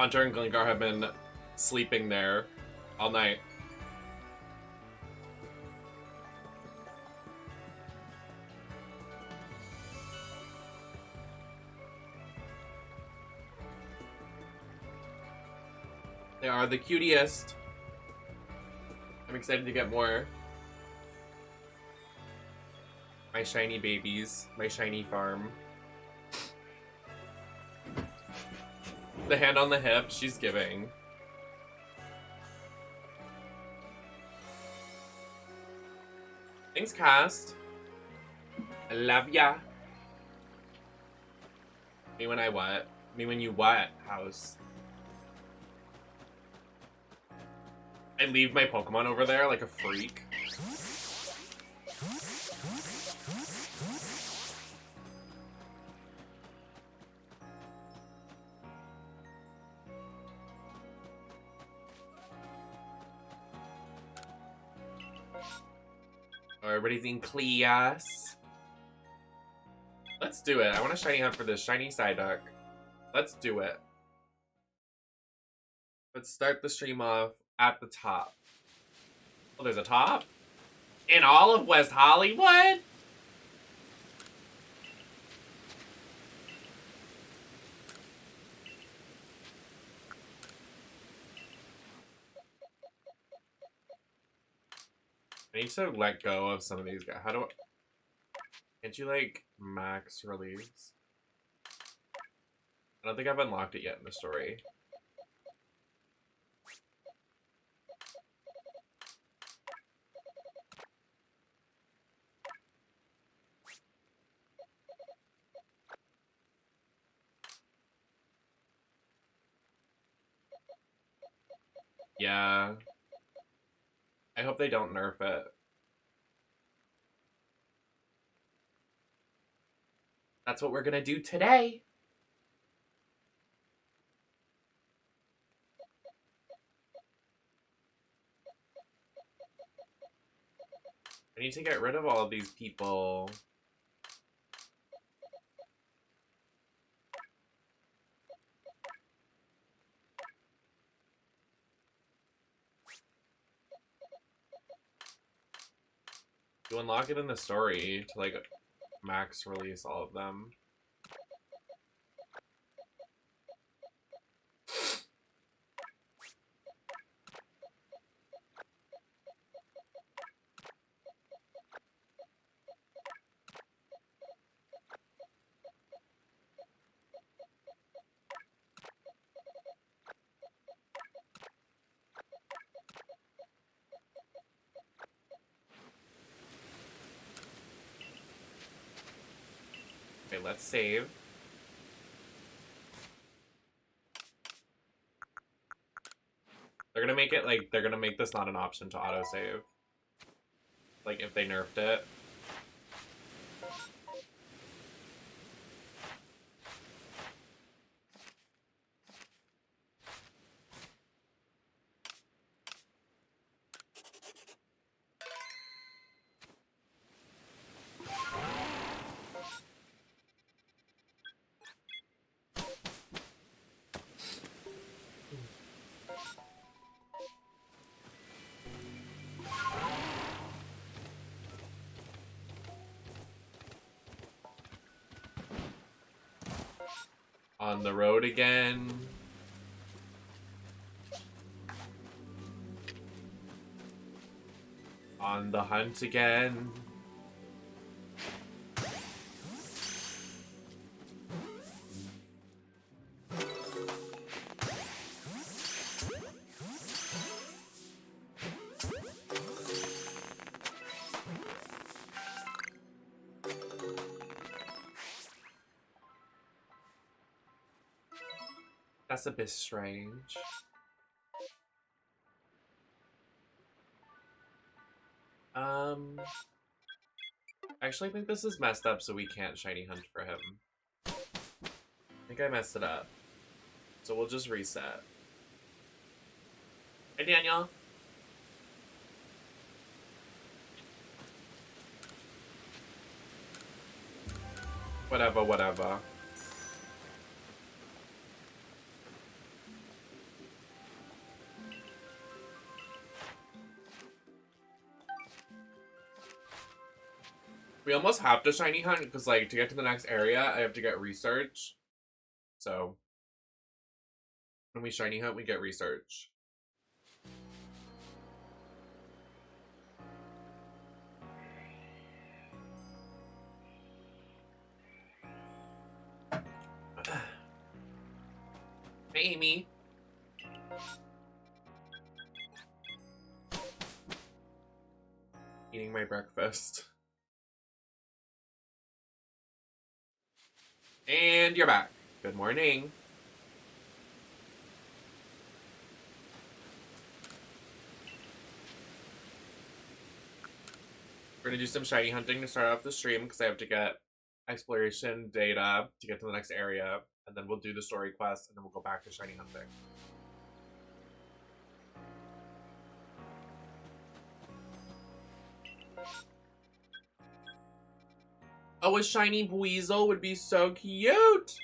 Hunter and Glengar have been sleeping there all night. They are the cutest. I'm excited to get more. My shiny babies, my shiny farm. The hand on the hip, she's giving. Thanks, cast. I love ya. Me when I what? Me when you what, house? I leave my Pokemon over there like a freak. Oh, everybody's in class. Let's do it. I want a shiny hunt for this shiny Psyduck. Let's do it. Let's start the stream off at the top. Oh, there's a top? In all of West Hollywood? I need to let go of some of these guys. How do I... Can't you, like, max release? I don't think I've unlocked it yet in the story. Yeah. I hope they don't nerf it. That's what we're gonna do today. I need to get rid of all of these people. You unlock it in the story to, like, max release all of them. Okay, let's save. They're gonna make it, like, they're gonna make this not an option to autosave. Like, if they nerfed it. On the road again. On the hunt again. That's a bit strange. I actually think this is messed up, so we can't shiny hunt for him. I think I messed it up. So we'll just reset. Hey, Daniel. Whatever, whatever. We almost have to shiny hunt because, like, to get to the next area, I have to get research. So, when we shiny hunt, we get research. Hey, Amy. Eating my breakfast. And you're back. Good morning. We're gonna do some shiny hunting to start off the stream because I have to get exploration data to get to the next area, and then we'll do the story quest, and then we'll go back to shiny hunting. Oh, a shiny Buizel would be so cute!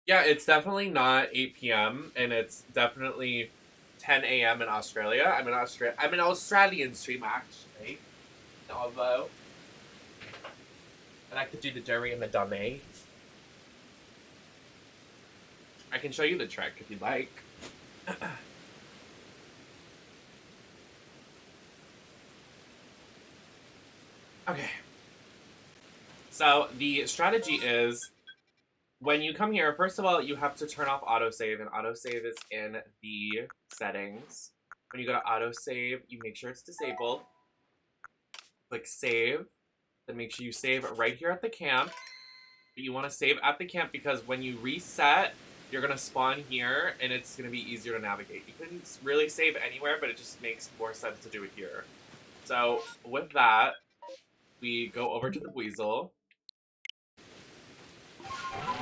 Yeah, it's definitely not 8 p.m. and it's definitely 10 a.m. in Australia. I'm an Australian stream actually. Although I like to do the Jerry and the dummy. I can show you the trick if you'd like. Okay. So the strategy is when you come here, first of all, you have to turn off autosave, and autosave is in the settings. When you go to autosave, you make sure it's disabled. Click save. Then make sure you save right here at the camp. But you want to save at the camp because when you reset, you're going to spawn here, and it's going to be easier to navigate. You can really save anywhere, but it just makes more sense to do it here. So with that, we go over to the Buizel.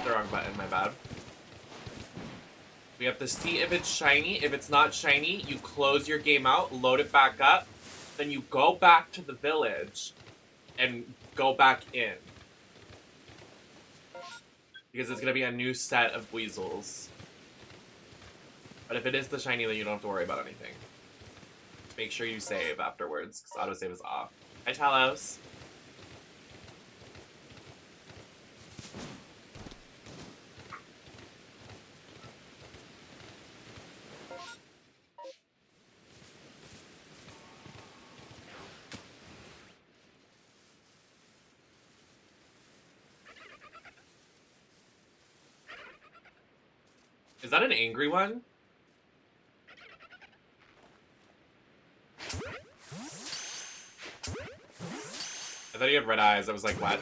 The wrong button, my bad. We have to see if it's shiny. If it's not shiny, you close your game out, load it back up, then you go back to the village and go back in. Because it's going to be a new set of Buizels. But if it is the shiny, then you don't have to worry about anything. Just make sure you save afterwards, because autosave is off. Hi, Talos. Is that an angry one? I thought he had red eyes. I was like, what?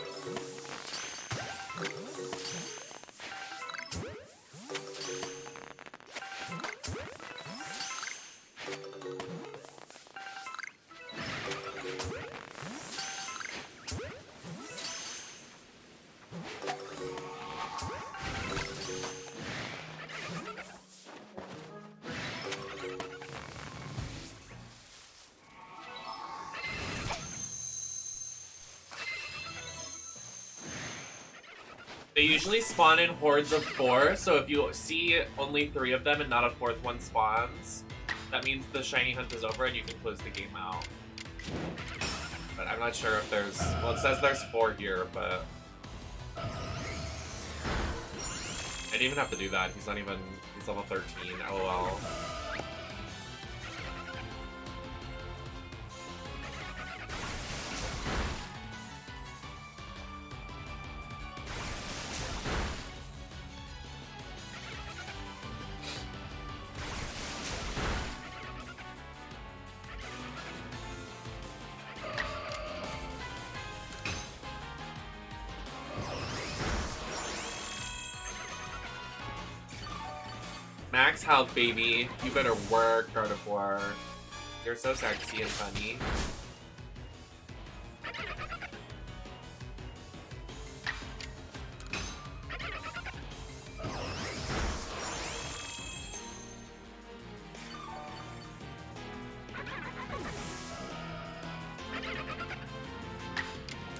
They usually spawn in hordes of 4, so if you see only 3 of them and not a 4th one spawns, that means the shiny hunt is over and you can close the game out. But I'm not sure if there's... Well, it says there's 4 here, but... I didn't even have to do that. He's not even... He's level 13. LOL. Max health, baby. You better work, Gardevoir. You're so sexy and funny.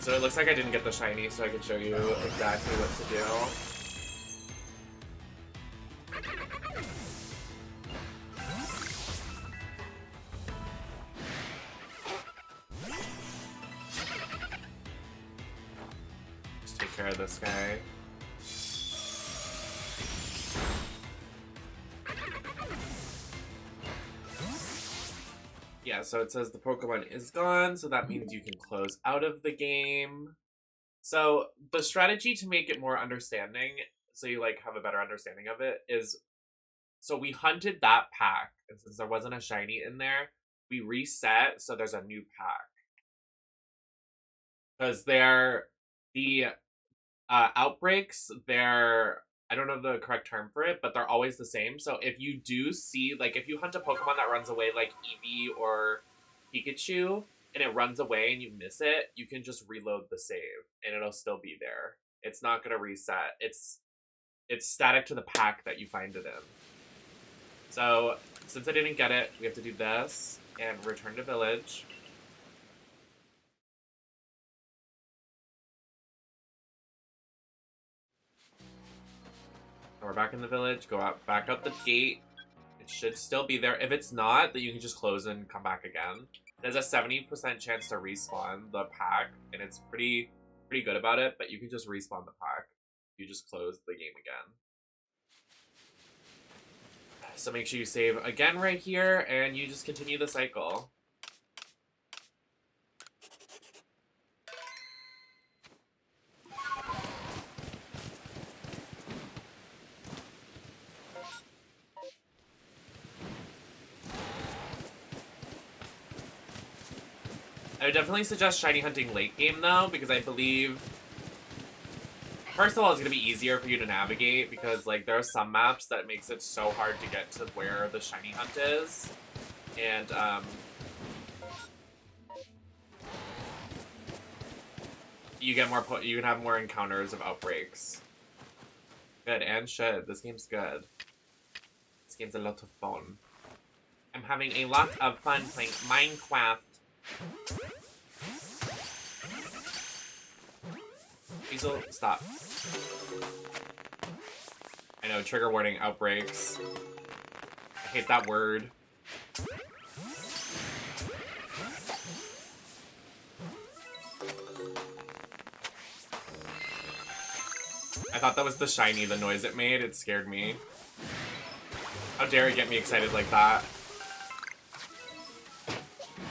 So it looks like I didn't get the shiny, so I can show you exactly what to do. care of this guy. Yeah, so it says the Pokemon is gone, so that means you can close out of the game. So the strategy to make it more understanding, so you like have a better understanding of it, is so we hunted that pack, and since there wasn't a shiny in there, we reset so there's a new pack. Because they're the outbreaks, they're, I don't know the correct term for it, but they're always the same. So if you do see, like, if you hunt a Pokemon that runs away, like Eevee or Pikachu, and it runs away and you miss it, you can just reload the save, and it'll still be there. It's not gonna reset. It's static to the pack that you find it in. So since I didn't get it, we have to do this and return to village. So we're back in the village. Go out, back out the gate. It should still be there. If it's not, then you can just close and come back again. There's a 70% chance to respawn the pack, and it's pretty good about it, but you can just respawn the pack. You just close the game again. So make sure you save again right here, and you just continue the cycle. I would definitely suggest shiny hunting late game, though, because I believe, first of all, it's going to be easier for you to navigate, because, like, there are some maps that makes it so hard to get to where the shiny hunt is, and, you get more, you can have more encounters of outbreaks. Good, and should. This game's good. This game's a lot of fun. I'm having a lot of fun playing Minecraft. Weasel, stop. I know, trigger warning, outbreaks. I hate that word. I thought that was the shiny, the noise it made. It scared me. How dare it get me excited like that?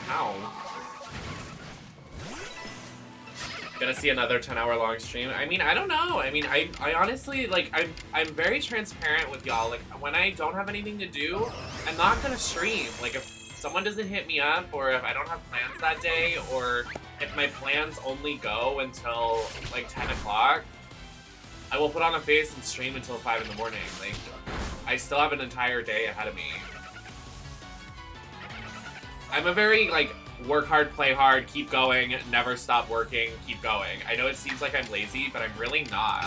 Ow. Gonna see another 10-hour long stream. I mean, I don't know. I mean, I honestly, like, I'm very transparent with y'all. Like, when I don't have anything to do, I'm not gonna stream. Like, if someone doesn't hit me up, or if I don't have plans that day, or if my plans only go until, like, 10 o'clock, I will put on a face and stream until 5 in the morning. Like, I still have an entire day ahead of me. I'm a very, like, work hard, play hard, keep going, never stop working, keep going. I know it seems like I'm lazy, but I'm really not.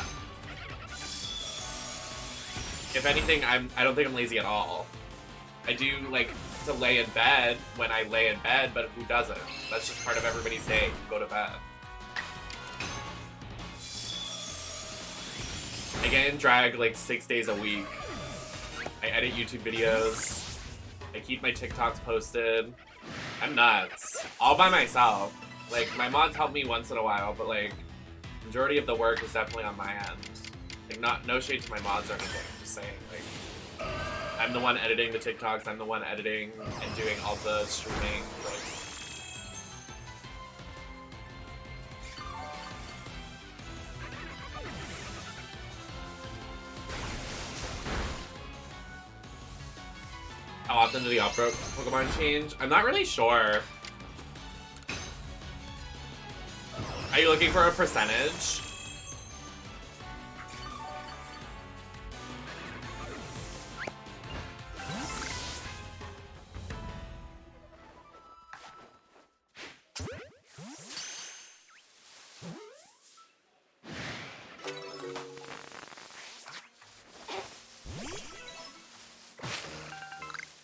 If anything, I don't think I'm lazy at all. I do, like, to lay in bed when I lay in bed, but who doesn't? That's just part of everybody's day. You go to bed. I get in drag, like, 6 days a week. I edit YouTube videos. I keep my TikToks posted. I'm nuts. All by myself. Like, my mods help me once in a while, but, like, majority of the work is definitely on my end. Like, no shade to my mods or anything. I'm just saying, like, I'm the one editing the TikToks, I'm the one editing and doing all the streaming, like... How often do the off-road Pokemon change? I'm not really sure. Are you looking for a percentage?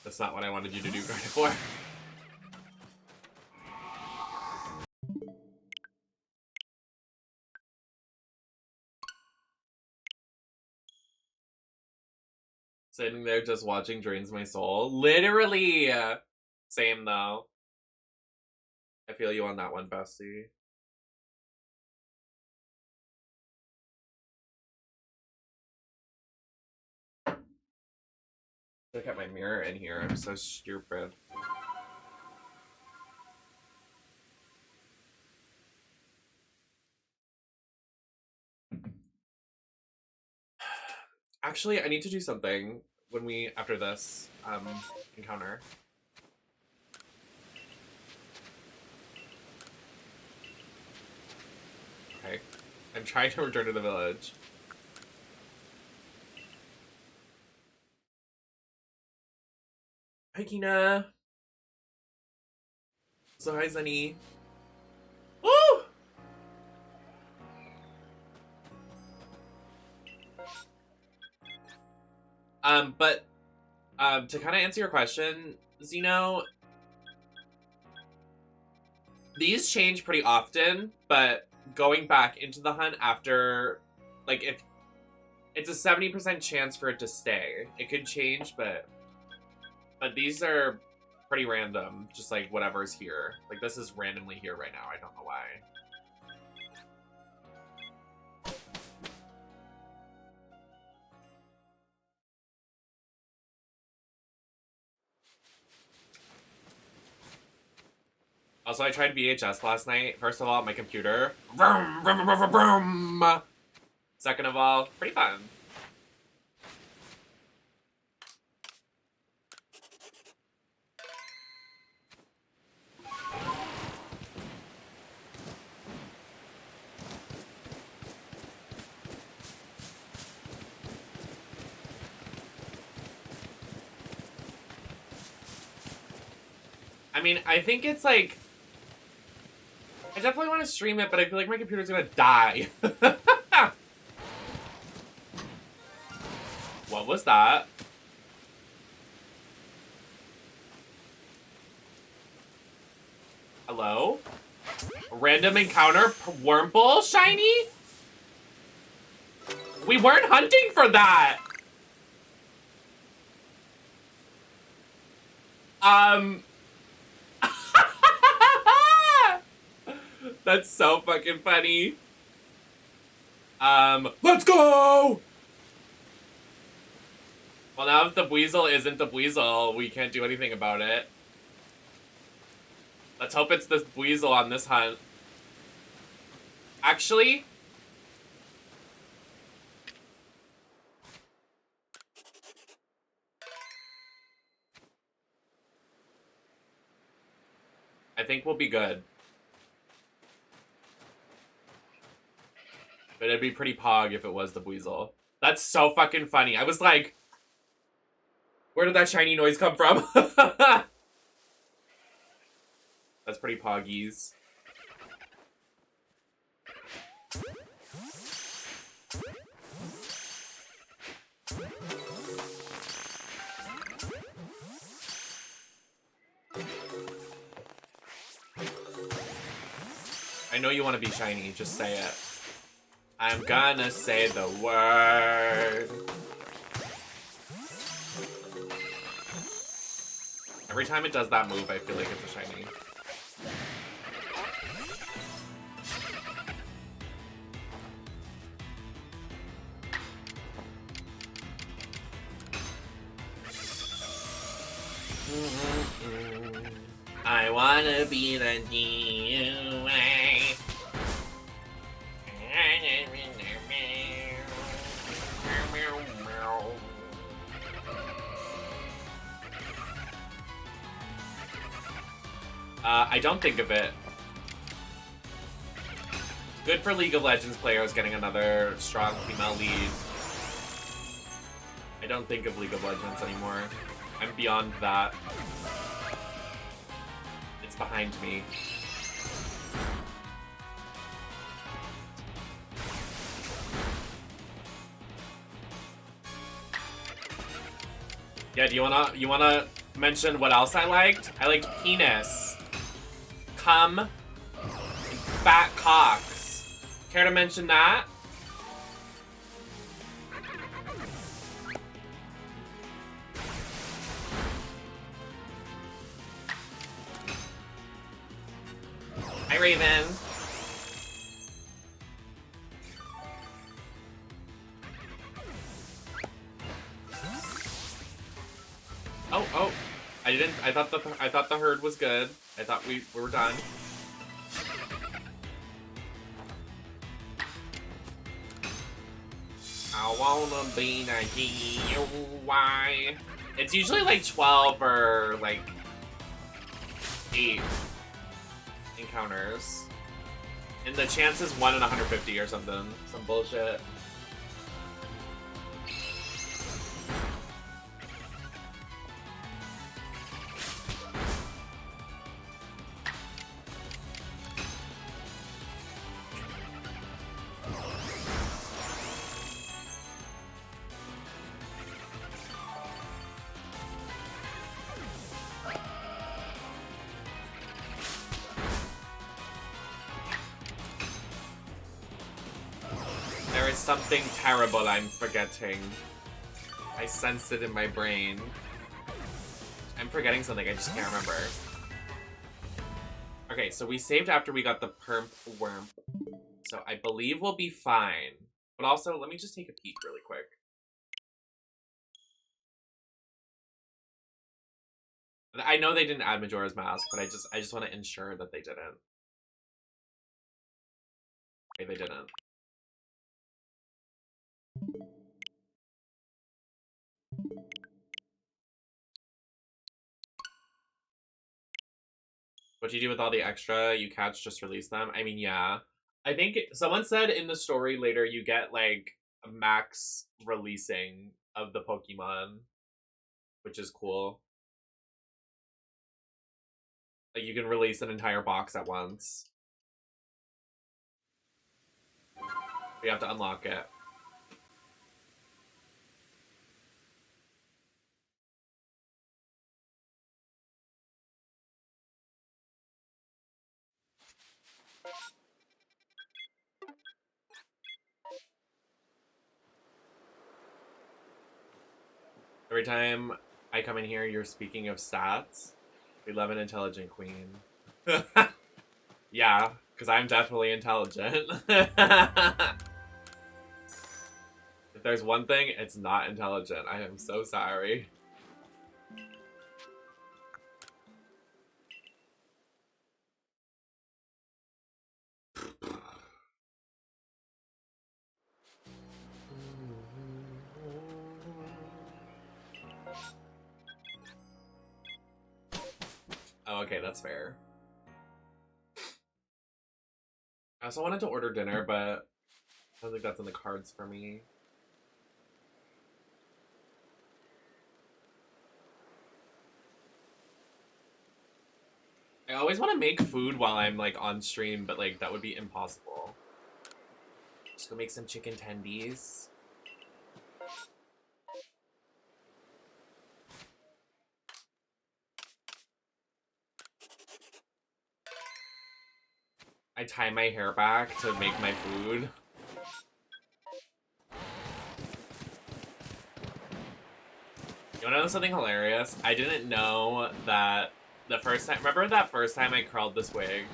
That's not what I wanted you to do, Gardevoir. Sitting there just watching drains my soul. Literally! Same, though. I feel you on that one, bestie. Look at my mirror in here. I'm so stupid. Actually, I need to do something when we, after this encounter. Okay. I'm trying to return to the village. Hi, Kina. So, hi, Zenny. Woo! But to kind of answer your question, Zeno, these change pretty often, but going back into the hunt after, like, if it's a 70% chance for it to stay. It could change, but these are pretty random, just like whatever's here. Like, this is randomly here right now. I don't know why. Also, I tried VHS last night. First of all, my computer. Vroom, vroom, vroom, vroom, vroom. Second of all, pretty fun. I mean, I think it's like... I definitely want to stream it, but I feel like my computer's gonna die. What was that? Hello? Random encounter? Wurmple shiny? We weren't hunting for that! That's so fucking funny. Let's go! Well, now if the Weasel isn't the Weasel, we can't do anything about it. Let's hope it's this Weasel on this hunt. Actually... I think we'll be good. But it'd be pretty pog if it was the Weasel. That's so fucking funny. I was like... Where did that shiny noise come from? That's pretty poggies. I know you want to be shiny, just say it. I'm gonna say the word. Every time it does that move, I feel like it's a shiny. I wanna be the DUI. I don't think of it. Good for League of Legends players getting another strong female lead. I don't think of League of Legends anymore. I'm beyond that. It's behind me. Yeah, do you wanna mention what else I liked? I liked penis. Cum. Fat cocks. Care to mention that? Hi, Raven. didn't. I thought the herd was good. I thought we were done. I wanna be a DUI. It's usually like 12 or like 8 encounters. And the chance is 1 in 150 or something. Some bullshit. Something terrible I'm forgetting. I sensed it in my brain. I'm forgetting something, I just can't remember. Okay, so we saved after we got the perp worm. So I believe we'll be fine. But also, let me just take a peek really quick. I know they didn't add Majora's Mask, but I just want to ensure that they didn't. Okay, they didn't. What do you do with all the extra you catch? Just release them? I mean, yeah. I think someone said in the story later you get, like, a max releasing of the Pokemon, which is cool. Like, you can release an entire box at once. We have to unlock it. Every time I come in here, you're speaking of stats. We love an intelligent queen. Yeah, because I'm definitely intelligent. If there's one thing, it's not intelligent. I am so sorry. Oh, okay, that's fair. I also wanted to order dinner, but I don't think that's in the cards for me. I always want to make food while I'm, like, on stream, but, like, that would be impossible. Just go make some chicken tendies. I tie my hair back to make my food. You wanna know something hilarious? I didn't know that the first time... Remember that first time I curled this wig?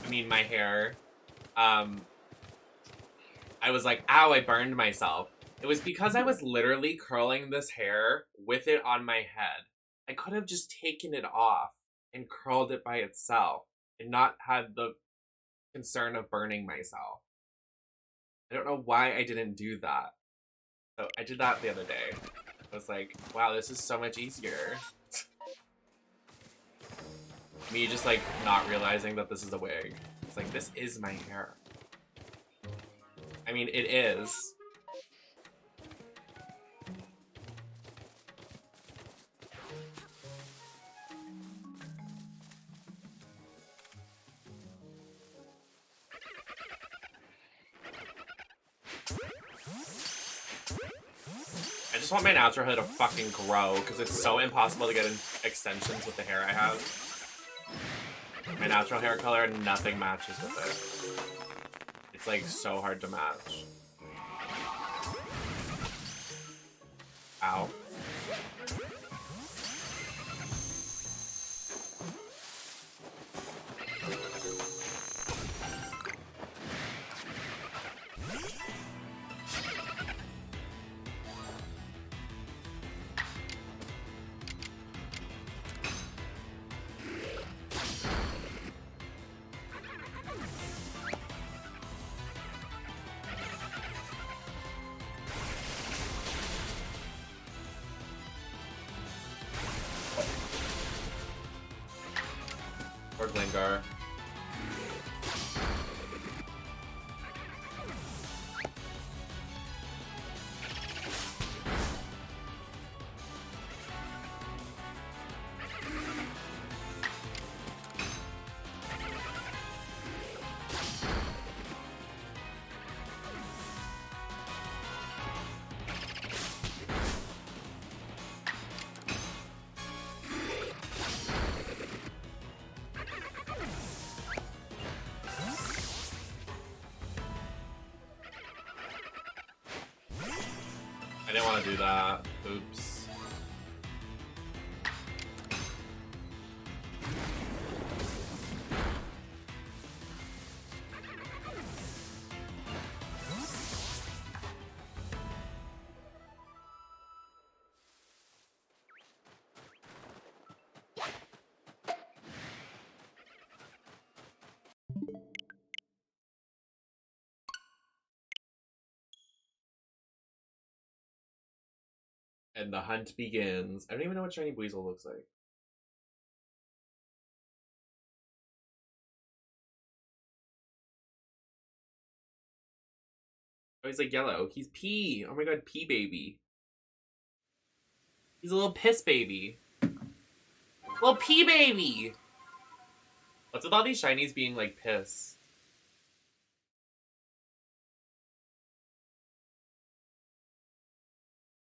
I mean, my hair. I was like, ow, I burned myself. It was because I was literally curling this hair with it on my head. I could have just taken it off and curled it by itself and not had the concern of burning myself. I don't know why I didn't do that. So I did that the other day. I was like, wow, this is so much easier. Me just, like, not realizing that this is a wig. It's like, this is my hair. I mean, it is. I just want my natural hair to fucking grow, because it's so impossible to get extensions with the hair I have. My natural hair color, nothing matches with it. It's, like, so hard to match. Ow. longer. I didn't want to do that. Oops. And the hunt begins. I don't even know what shiny Weasel looks like. Oh, he's like yellow. He's P. Oh my god, P baby. He's a little piss baby. Little P baby! What's with all these shinies being like piss?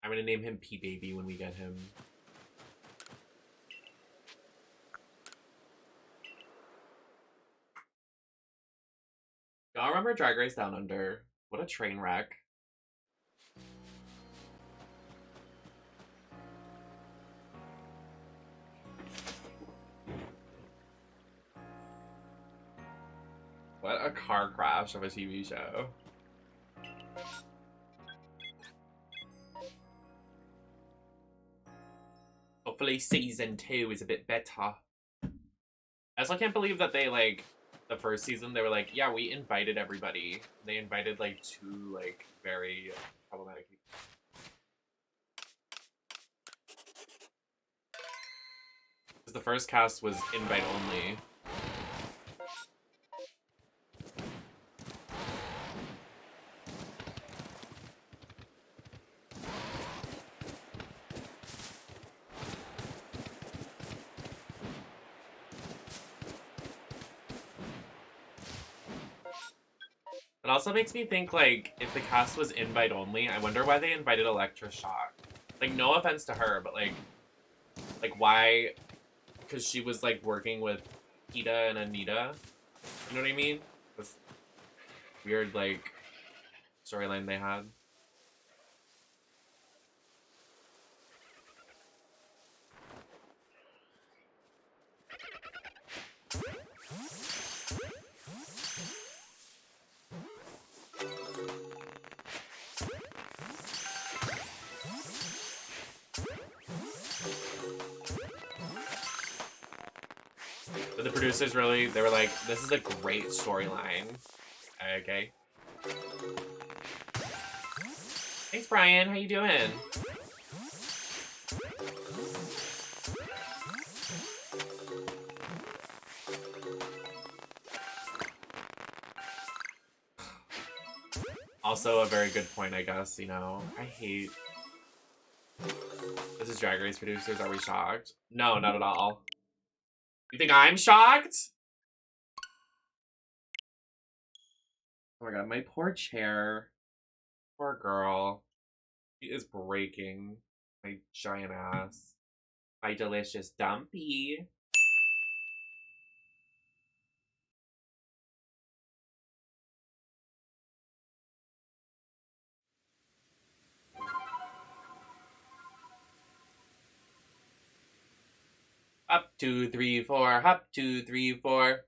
I'm gonna name him P baby when we get him. Y'all remember Drag Race Down Under? What a train wreck. What a car crash of a TV show. Hopefully season 2 is a bit better. I also can't believe that they, like, the first season, they were like, yeah, we invited everybody. They invited, like, 2, like, very problematic people. Because the first cast was invite only. It also makes me think, like, if the cast was invite only, I wonder why they invited Electroshock. Like, no offense to her, but, like why? Because she was, like, working with Ida and Anita. You know what I mean? This weird, like, storyline they had. But the producers really, they were like, this is a great storyline. Okay. Thanks, Brian. How you doing? Also a very good point, I guess, you know. I hate... This is Drag Race producers. Are we shocked? No, not at all. You think I'm shocked? Oh my god, my poor chair. Poor girl. She is breaking. My giant ass. My delicious dumpy. Up, 2, 3, 4. Up, 2, 3, 4.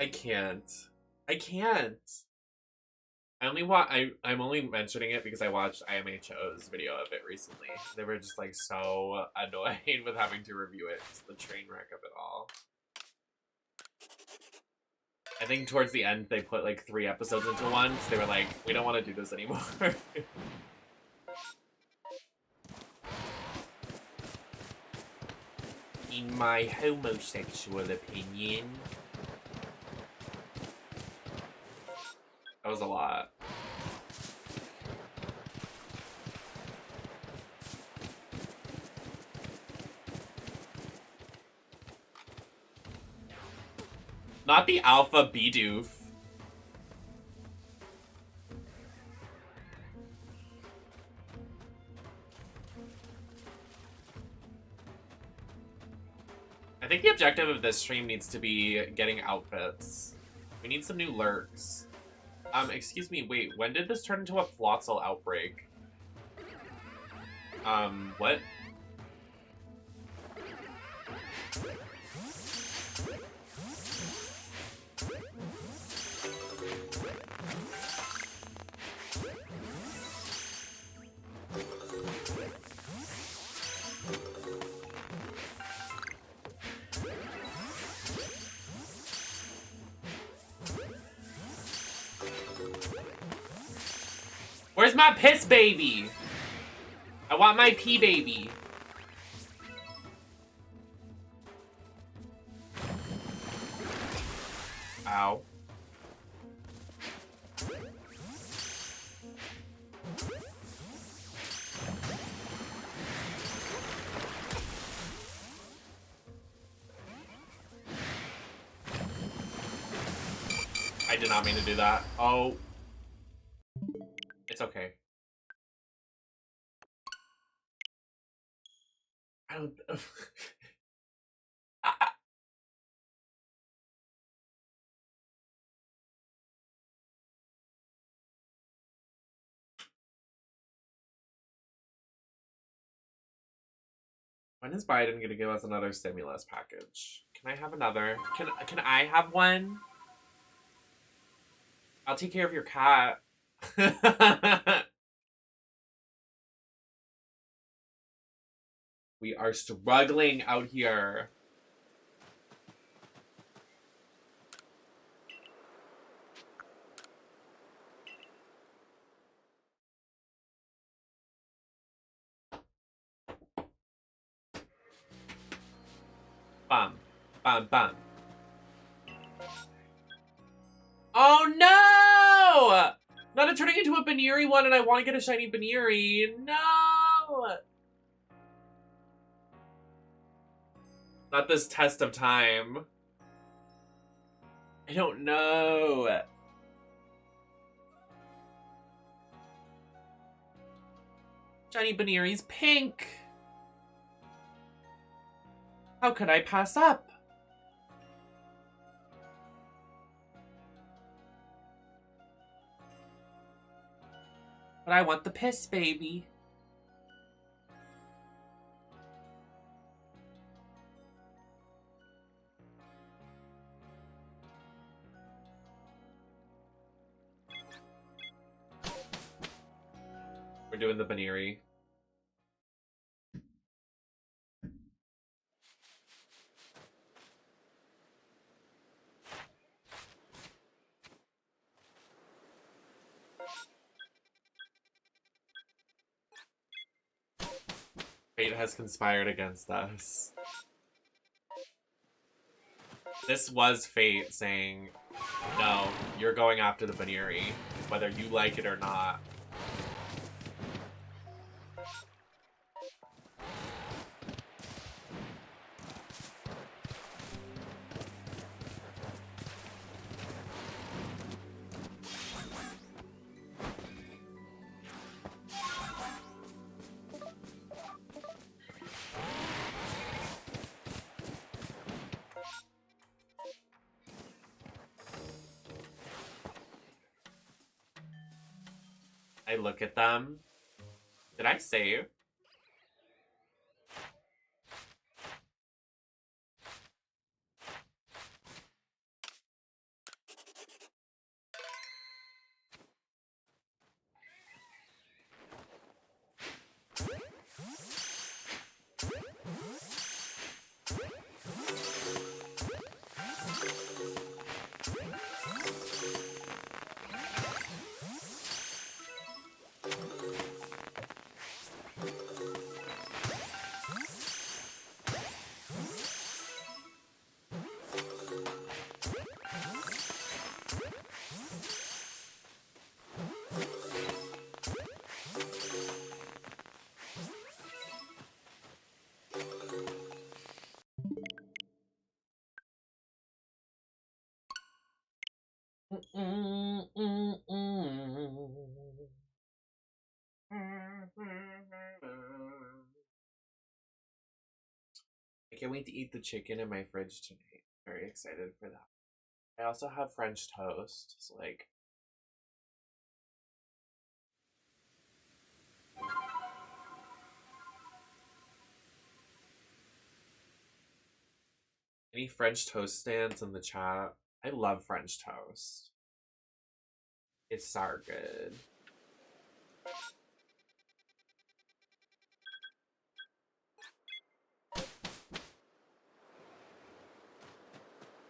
I can't. I can't. I'm only mentioning it because I watched IMHO's video of it recently. They were just like so annoyed with having to review it. Just the train wreck of it all. I think towards the end they put like 3 episodes into one, so they were like, we don't want to do this anymore. In my homosexual opinion. That was a lot. Not the alpha Bidoof. I think the objective of this stream needs to be getting outfits. We need some new lurks. Excuse me, wait, when did this turn into a Floatzel outbreak? What? Where's my piss baby? I want my pee baby. Ow. I did not mean to do that. Oh. It's okay. I don't... When is Biden gonna give us another stimulus package? Can I have another? Can I have one? I'll take care of your cat. We are struggling out here. Bum. Bum, bum. Oh no! Not turning into a Buneary one and I want to get a shiny Buneary. No! Not this test of time. I don't know. Shiny Buneary's pink. How could I pass up? But I want the piss baby. We're doing the Buneary. Fate has conspired against us. This was Fate saying, no, you're going after the Buneary, whether you like it or not. I look at them. Did I save? I can't wait to eat the chicken in my fridge tonight. Very excited for that. I also have French toast, so like any French toast stands in the chat. I love French toast. It's so good.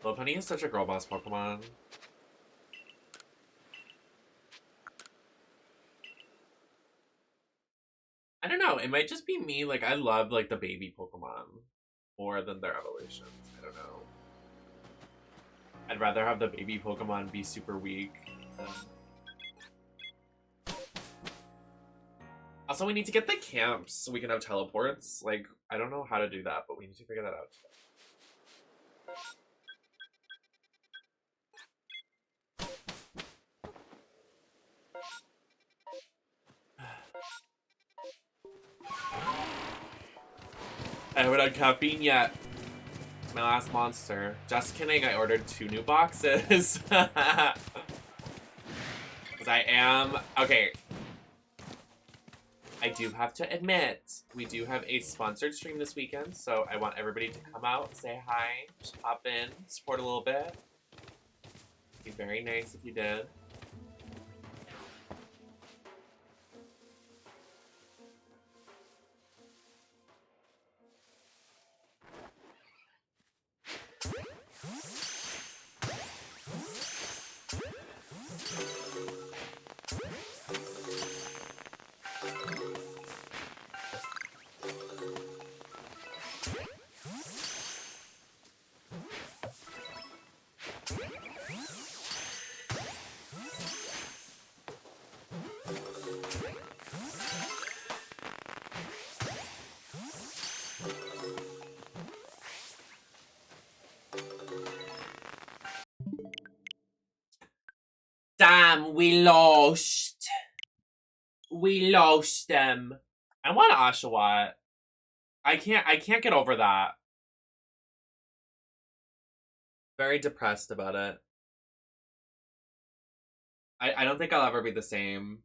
Lopunny is such a girl boss Pokemon. I don't know, it might just be me, like I love like the baby Pokemon more than their evolutions. I don't know. I'd rather have the baby Pokemon be super weak. Also, we need to get the camps so we can have teleports. Like, I don't know how to do that, but we need to figure that out. I haven't had caffeine yet. It's my last monster. Just kidding, I ordered 2 new boxes. Because I am... Okay. I do have to admit, we do have a sponsored stream this weekend, so I want everybody to come out, say hi, just pop in, support a little bit. It'd be very nice if you did. Damn, we lost. We lost them. I want Oshawott. I can't get over that. Very depressed about it. I don't think I'll ever be the same.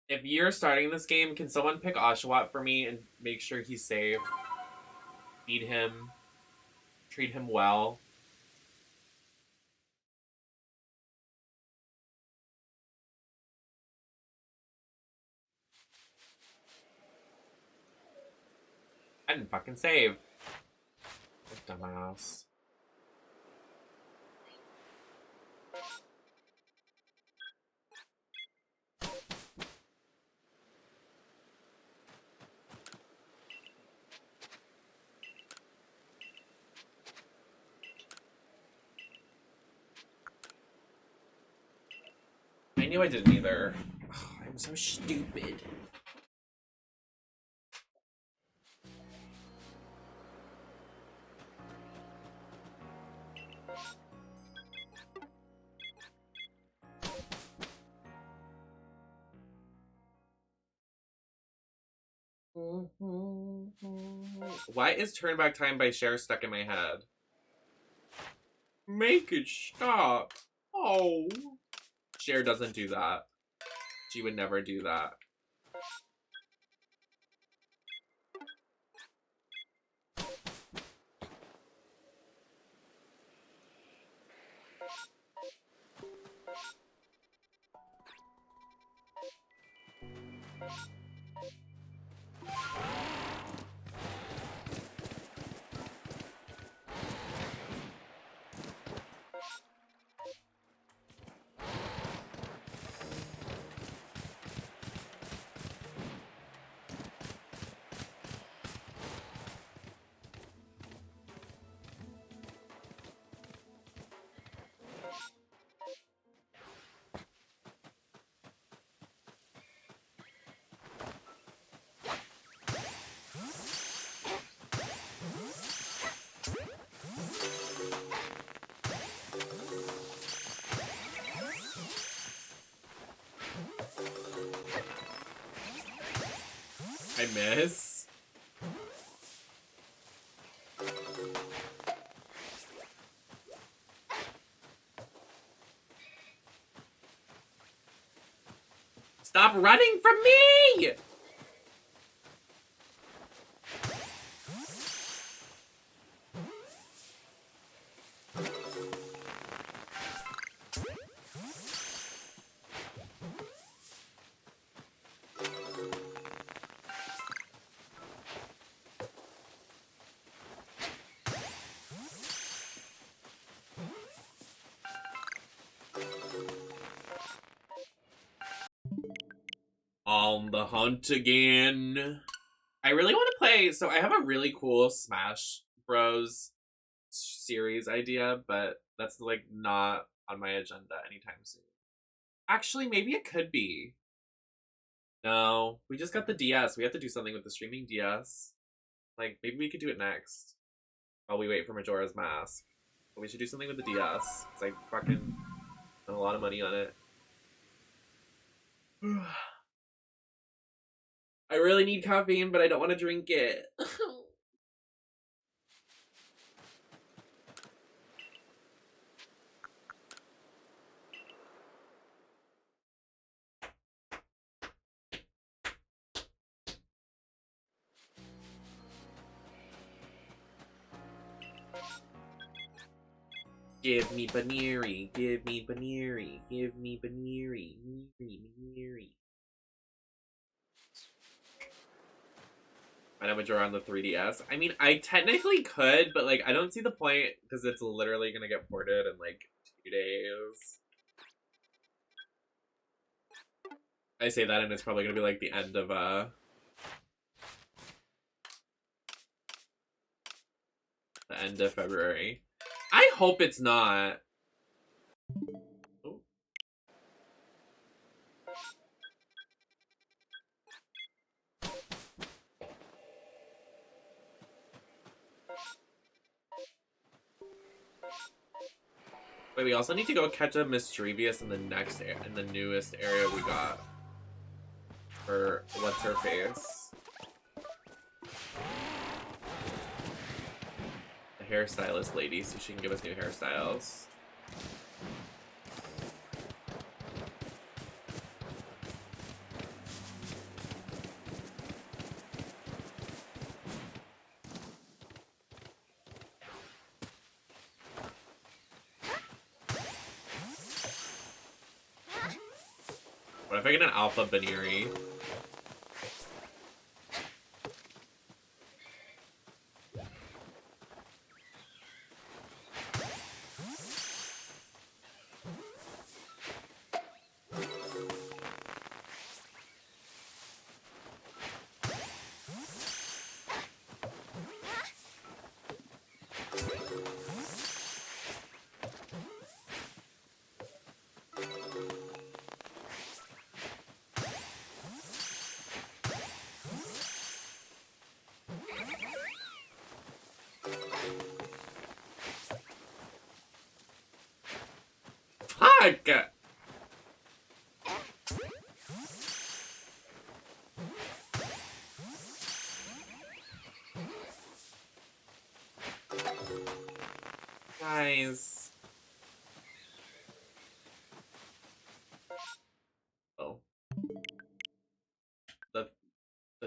If you're starting this game, can someone pick Oshawott for me and make sure he's safe? Feed him. Treat him well. I didn't fucking save. Dumbass. I knew I didn't either. Oh, I'm so stupid. Why is Turn Back Time by Cher stuck in my head? Make it stop. Oh. Cher doesn't do that. She would never do that. miss. Stop running from me! On the hunt again. I really want to play, so I have a really cool Smash Bros series idea, but that's like not on my agenda anytime soon. Actually, maybe it could be. No, we just got the DS. We have to do something with the streaming DS. Like, maybe we could do it next while we wait for Majora's Mask. But we should do something with the DS, because I fucking spent a lot of money on it. I really need caffeine, but I don't want to drink it. Give me Buneary, give me Buneary, give me Buneary, Buneary. I know Majora on the 3DS. I mean, I technically could, but like, I don't see the point because it's literally gonna get ported in like 2 days. I say that and it's probably gonna be like the end of February. I hope it's not. Oh. Wait, we also need to go catch a Mischievous in the next in the newest area we got. For what's her face? The hairstylist lady, so she can give us new hairstyles. What if I get an alpha Buneary? Fuck! Guys. Oh. The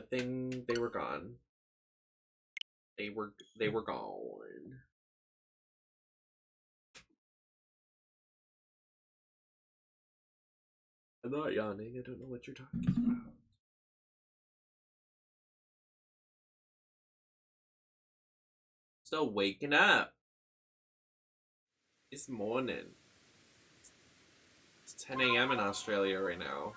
thing, they were gone. They were gone. I'm not yawning, I don't know what you're talking about. Still waking up. It's morning. It's 10 a.m. in Australia right now.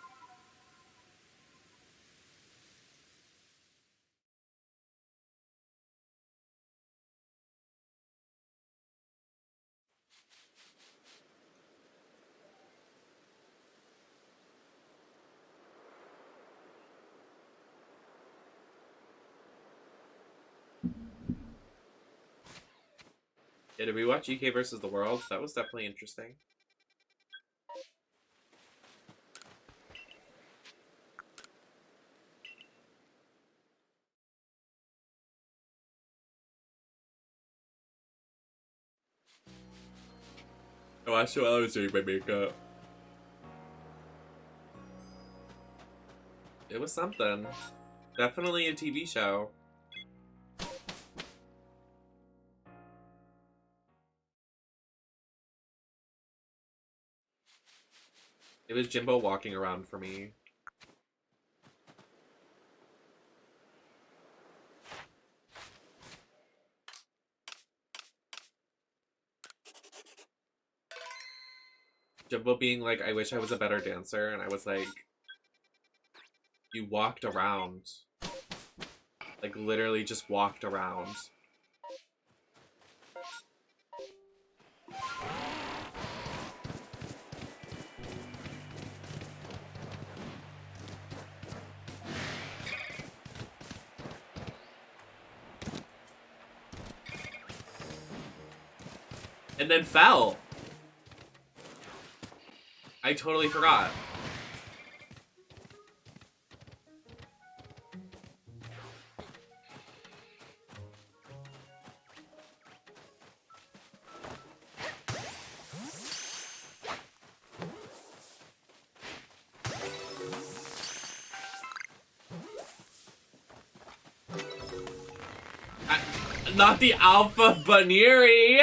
Yeah, did we watch UK versus the World? That was definitely interesting. I watched it while I was doing my makeup. It was something. Definitely a TV show. It was Jimbo walking around for me. Jimbo being like, I wish I was a better dancer, and I was like, you walked around. Like, literally just walked around. And then fell. I totally forgot. Not the Alpha Buneary!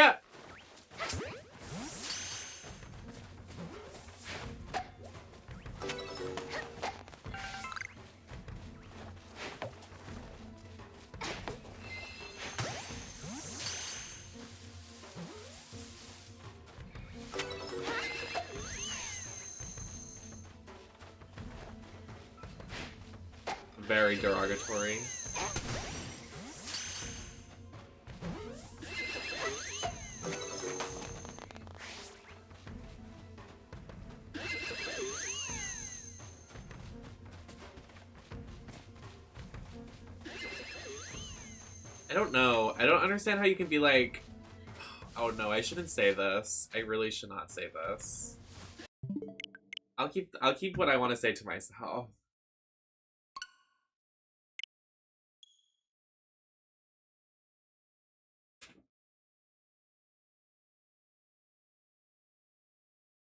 Very derogatory. I don't know. I don't understand how you can be like, oh no, I shouldn't say this. I really should not say this. I'll keep what I want to say to myself.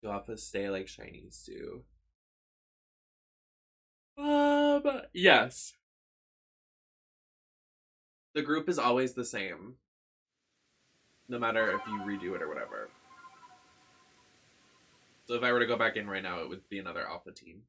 You office stay like shinies do. Yes. The group is always the same. No matter if you redo it or whatever. So if I were to go back in right now, it would be another alpha team.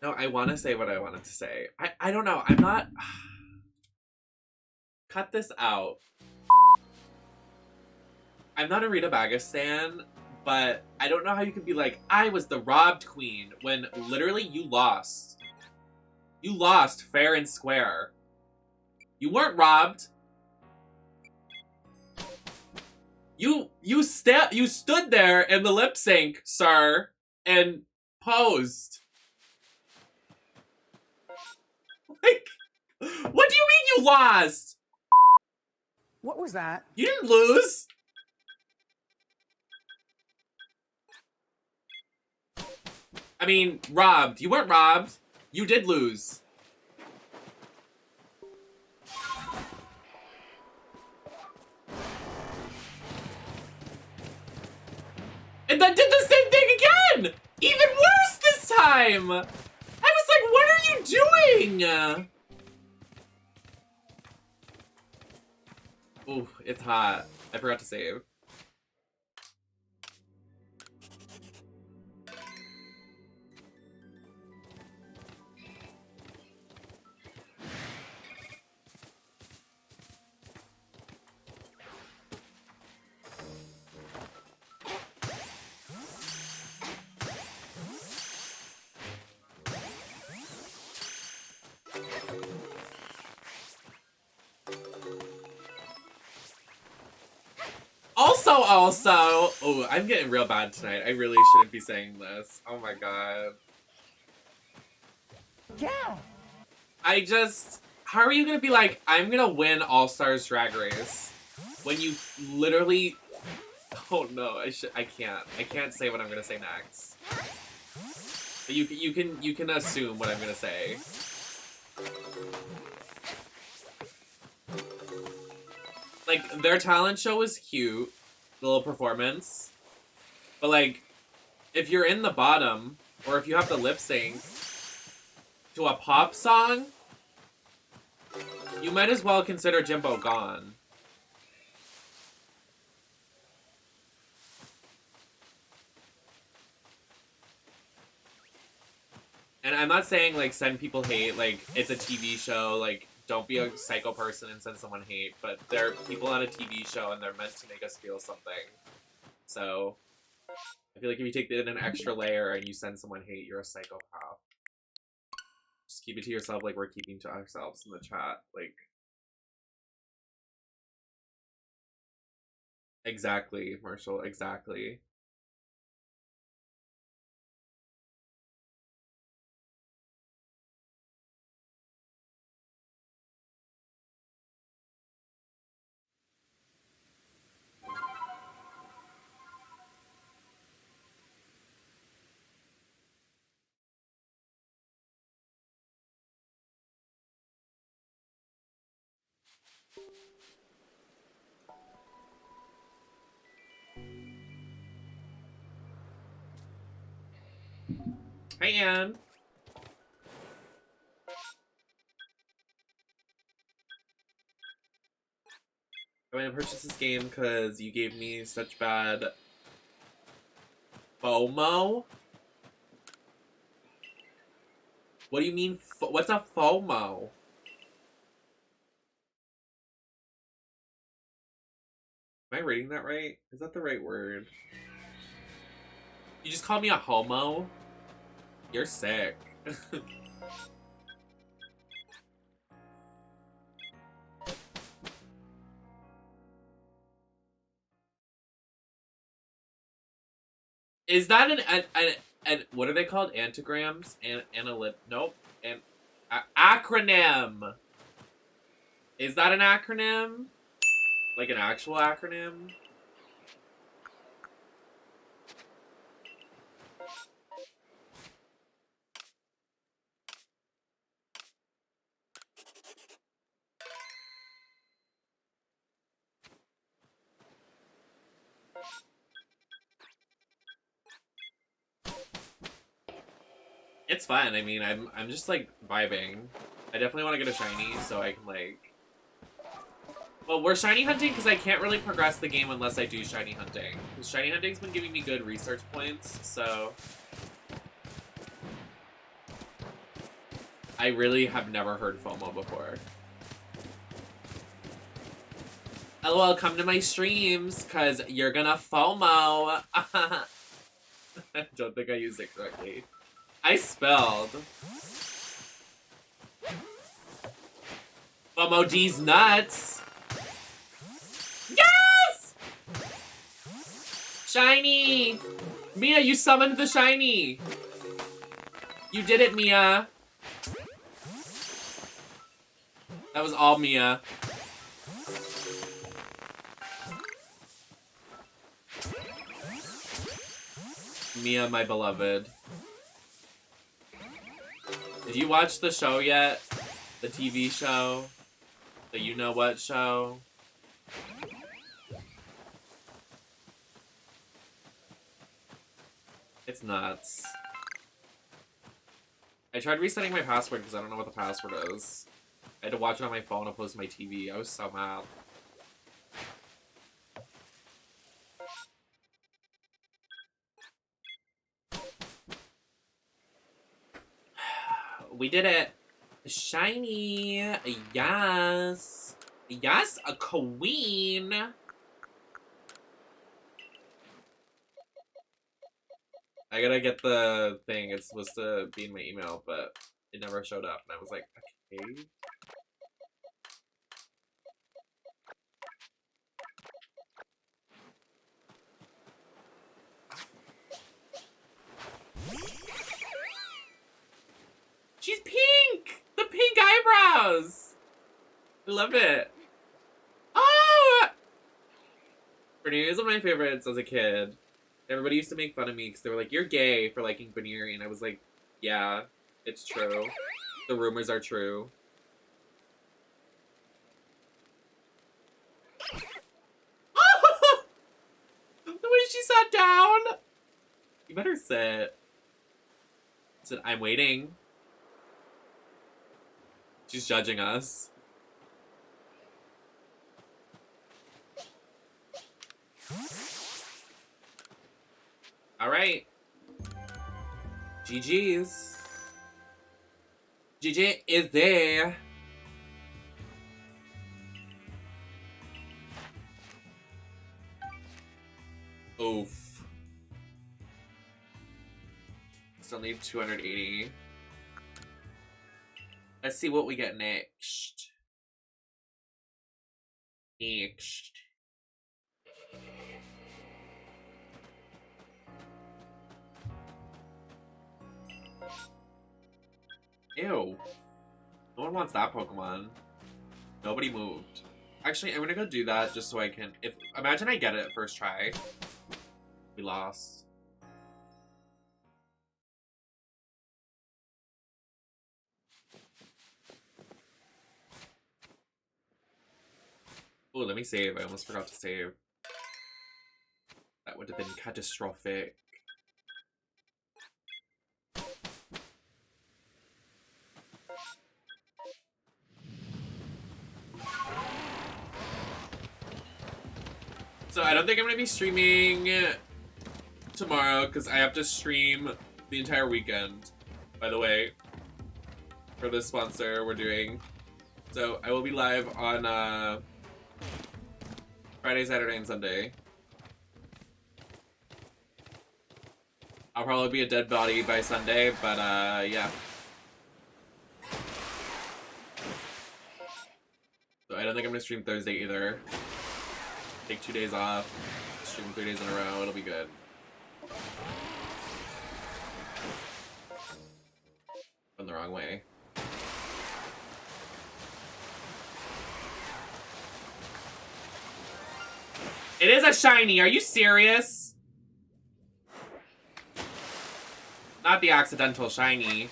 No, I want to say what I wanted to say. I don't know. I'm not... Cut this out. I'm not a Rita Baga stan, but I don't know how you could be like, I was the robbed queen, when literally you lost. You lost fair and square. You weren't robbed. You stood there in the lip sync, sir, and posed. Like, what do you mean you lost? What was that? You didn't lose. I mean, robbed. You weren't robbed. You did lose. And then did the same thing again! Even worse this time! I was like, what are you doing? Ooh, it's hot. I forgot to save. Also, oh, I'm getting real bad tonight. I really shouldn't be saying this. Oh my god. Yeah. How are you gonna be like, I'm gonna win All-Stars Drag Race? when you literally... Oh no, I can't say what I'm gonna say next. But you can assume what I'm gonna say. Like, their talent show was cute, the little performance. But like, if you're in the bottom, or if you have to lip sync to a pop song, you might as well consider Jimbo gone. And I'm not saying, like, send people hate, like, it's a TV show, like, don't be a psycho person and send someone hate, but they're people on a TV show and they're meant to make us feel something. So, I feel like if you take it an extra layer and you send someone hate, you're a psychopath. Just keep it to yourself like we're keeping to ourselves in the chat. Like, exactly, Marshall, exactly. Hi, Anne. I went to purchase this game because you gave me such bad FOMO. What do you mean? What's a FOMO? Am I reading that right? Is that the right word? You just called me a homo? You're sick. Is that an what are they called? Antigrams? Nope. Acronym. Is that an acronym? Like an actual acronym? It's fun. I mean, I'm just like vibing. I definitely want to get a shiny so I can like. Well, we're shiny hunting because I can't really progress the game unless I do shiny hunting. Because shiny hunting's been giving me good research points, so I really have never heard FOMO before. LOL, come to my streams because you're gonna FOMO. I don't think I used it correctly. I spelled. FOMO D's nuts. Yes! Shiny! Mia, you summoned the shiny! You did it, Mia. That was all Mia. Mia, my beloved. Did you watch the show yet? The TV show? The you-know-what show? It's nuts. I tried resetting my password because I don't know what the password is. I had to watch it on my phone opposed to my TV. I was so mad. We did it. Shiny. Yes. Yes, a queen. I gotta get the thing. It's supposed to be in my email, but it never showed up. And I was like, okay. She's pink! The pink eyebrows! I love it. Oh! Buneary is one of my favorites as a kid. Everybody used to make fun of me because they were like, "You're gay for liking Buneary," and I was like, "Yeah, it's true. The rumors are true." The way she sat down! You better sit. Said, "I'm waiting." She's judging us. Alright. GG's. GG is there. Oof. Still need 280. Let's see what we get next. Next. Ew. No one wants that Pokemon. Nobody moved. Actually, I'm gonna go do that just so I can... Imagine I get it at first try. We lost. Oh, let me save. I almost forgot to save. That would have been catastrophic. So I don't think I'm going to be streaming tomorrow because I have to stream the entire weekend, by the way, for this sponsor we're doing. So I will be live on Friday, Saturday, and Sunday. I'll probably be a dead body by Sunday, but yeah. So I don't think I'm going to stream Thursday either. Take 2 days off, stream 3 days in a row, it'll be good. Went the wrong way. It is a shiny, are you serious? Not the accidental shiny.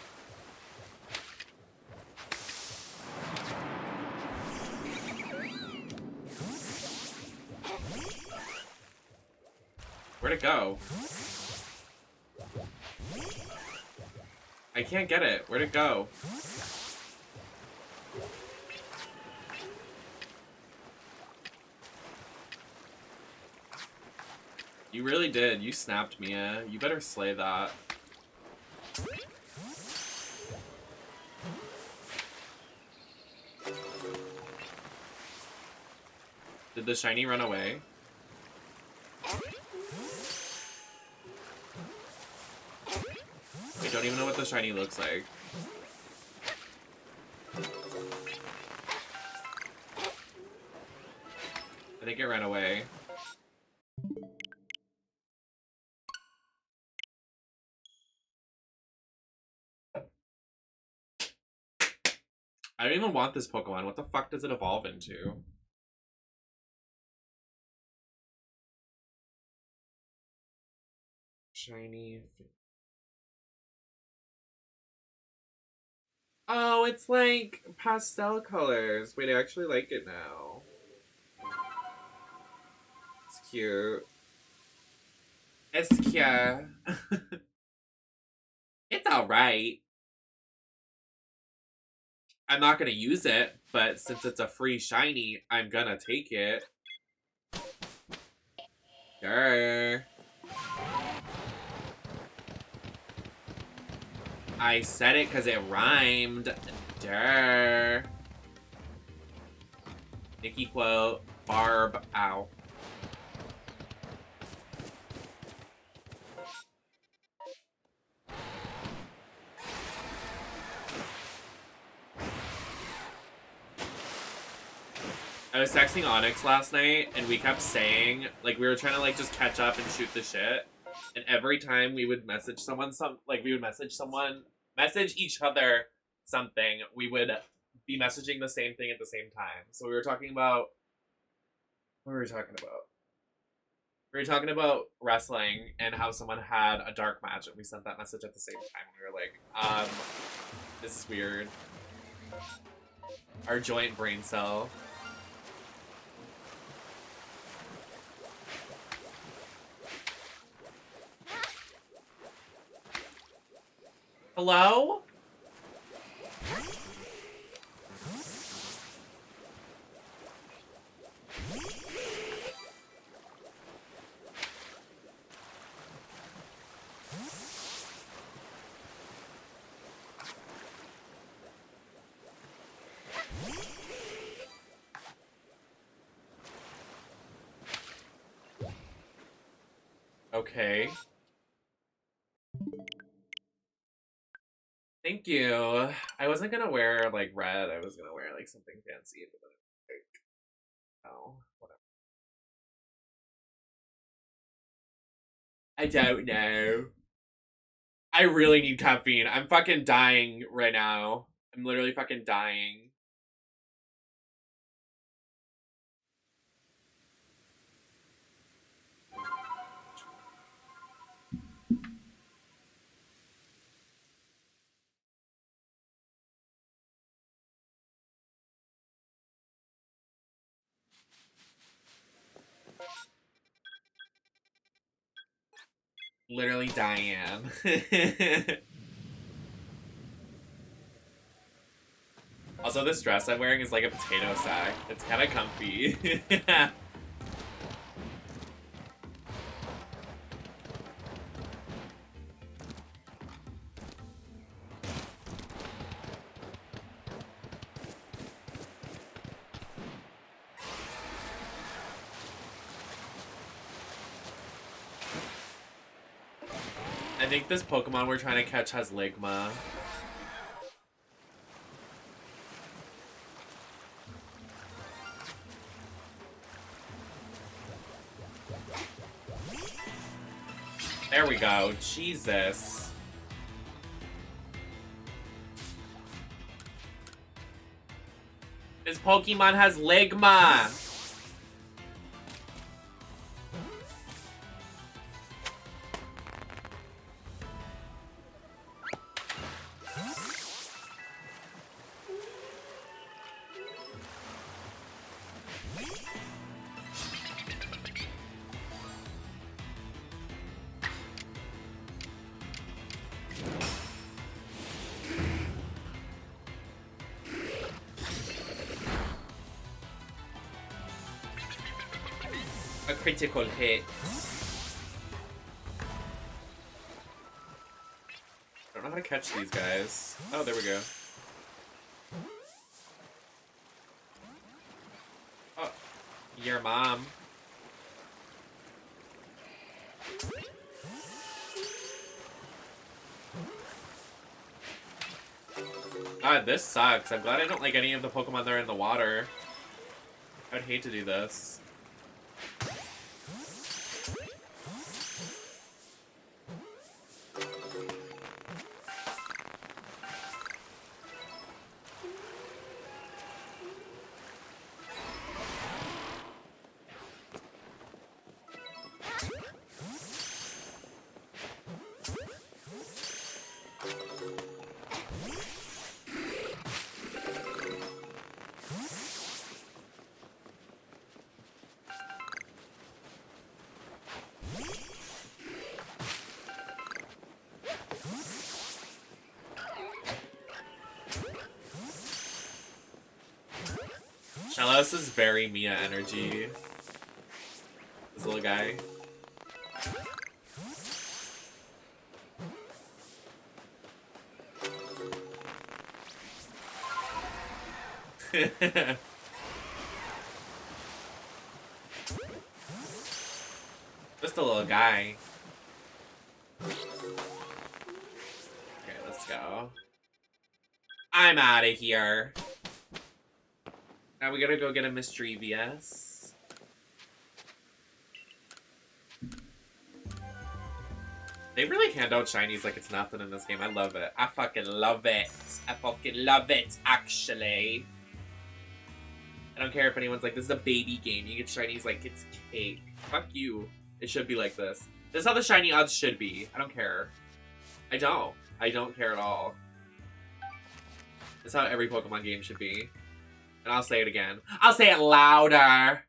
Where'd it go? I can't get it. Where'd it go? You really did. You snapped, Mia. You better slay that. Did the shiny run away? I don't even know what the shiny looks like. I think it ran away. I don't even want this Pokemon. What the fuck does it evolve into? Shiny. Oh, it's like pastel colors. Wait, I actually like it now. It's cute. It's cute. It's alright. I'm not gonna use it, but since it's a free shiny, I'm gonna take it. Grr. I said it because it rhymed. Durr. Nikki quote, Barb, ow. I was texting Onyx last night, and we kept saying, like, we were trying to, like, just catch up and shoot the shit. And every time we would message someone, message each other something, we would be messaging the same thing at the same time. So we were talking about, what were we talking about? We were talking about wrestling and how someone had a dark match, and we sent that message at the same time. We were like, this is weird. Our joint brain cell. Hello? Okay. Thank you. I wasn't gonna wear like red. I was gonna wear like something fancy, but then like, oh, whatever. I don't know. I really need caffeine. I'm fucking dying right now. I'm literally fucking dying. Literally Diane. Also, this dress I'm wearing is like a potato sack. It's kind of comfy. I think this Pokemon we're trying to catch has Ligma. There we go. Jesus. This Pokemon has Ligma. A critical hit. I don't know how to catch these guys. Oh, there we go. Oh, your mom. God, this sucks. I'm glad I don't like any of the Pokemon that are in the water. I would hate to do this. Shellos is very Mia energy. This little guy. Just a little guy. Okay, let's go. I'm out of here. Now we gotta go get a Mischievous. They really hand out shinies like it's nothing in this game. I love it. I fucking love it. I fucking love it, actually. I don't care if anyone's like, this is a baby game. You get shinies like it's cake. Fuck you. It should be like this. This is how the shiny odds should be. I don't care. I don't. I don't care at all. This is how every Pokemon game should be. And I'll say it again. I'll say it louder.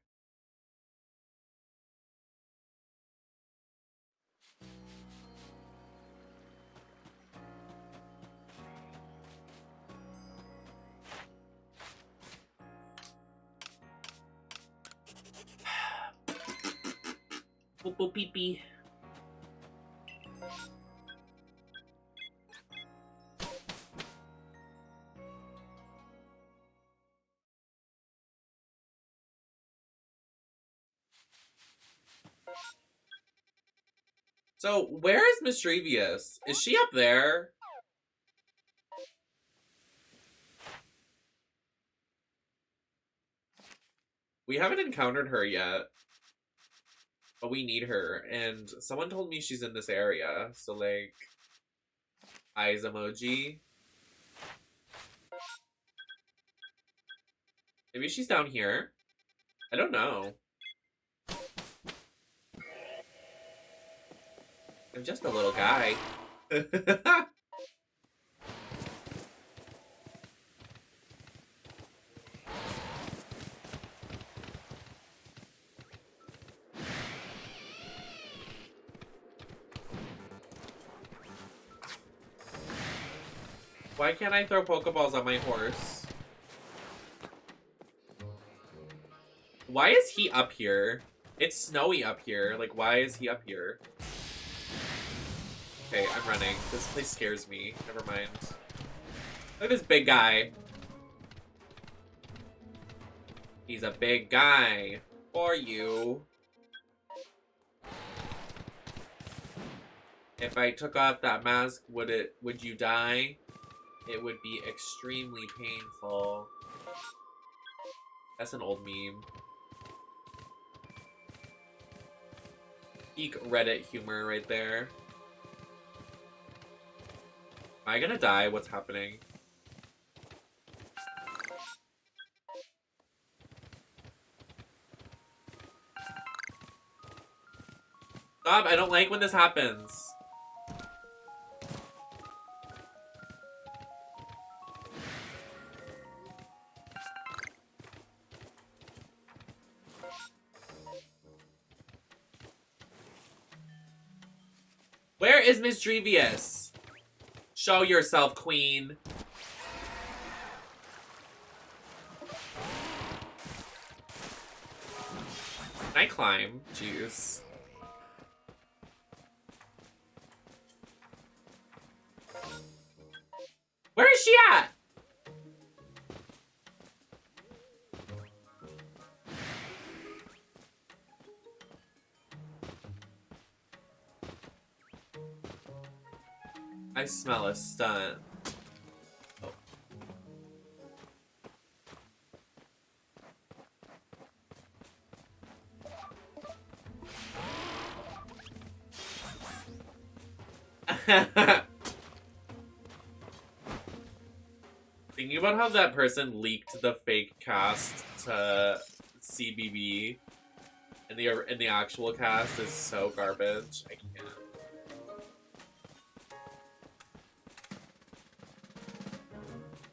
Boop boop beep beep. So, where is Mischievous? Is she up there? We haven't encountered her yet. But we need her. And someone told me she's in this area. So, like, eyes emoji. Maybe she's down here. I don't know. I'm just a little guy. Why can't I throw Pokeballs on my horse? Why is he up here? It's snowy up here. Like, why is he up here? Okay, I'm running. This place scares me. Never mind. Look at this big guy. He's a big guy. For you. If I took off that mask, would you die? It would be extremely painful. That's an old meme. Peak Reddit humor right there. Am I gonna die? What's happening? Stop! I don't like when this happens. Where is Mischievous? Show yourself, queen. Can I climb? Jeez. Where is she at? I smell a stunt. Oh. Thinking about how that person leaked the fake cast to CBB and the actual cast is so garbage. I can't.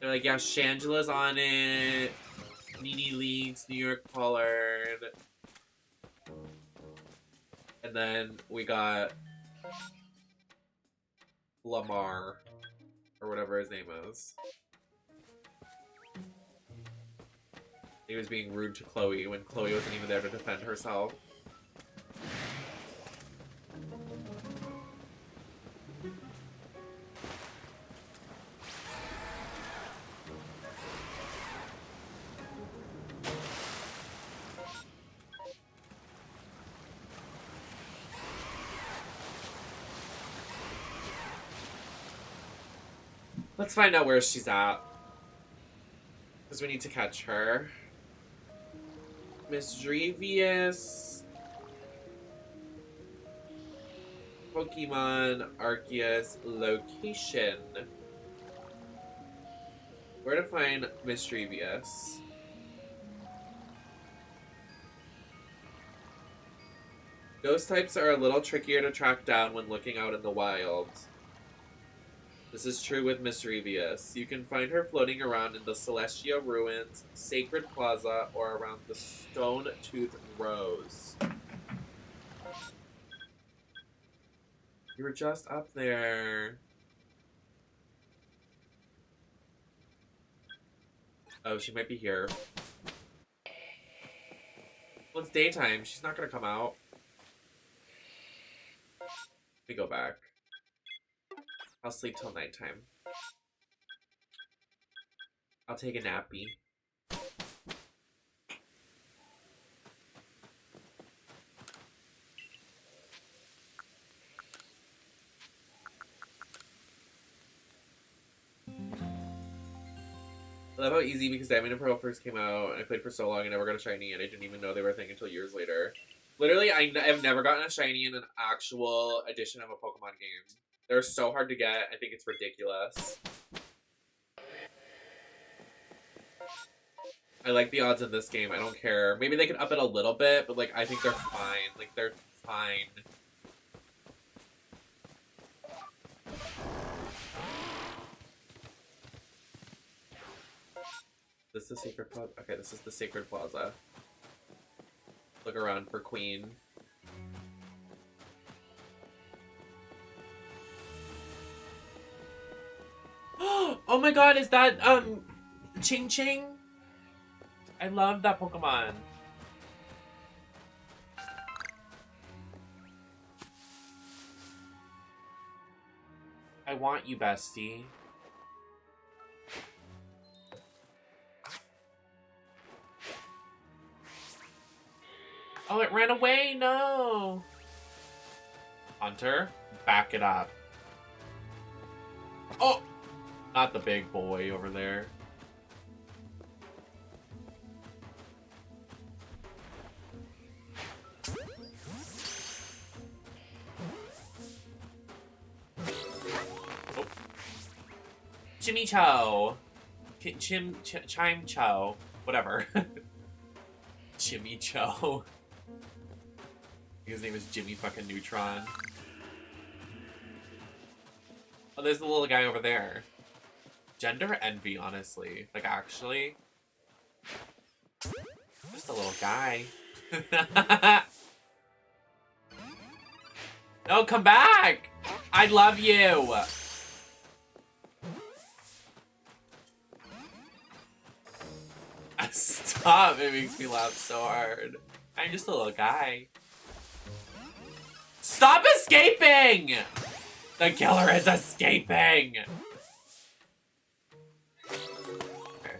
They're like, yeah, Shangela's on it. Nene leaks, New York Pollard. And then we got Lamar, or whatever his name is. He was being rude to Chloe when Chloe wasn't even there to defend herself. Let's find out where she's at. Because we need to catch her. Mischievous. Pokemon Arceus location. Where to find Mischievous? Ghost types are a little trickier to track down when looking out in the wild. This is true with Mischievous. You can find her floating around in the Celestia Ruins, Sacred Plaza, or around the Stone Tooth Rose. You were just up there. Oh, she might be here. Well, it's daytime. She's not gonna come out. We go back. I'll sleep till nighttime. I'll take a nappy. I love how easy, because Diamond and Pearl first came out, and I played for so long and never got a shiny, and I didn't even know they were a thing until years later. Literally, I have never gotten a shiny in an actual edition of a Pokemon game. They're so hard to get. I think it's ridiculous. I like the odds in this game. I don't care. Maybe they can up it a little bit, but like I think they're fine. Like they're fine. This is the Sacred Plaza. Okay, this is the Sacred Plaza. Look around for Queen. Oh my god, is that Ching Ching? I love that Pokemon. I want you, bestie. Oh, it ran away? No. Hunter, back it up. Oh! Not the big boy over there. Oh. Chimicho. Chime-cho. Whatever. Chimicho. His name is Jimmy fucking Neutron. Oh, there's the little guy over there. Gender envy, honestly. Like, actually. Just a little guy. No, come back! I love you! Stop, it makes me laugh so hard. I'm just a little guy. Stop escaping! The killer is escaping! Okay.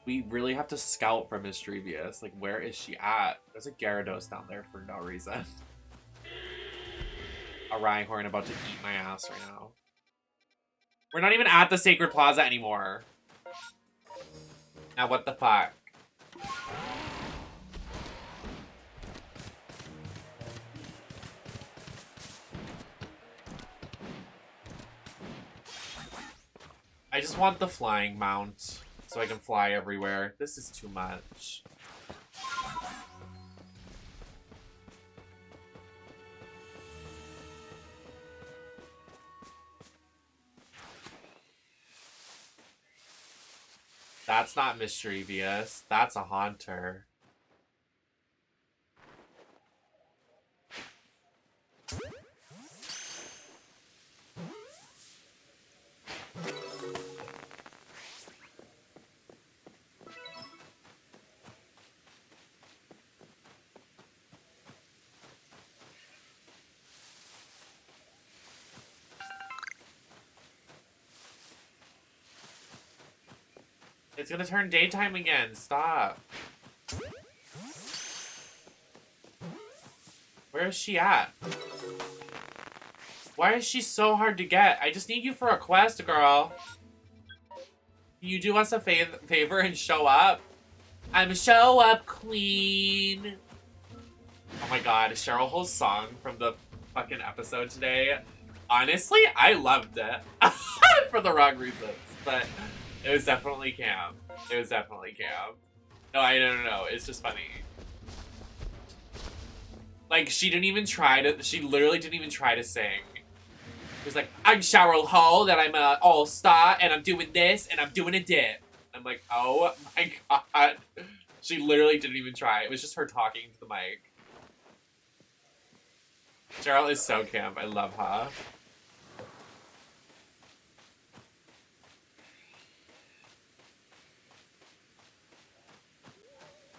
We really have to scout for Mischievous. Like, where is she at? There's a Gyarados down there for no reason. A Rhyhorn about to eat my ass right now. We're not even at the Sacred Plaza anymore. Now what the fuck? I just want the flying mount so I can fly everywhere. This is too much. That's not Mischievous. That's a Haunter. It's gonna turn daytime again. Stop. Where is she at? Why is she so hard to get? I just need you for a quest, girl. Can you do us a favor and show up? I'm a show up queen. Oh my god, Cheryl Hill's song from the fucking episode today. Honestly, I loved it. For the wrong reasons, but It was definitely camp. It was definitely camp. No, I don't know. It's just funny. Like, she didn't even try to, she literally didn't even try to sing. She was like, I'm Cheryl Hall, that I'm an all-star, and I'm doing this, and I'm doing a dip. I'm like, oh my god. She literally didn't even try. It was just her talking to the mic. Cheryl is so camp. I love her.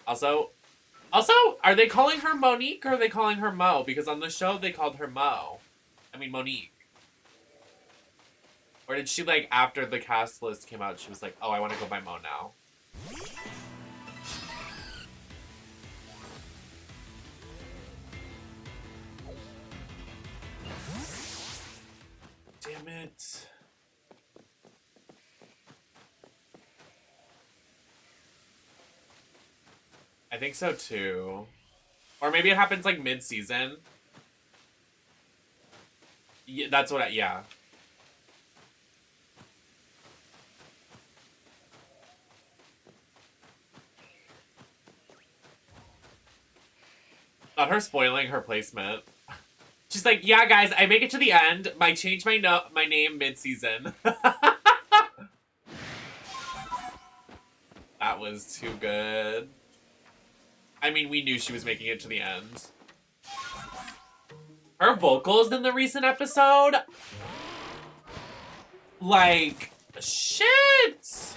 Also, are they calling her Monique or are they calling her Mo? Because on the show they called her Mo. I mean Monique. Or did she, like, after the cast list came out, she was like, oh, I want to go by Mo now. Damn it. I think so too. Or maybe it happens like mid-season. Yeah, that's what I, yeah. Not her spoiling her placement. She's like, yeah, guys, I make it to the end. Might change my name mid-season. That was too good. I mean, we knew she was making it to the end. Her vocals in the recent episode, like, shit.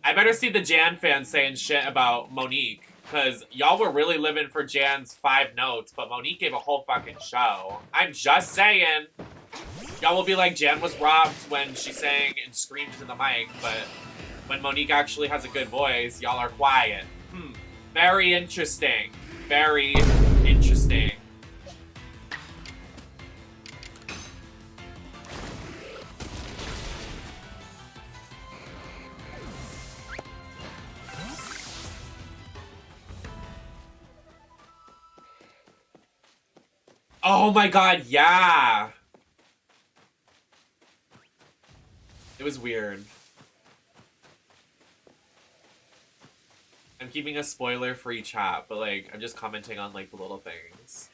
I better see the Jan fans saying shit about Monique, because y'all were really living for Jan's 5 notes, but Monique gave a whole fucking show. I'm just saying. Y'all will be like, Jan was robbed when she sang and screamed into the mic, but when Monique actually has a good voice, y'all are quiet. Very interesting. Very interesting. Oh my god, yeah! It was weird. I'm keeping a spoiler-free chat, but, like, I'm just commenting on, like, the little things.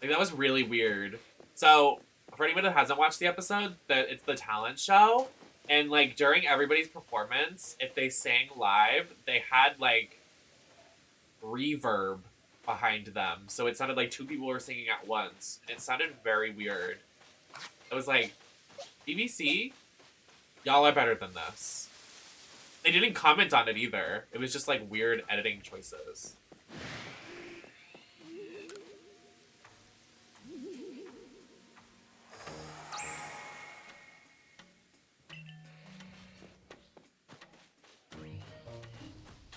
Like, that was really weird. So, for anyone that hasn't watched the episode, it's the talent show, and, like, during everybody's performance, if they sang live, they had, like, reverb behind them. So it sounded like 2 people were singing at once. And it sounded very weird. It was like, BBC, y'all are better than this. They didn't comment on it either. It was just like weird editing choices.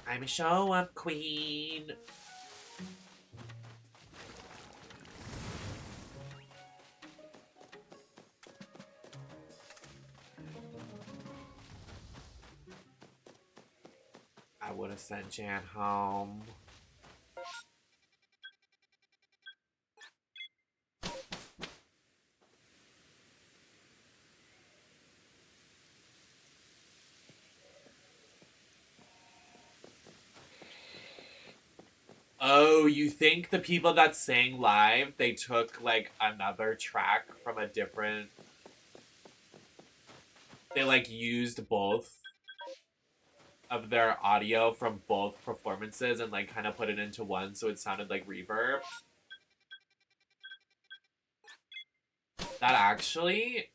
I'm a show-up queen. I would have sent Jan home. Oh, you think the people that sang live, they took, like, another track from a different... They, like, used both of their audio from both performances and, like, kind of put it into one so it sounded like reverb. That actually...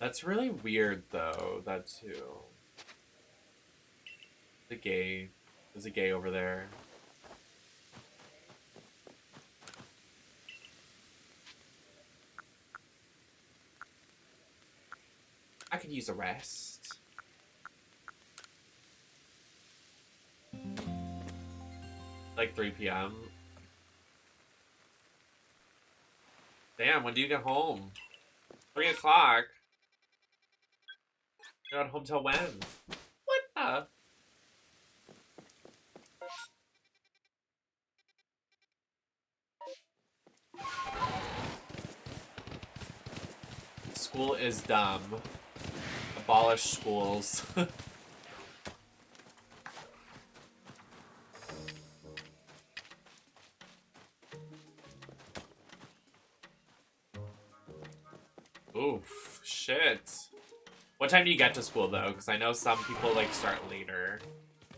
That's really weird, though, that too. The gay. There's a gay over there. I could use a rest. Like 3 p.m. Damn, when do you get home? 3 o'clock? You're not home till when? What the? School is dumb. Abolish schools. Oof, shit. What time do you get to school, though? Because I know some people, like, start later.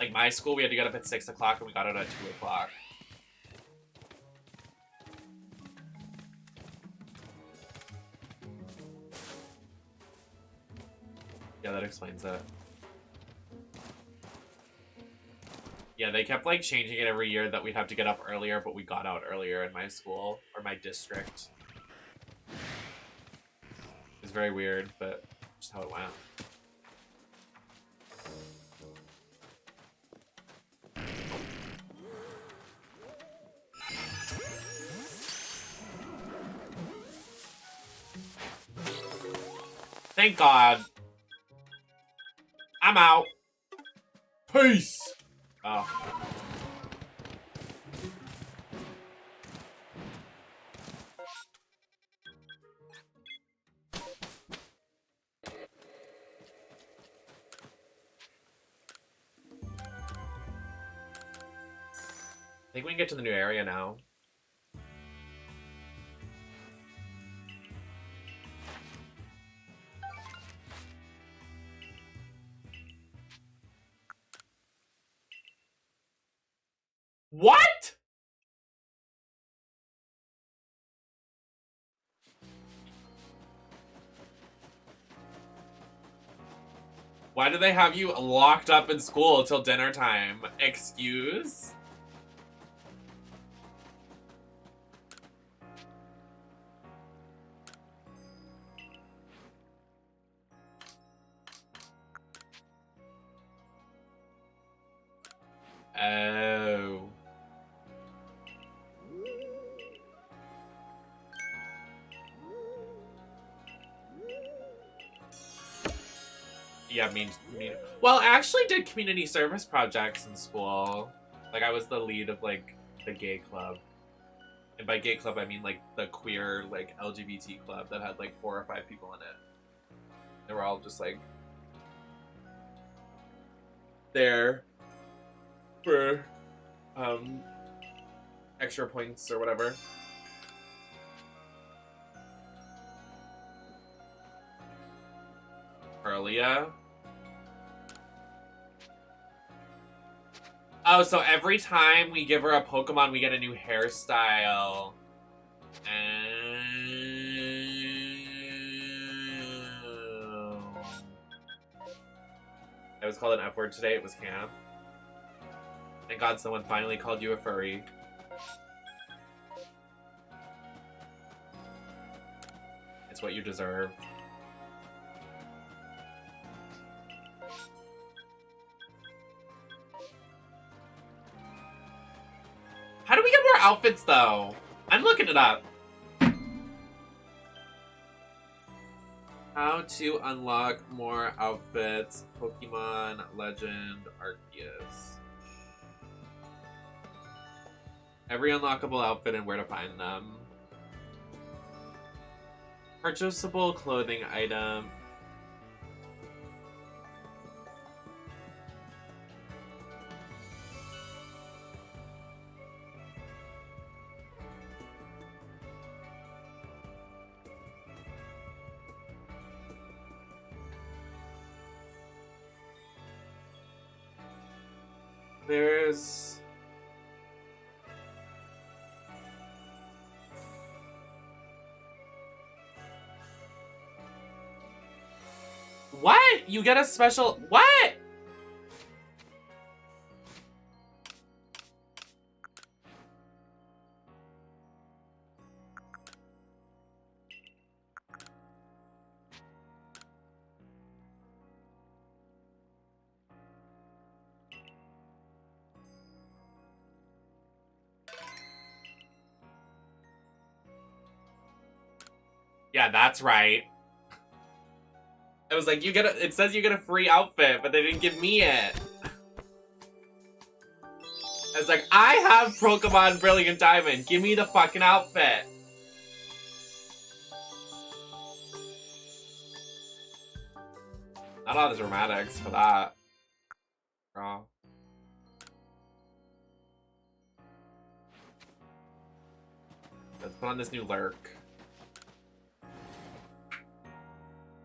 Like, my school, we had to get up at 6 o'clock, and we got out at 2 o'clock. Yeah, that explains it. Yeah, they kept, like, changing it every year that we'd have to get up earlier, but we got out earlier in my school, or my district. It's very weird, but just how it went. Thank God. I'm out. Peace. Oh. I think we can get to the new area now. What? Why do they have you locked up in school until dinner time? Excuse? Oh. Yeah, mean. Well, I actually did community service projects in school. Like, I was the lead of, like, the gay club. And by gay club, I mean, like, the queer, like, LGBT club that had, like, 4 or 5 people in it. They were all just, like, there for, extra points or whatever. Earlier. Oh, so every time we give her a Pokemon, we get a new hairstyle. It was called an F word today. It was camp. Thank God someone finally called you a furry. It's what you deserve. How do we get more outfits, though? I'm looking it up. How to unlock more outfits. Pokemon Legend Arceus. Every unlockable outfit and where to find them. Purchasable clothing item. There's... What? You get a special... What? Yeah, that's right. I was like, it says you get a free outfit, but they didn't give me it. I was like, I have Pokemon Brilliant Diamond. Give me the fucking outfit. Not all the dramatics for that. Girl. Let's put on this new lurk.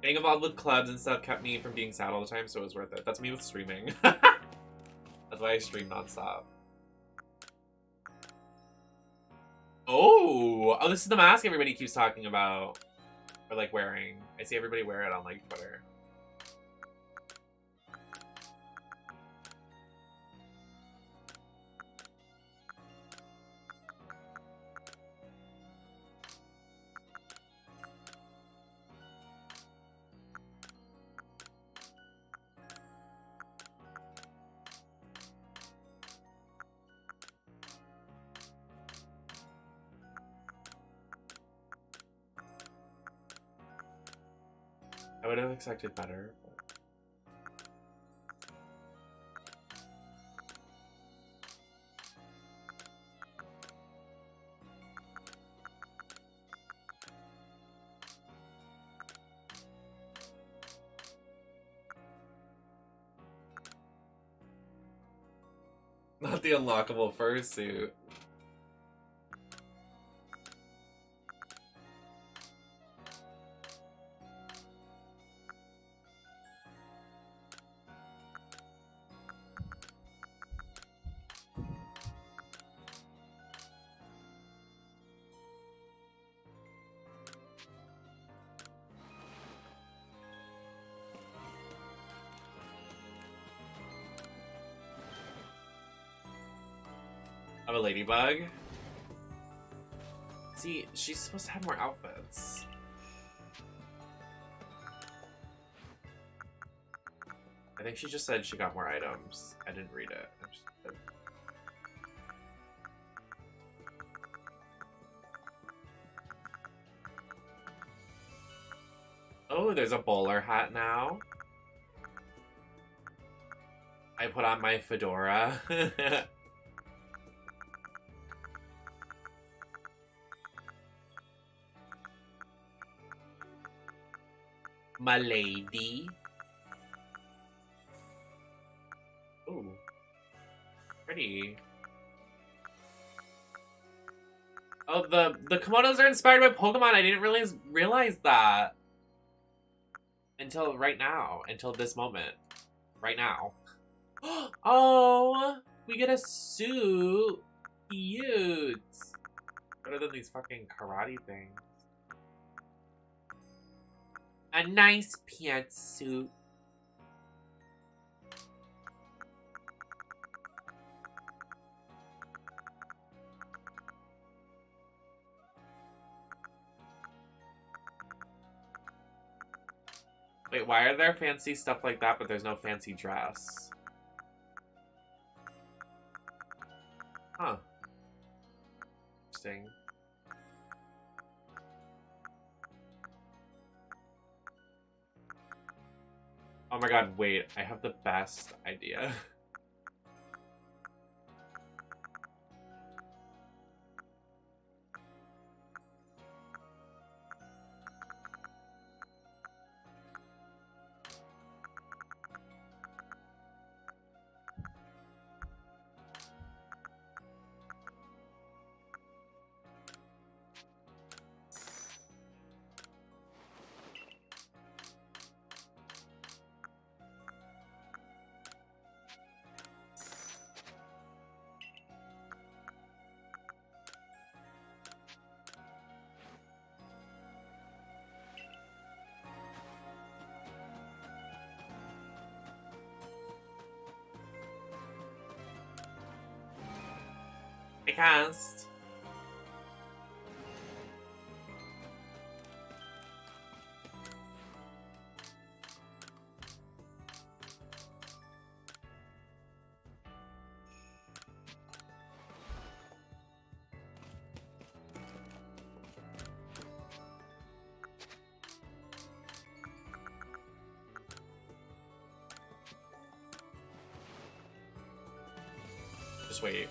Being involved with clubs and stuff kept me from being sad all the time, so it was worth it. That's me with streaming. That's why I stream nonstop. Oh, this is the mask everybody keeps talking about. Or like wearing. I see everybody wear it on like Twitter. I would have expected better. Not the unlockable fursuit. Of a ladybug. See, she's supposed to have more outfits. I think she just said she got more items. I didn't read it. Oh, there's a bowler hat now. I put on my fedora. My lady. Ooh. Pretty. Oh, the kimonos are inspired by Pokemon. I didn't realize that. Until right now. Until this moment. Right now. Oh! We get a suit. Cute. Better than these fucking karate things. A nice pantsuit. Wait, why are there fancy stuff like that, but there's no fancy dress? Huh. Interesting. Oh my god, wait. I have the best idea. I cast. Just wait.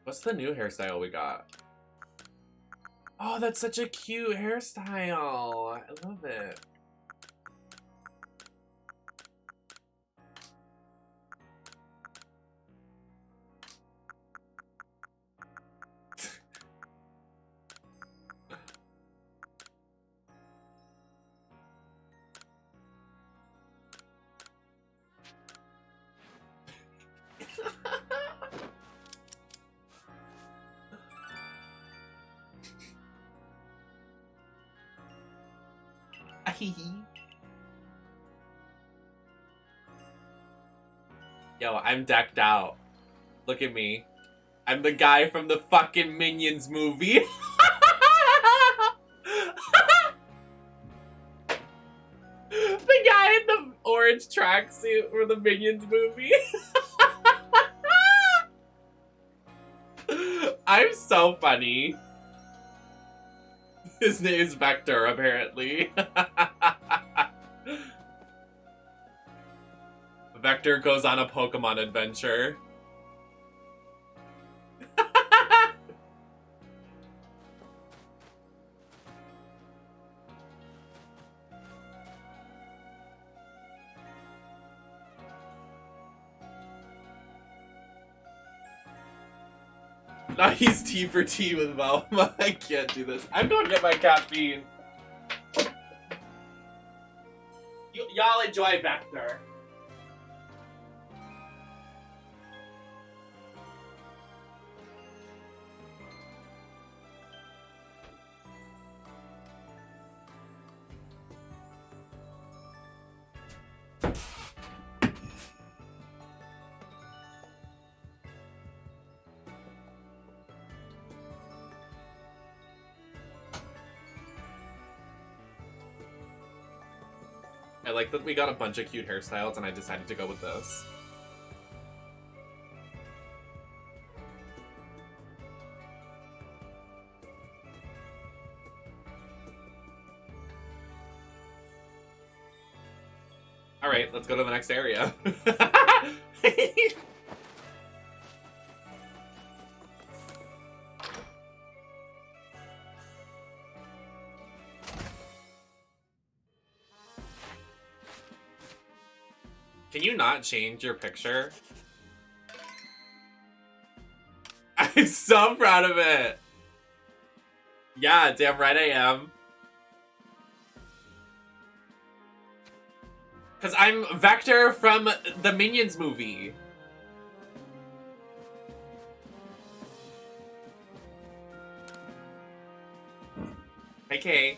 What's the new hairstyle we got? Oh, that's such a cute hairstyle. I love it. Yo, I'm decked out. Look at me. I'm the guy from the fucking Minions movie. The guy in the orange tracksuit for the Minions movie. I'm so funny. His name's Vector, apparently. Vector goes on a Pokemon adventure. Now he's T for T with Velma. I can't do this. I'm going to get my caffeine. Y'all enjoy Vector. I like that we got a bunch of cute hairstyles and I decided to go with this. Alright, let's go to the next area. Can you not change your picture? I'm so proud of it. Yeah, damn right I am. Because I'm Vector from the Minions movie. Okay.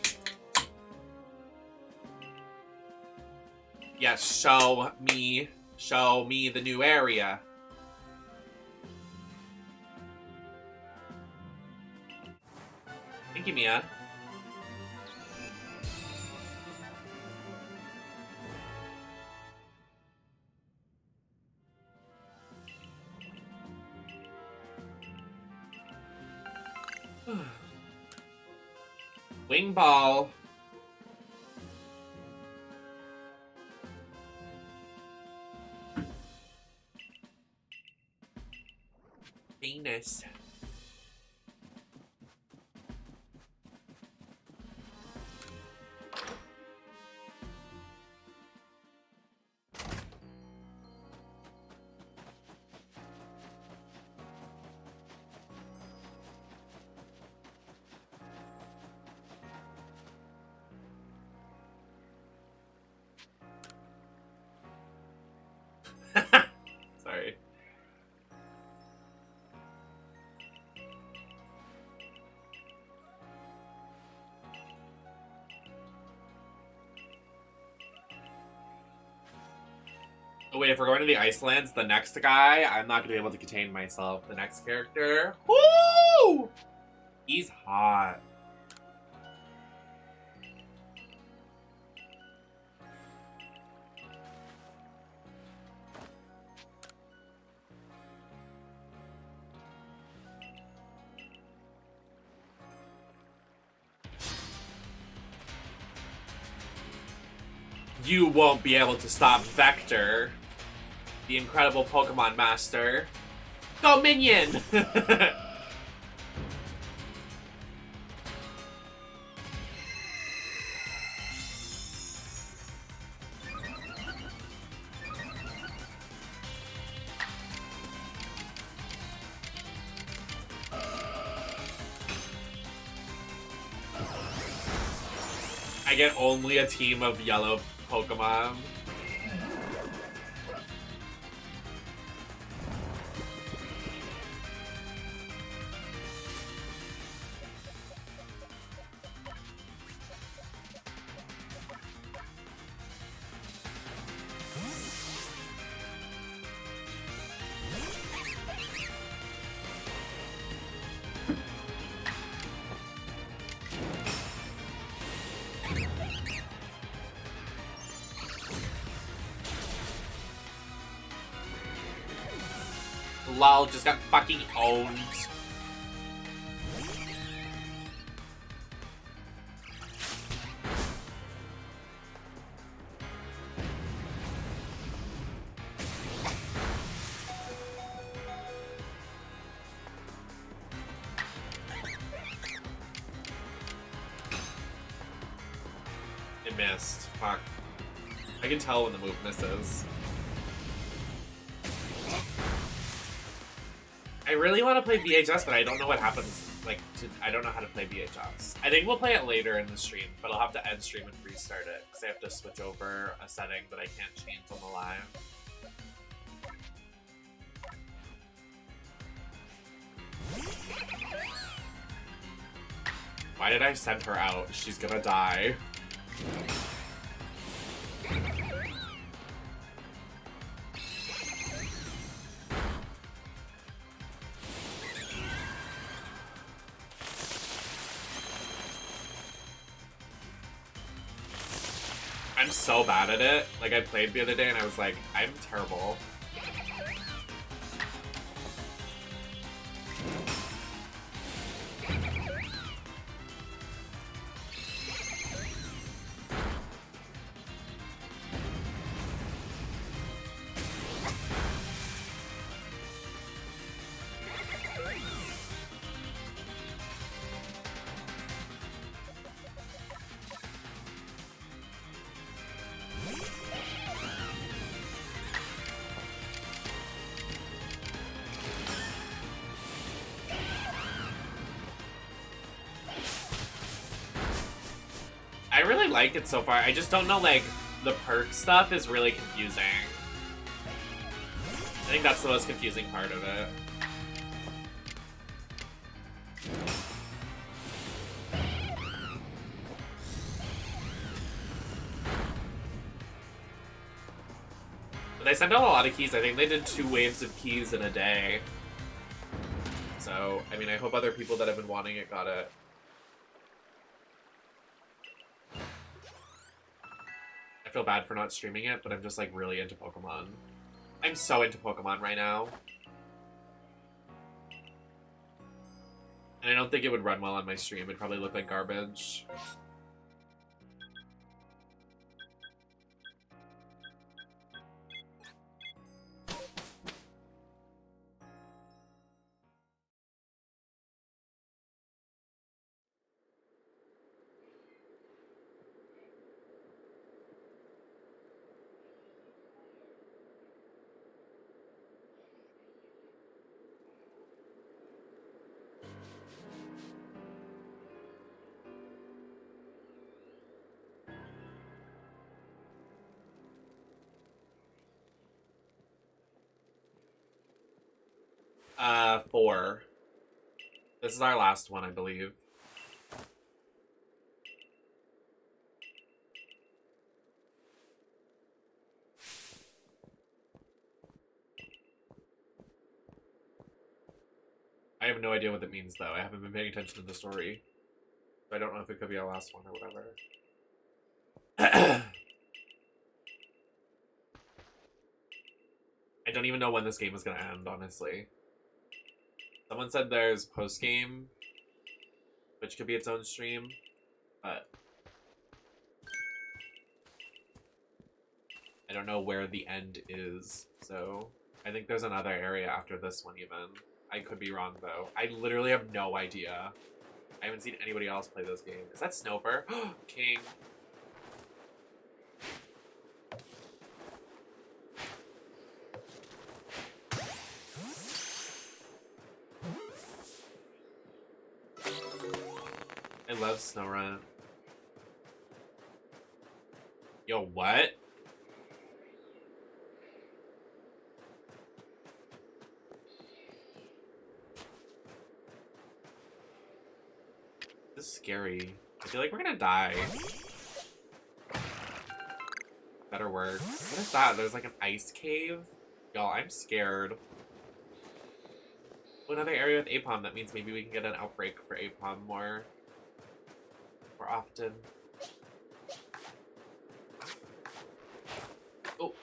Yes, show me the new area. Thank you, Mia. Wing ball. Venus. Sorry. Oh wait, if we're going to the Icelands, the next guy, I'm not gonna be able to contain myself. The next character, woo! He's hot. You won't be able to stop Vector, the incredible Pokemon master. Go, Minion! I get only a team of yellow Pokemon. Lol, just got fucking owned. It missed. Fuck. I can tell when the move misses. I really want to play VHS, but I don't know what happens. Like, I don't know how to play VHS. I think we'll play it later in the stream, but I'll have to end stream and restart it because I have to switch over a setting that I can't change on the live. Why did I send her out? She's gonna die. I'm so bad at it. Like, I played the other day and I was like, I'm terrible. I really like it so far. I just don't know, like, the perk stuff is really confusing. I think that's the most confusing part of it. But they sent out a lot of keys. I think they did 2 waves of keys in a day. So, I mean, I hope other people that have been wanting it got it. I feel bad for not streaming it, but I'm just, like, really into Pokemon. I'm so into Pokemon right now. And I don't think it would run well on my stream. It'd probably look like garbage. Four. This is our last one, I believe. I have no idea what that means, though. I haven't been paying attention to the story. So I don't know if it could be our last one or whatever. I don't even know when this game is going to end, honestly. Someone said there's post-game, which could be its own stream, but... I don't know where the end is, so I think there's another area after this one even. I could be wrong though. I literally have no idea. I haven't seen anybody else play this game. Is that Snoper? King. I love Snowrun. Yo, what? This is scary. I feel like we're gonna die. Better work. What is that? There's like an ice cave? Y'all, I'm scared. Another area with APOM. That means maybe we can get an outbreak for APOM more often. Oh,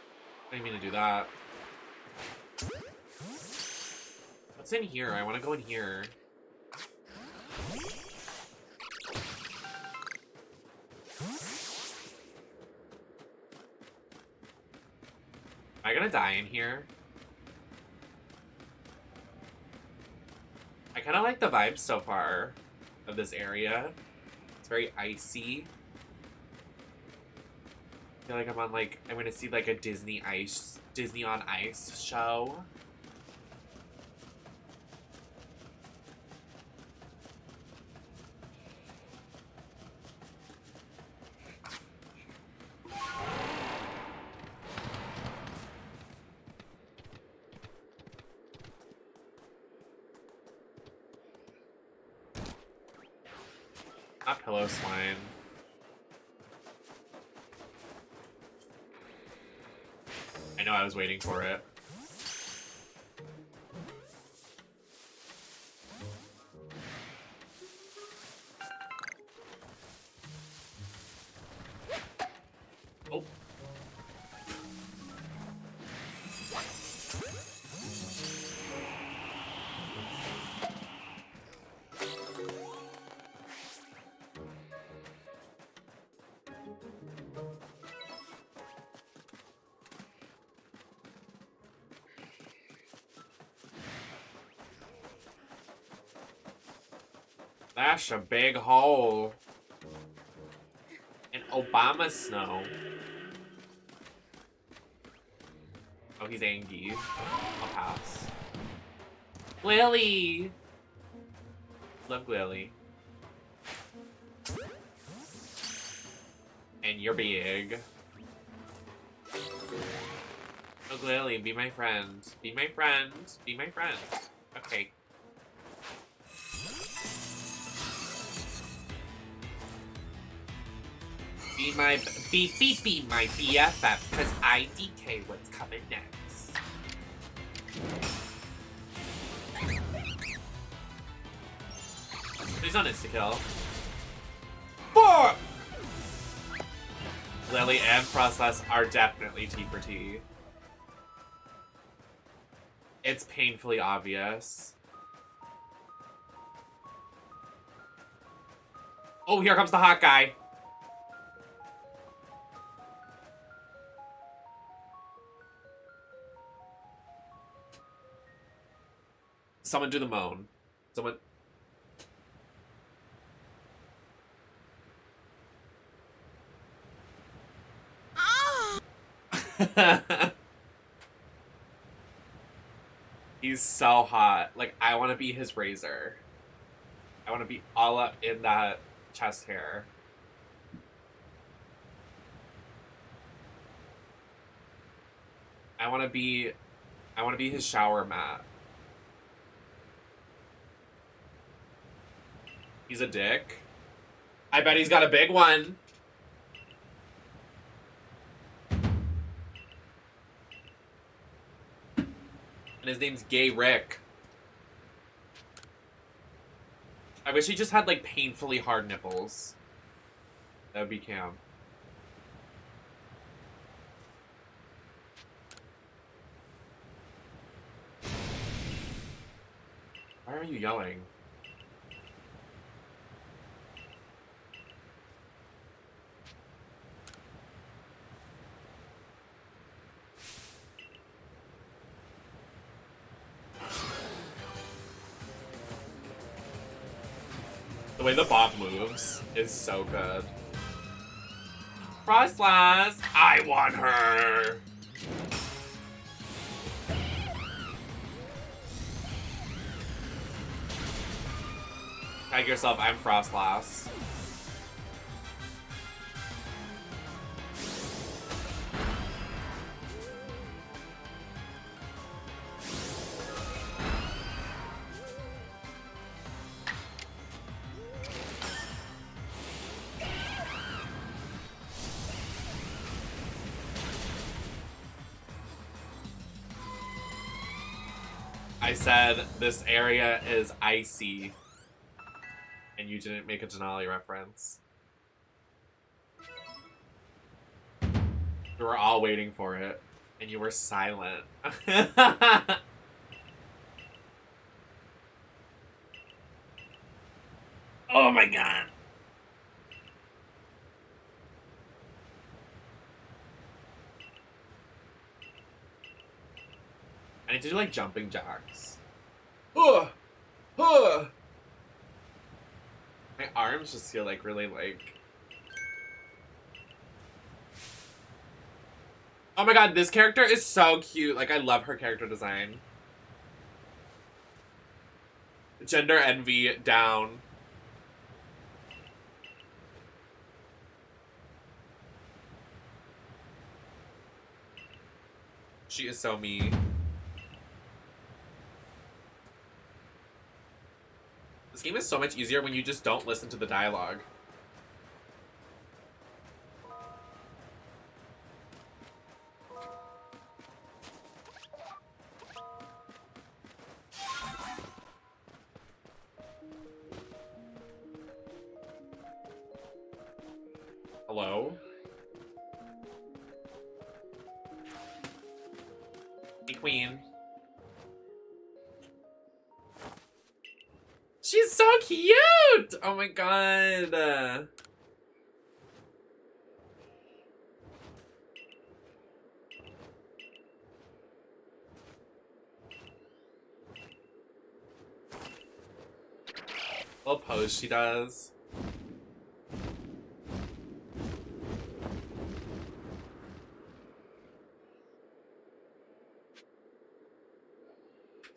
I didn't mean to do that. What's in here? I want to go in here. Am I gonna die in here? I kind of like the vibes so far of this area. It's very icy. I feel like I'm on like, I'm gonna see like a Disney on Ice show. Not pillow swine. I know, I was waiting for it. Oh. That's a big hole. An Obama snow. Oh, he's angry. I'll pass. Lily! Love Lily. And you're big. Oh, Lily, be my friend. Be my friend. Be my friend. Okay. Be my BFF, because I DK what's coming next. He's on insta-kill. 4! Lily and Process are definitely T for T. It's painfully obvious. Oh, here comes the hot guy. Someone do the moan. Someone. He's so hot. Like, I want to be his razor. I want to be all up in that chest hair. I want to be his shower mat. He's a dick. I bet he's got a big one. And his name's Gay Rick. I wish he just had, like, painfully hard nipples. That would be Cam. Why are you yelling? The way the Bob moves is so good. Frostlass, I want her. Tag yourself, I'm Frostlass. I said this area is icy, and you didn't make a Denali reference. We were all waiting for it, and you were silent. Oh my god! I need to do like jumping jacks. My arms just feel like really like... Oh my god, this character is so cute. Like, I love her character design. Gender envy down. She is so me. This game is so much easier when you just don't listen to the dialogue. Hello? Hey, Queen. She's so cute! Oh my god. Little pose she does.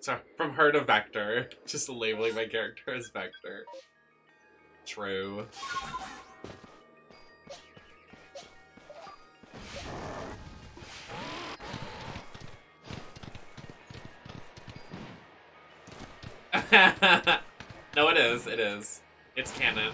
Sorry, from her to Vector. Just labeling my character as Vector. True. No, it is. It is. It's canon.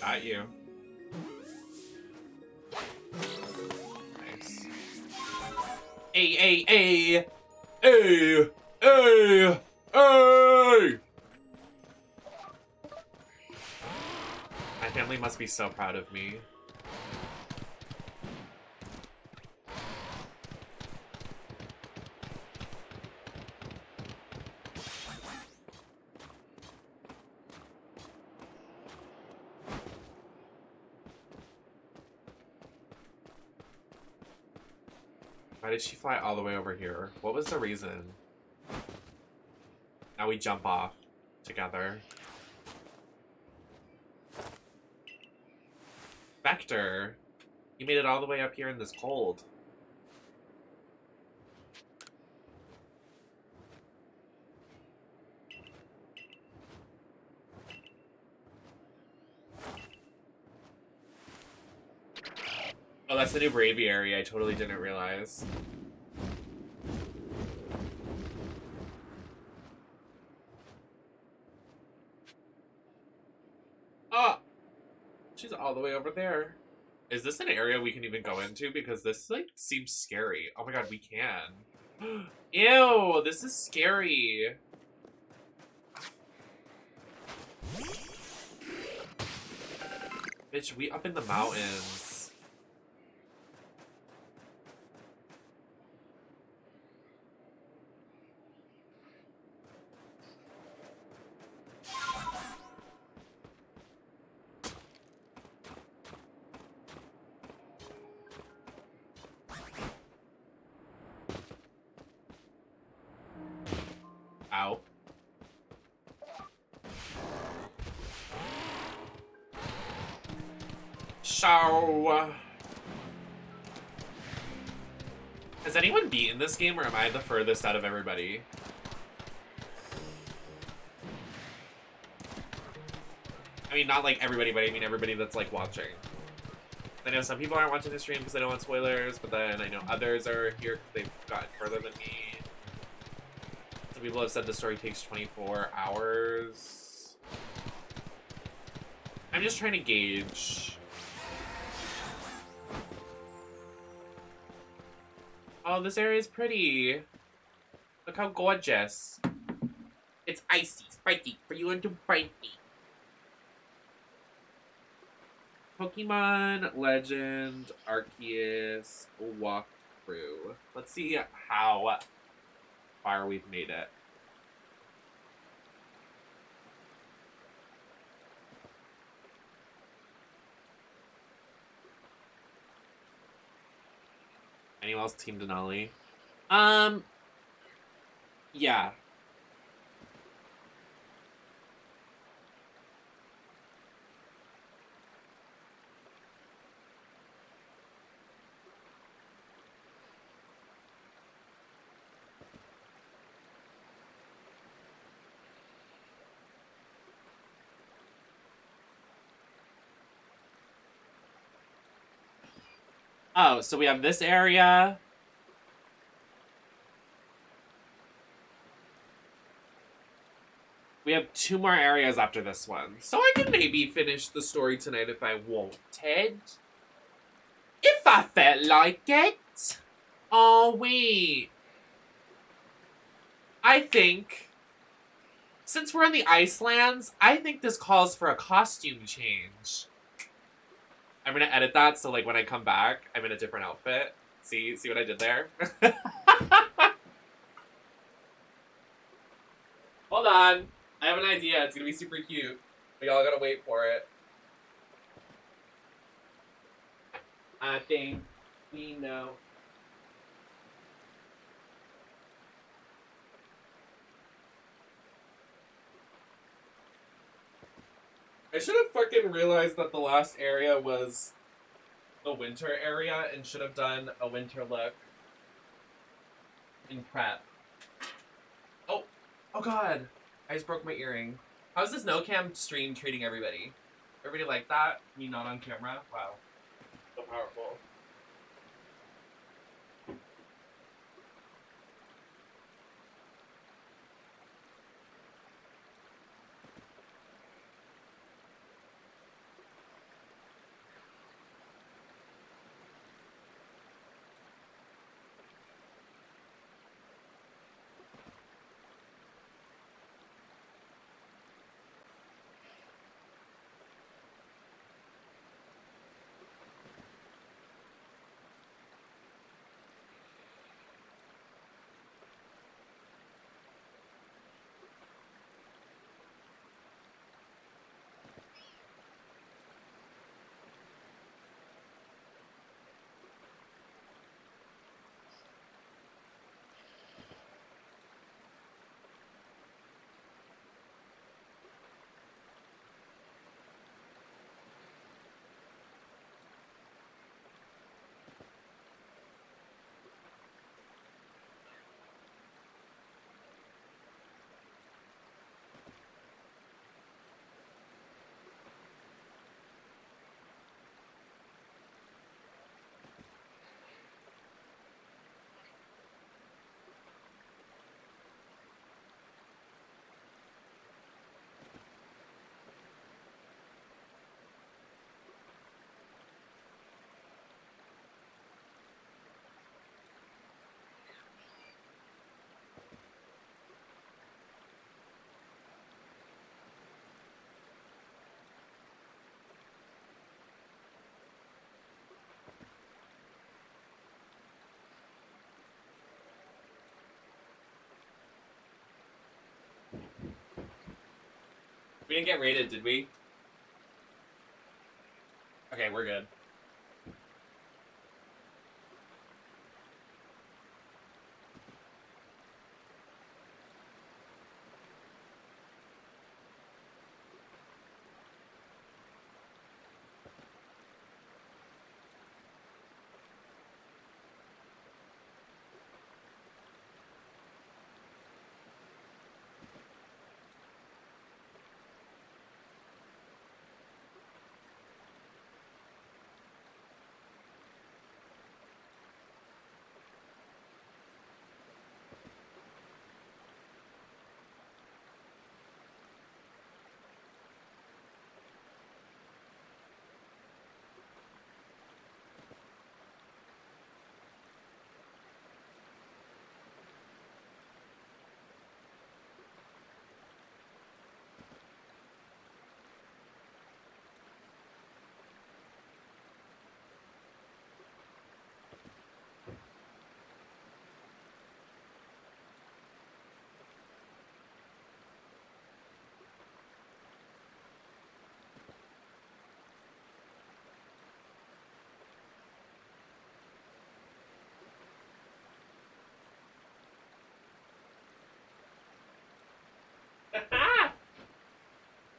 Got you. Nice. Hey, hey, hey! Hey! Hey! Hey! My family must be so proud of me. Why did she fly all the way over here? What was the reason? Now we jump off together. Vector! You made it all the way up here in this cold. Oh, that's the new Braviary. I totally didn't realize. Oh! She's all the way over there. Is this an area we can even go into? Because this, like, seems scary. Oh my god, we can. Ew! This is scary. Bitch, we up in the mountains. Ow. So... has anyone beaten this game, or am I the furthest out of everybody? I mean, not like everybody, but I mean everybody that's like watching. I know some people aren't watching the stream because they don't want spoilers, but then I know others are here because they've gotten further than me. Some people have said the story takes 24 hours. I'm just trying to gauge. Oh, this area is pretty. Look how gorgeous. It's icy, spiky, for you to bite me. Pokemon Legend Arceus walkthrough. Let's see how far we've made it. Anyone else Team Denali? Yeah. Oh, so we have this area. We have 2 more areas after this one. So I can maybe finish the story tonight if I wanted. If I felt like it. Oh, wait. I think, since we're in the Icelands, I think this calls for a costume change. I'm gonna edit that so like when I come back, I'm in a different outfit. See what I did there? Hold on. I have an idea. It's gonna be super cute. But y'all gotta wait for it. I think we know. I should have fucking realized that the last area was the winter area and should have done a winter look in prep. Oh god. I just broke my earring. How's this no-cam stream treating everybody? Everybody like that? Me not on camera? Wow. So powerful. We didn't get raided, did we? Okay, we're good.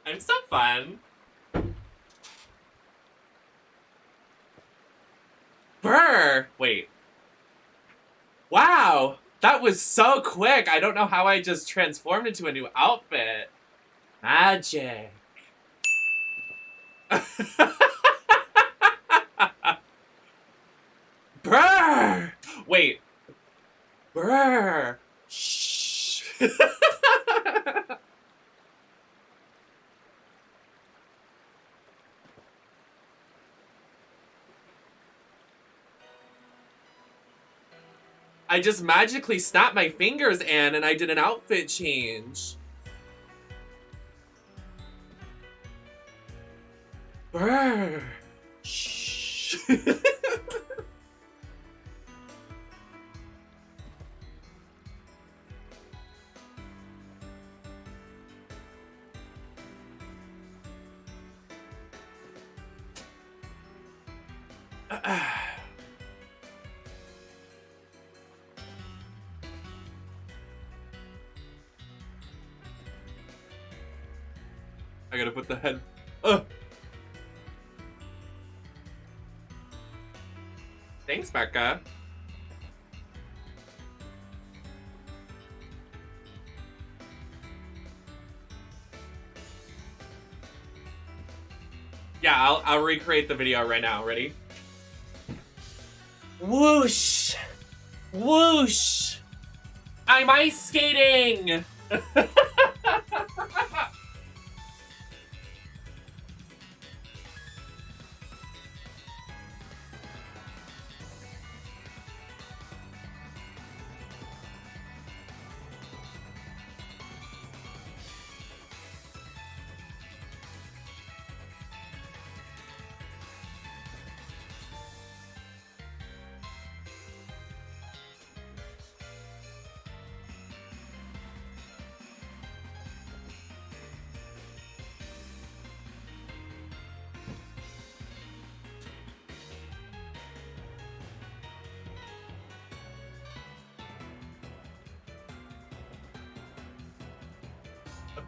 I'm so fun. Brr! Wait. Wow! That was so quick! I don't know how I just transformed into a new outfit. Magic. Brr! Wait. Brr! Shh. I just magically snapped my fingers, Anne, and I did an outfit change. Brr. Shh. I gotta put the head. Thanks, Becca. Yeah, I'll recreate the video right now. Ready? Whoosh! Whoosh! I'm ice skating!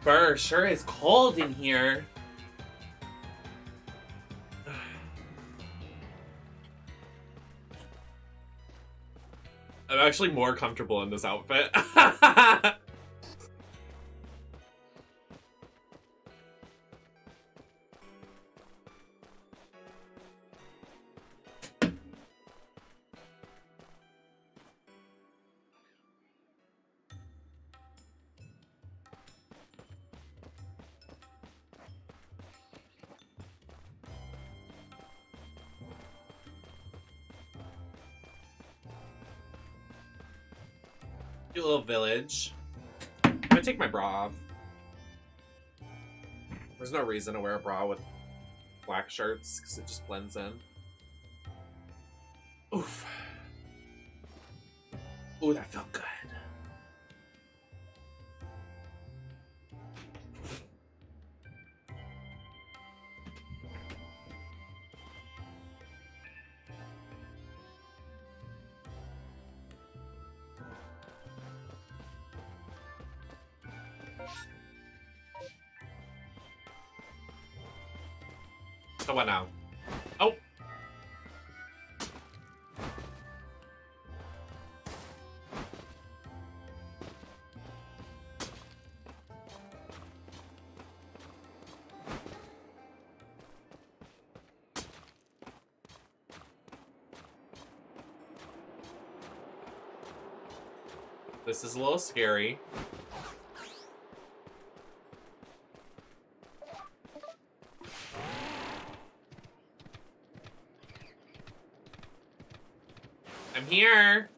Brr, sure is cold in here. I'm actually more comfortable in this outfit. Do a little village. I'm gonna take my bra off. There's no reason to wear a bra with black shirts because it just blends in. Oof. Ooh, that felt good. So what now? Oh! This is a little scary. I'm here.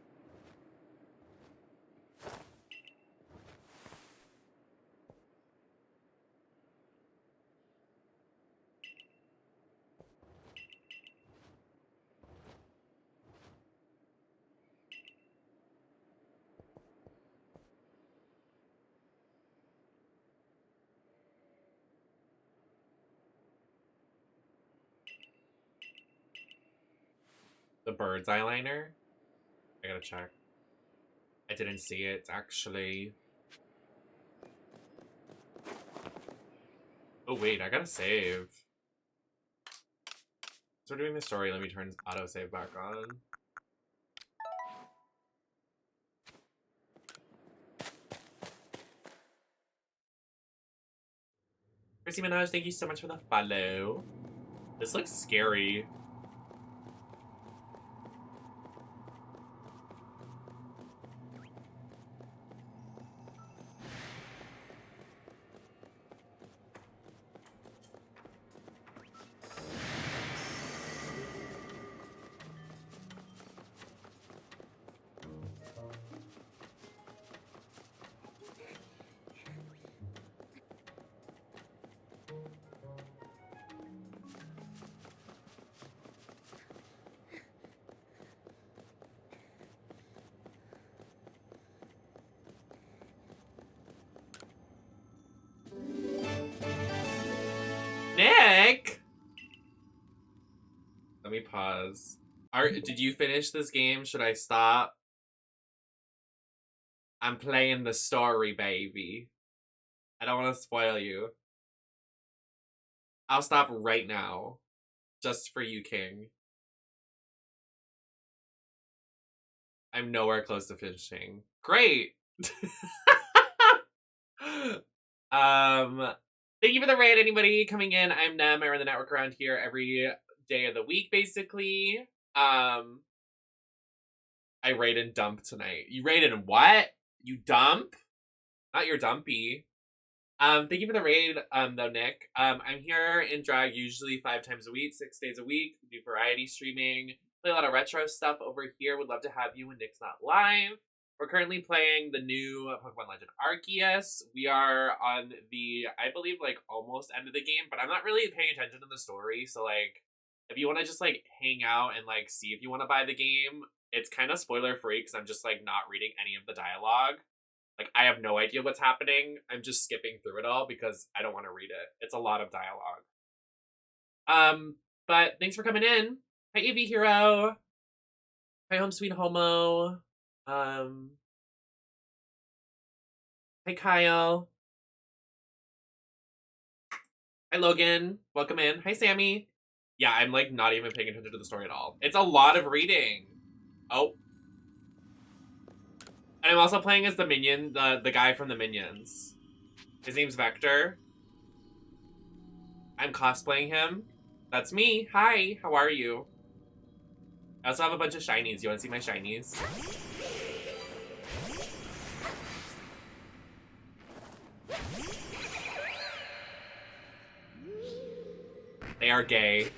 The bird's eyeliner? I gotta check. I didn't see it, actually. Oh, wait, I gotta save. So we're doing the story. Let me turn autosave back on. Chrissy Minaj, thank you so much for the follow. This looks scary. Nick! Let me pause. Did you finish this game? Should I stop? I'm playing the story, baby. I don't want to spoil you. I'll stop right now. Just for you, King. I'm nowhere close to finishing. Great! Thank you for the raid, anybody coming in. I'm Nem. I run the network around here every day of the week, basically. I raid and dump tonight. You raided and what? You dump? Not your dumpy. Thank you for the raid, though, Nick. I'm here in drag usually 5 times a week, 6 days a week. We do variety streaming. Play a lot of retro stuff over here. Would love to have you when Nick's not live. We're currently playing the new Pokemon Legend Arceus. We are on the, I believe, like, almost end of the game, but I'm not really paying attention to the story, so, like, if you want to just, like, hang out and, like, see if you want to buy the game, it's kind of spoiler-free, because I'm just, like, not reading any of the dialogue. Like, I have no idea what's happening. I'm just skipping through it all, because I don't want to read it. It's a lot of dialogue. But thanks for coming in. Hi, AV Hero. Hi, Home Sweet Homo. Hi, Kyle. Hi, Logan. Welcome in. Hi, Sammy. Yeah, I'm, like, not even paying attention to the story at all. It's a lot of reading. Oh. And I'm also playing as the minion, the guy from the Minions. His name's Vector. I'm cosplaying him. That's me. Hi, how are you? I also have a bunch of shinies. You want to see my shinies? They are gay.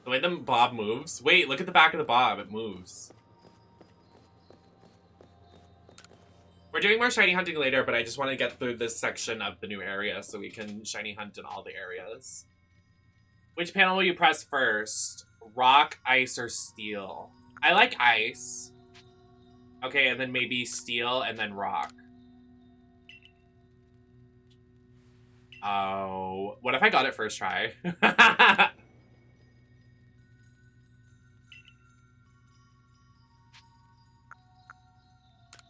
The way the bob moves. Wait, look at the back of the bob. It moves. We're doing more shiny hunting later, but I just want to get through this section of the new area so we can shiny hunt in all the areas. Which panel will you press first? Rock, ice, or steel? I like ice. Okay, and then maybe steel and then rock. Oh, what if I got it first try?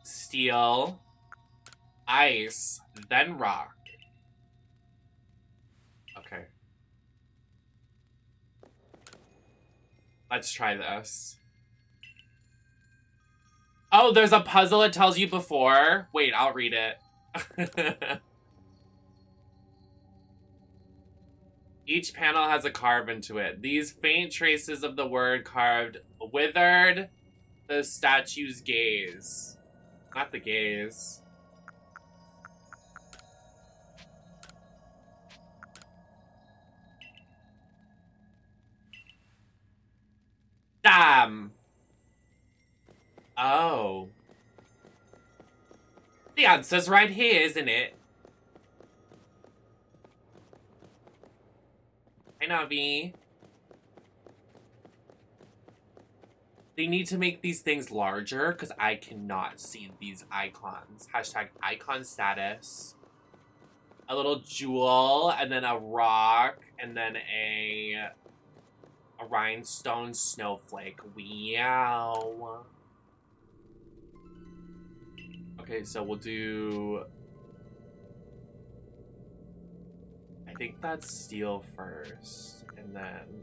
Steel, ice, then rock. Okay. Let's try this. Oh, there's a puzzle it tells you before. Wait, I'll read it. Each panel has a carve into it. These faint traces of the word carved withered the statue's gaze. Not the gaze. Damn. Oh. The answer's right here, isn't it? Hi, Navi. They need to make these things larger because I cannot see these icons. Hashtag icon status. A little jewel, and then a rock, and then a A rhinestone snowflake. Wow. Okay, so we'll do... I think that's steel first, and then...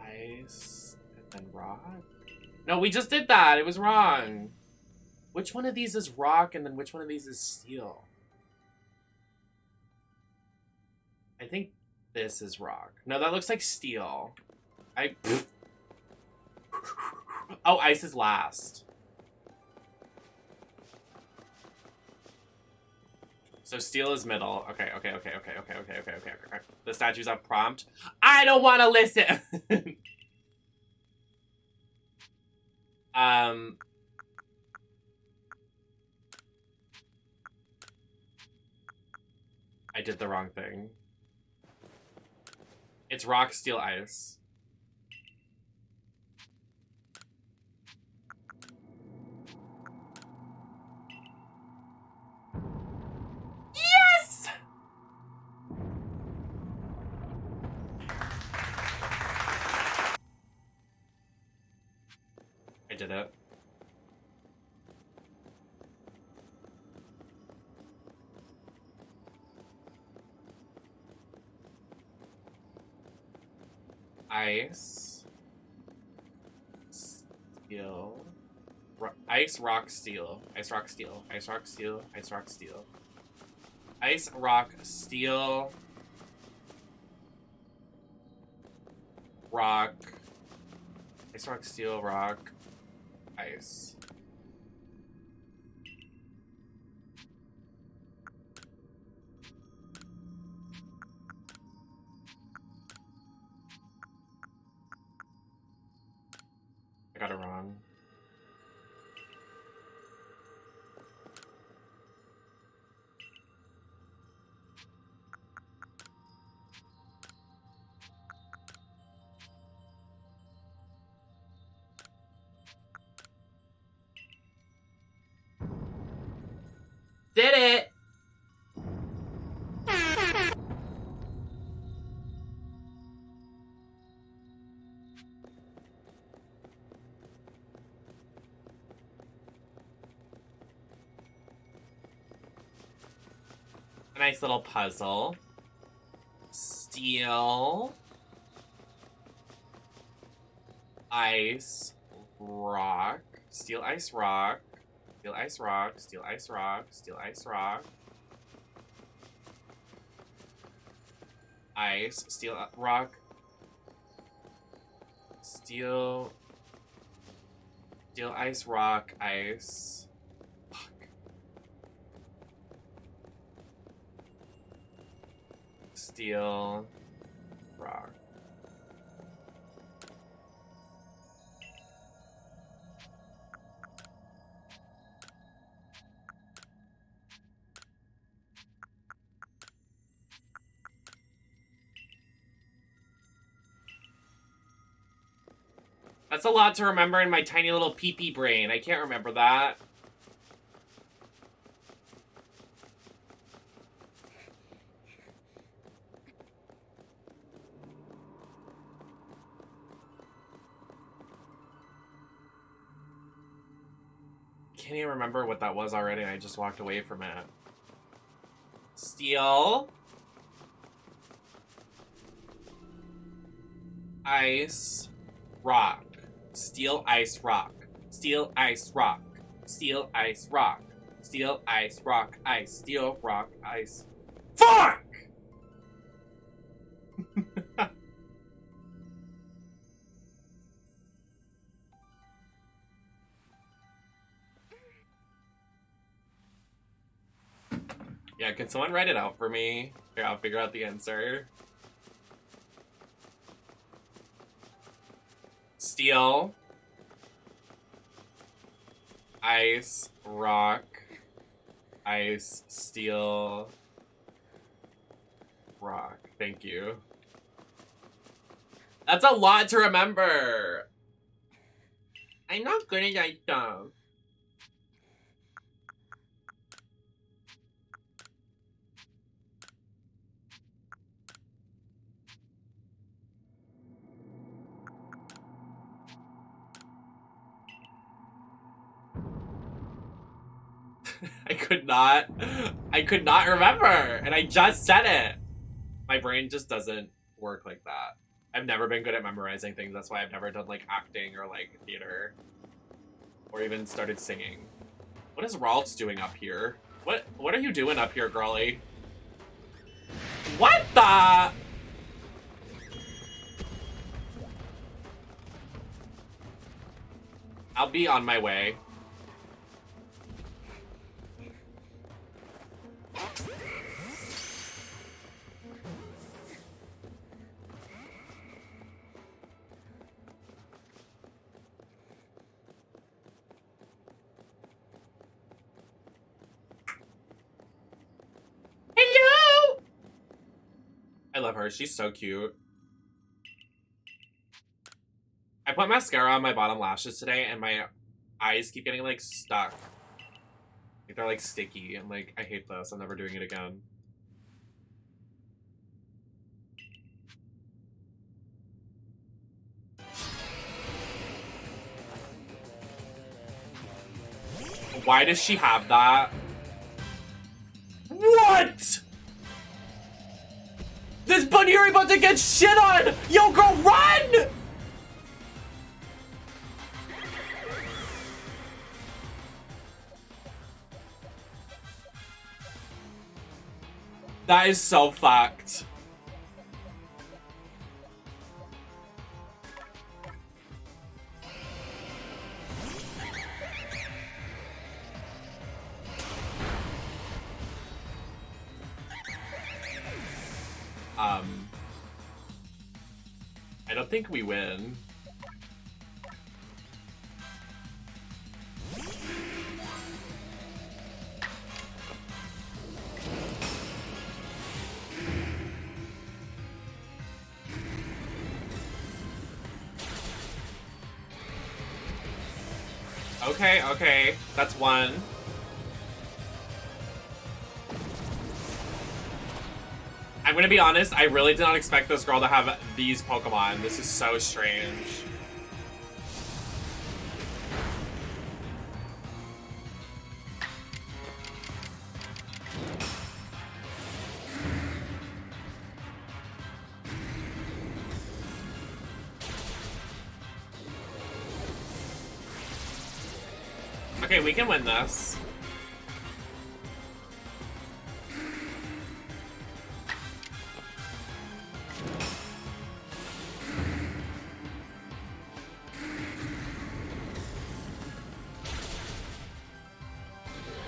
ice, and then rock? No, we just did that! It was wrong! Which one of these is rock, and then which one of these is steel? I think this is rock. No, that looks like steel. Oh, ice is last. So steel is middle. Okay. The statue's up prompt. I don't want to listen! I did the wrong thing. It's rock, steel, ice. Yes! I did it. Ice. Steel. Ice, rock, steel. Ice, rock, steel. Ice, rock, steel. Ice, rock, steel. Ice, rock, steel. Rock. Ice, rock, steel, rock. Ice. I got it wrong. Did it! A nice little puzzle. Steel. Ice. Rock. Steel, ice, rock. Steel, ice, rock. Steel, ice, rock. Steel, ice, rock. Ice. Steel, rock. Steel. Steel, ice, rock, ice. Fuck. Steel, rock. That's a lot to remember in my tiny little pee-pee brain. I can't remember that. Can't even remember what that was already, and I just walked away from it. Steel. Ice. Rock. Steel, ice, rock. Steel, ice, rock. Steel, ice, rock. Steel, ice, rock, ice. Steel, rock, ice. Fuck! Yeah, can someone write it out for me? Here, I'll figure out the answer. Steel. Ice, rock, ice, steel, rock. Thank you. That's a lot to remember. I'm not good at that stuff. I could not remember, and I just said it. My brain just doesn't work like that. I've never been good at memorizing things. That's why I've never done like acting or like theater, or even started singing. What is Ralts doing up here? What are you doing up here, girly? What the? I'll be on my way. Hello! I love her. She's so cute. I put mascara on my bottom lashes today, and my eyes keep getting, like, stuck. Like, they're, like, sticky. I'm like, I hate this. I'm never doing it again. Why does she have that? What? This Buneary about to get shit on! Yo, girl, run! That is so fucked. I don't think we win. Okay, okay. That's one. I'm gonna be honest, I really did not expect this girl to have these Pokemon. This is so strange. Okay, we can win this.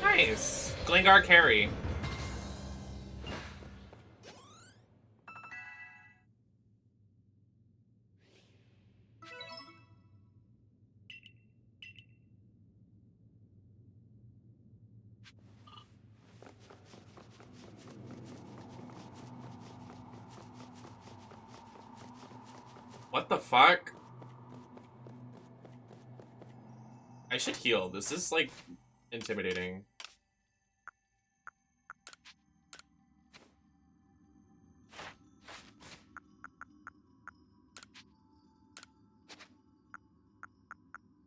Nice. Glingar carry. What the fuck? I should heal. This is, like, intimidating.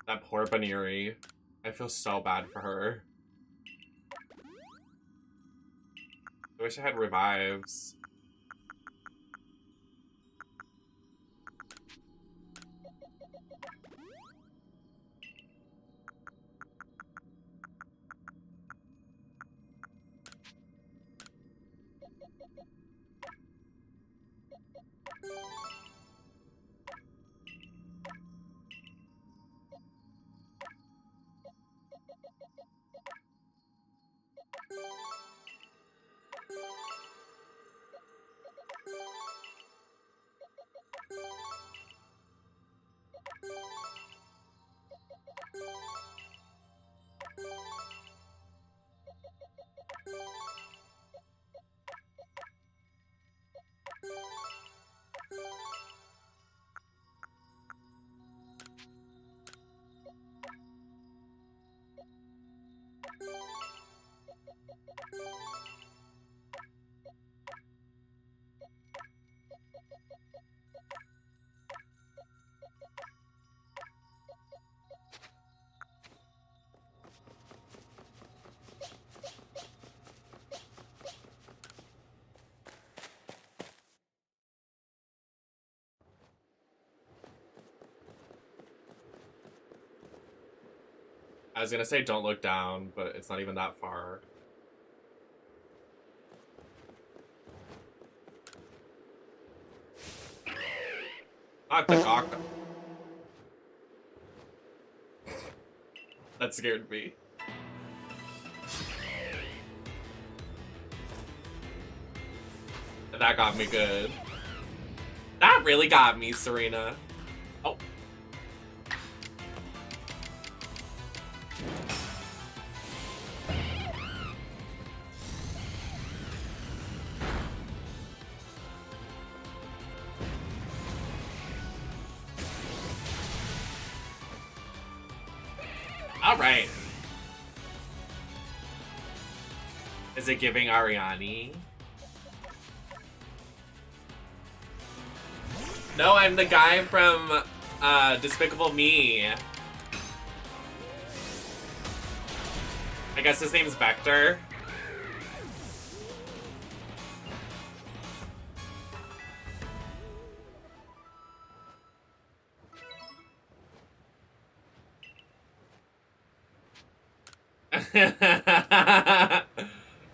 That poor Buneary. I feel so bad for her. I wish I had revives. I was gonna say don't look down, but it's not even that far. Not the cock. That scared me. That got me good. That really got me, Serena. Oh. All right. Is it giving Ariani? No, I'm the guy from Despicable Me. I guess his name's Vector.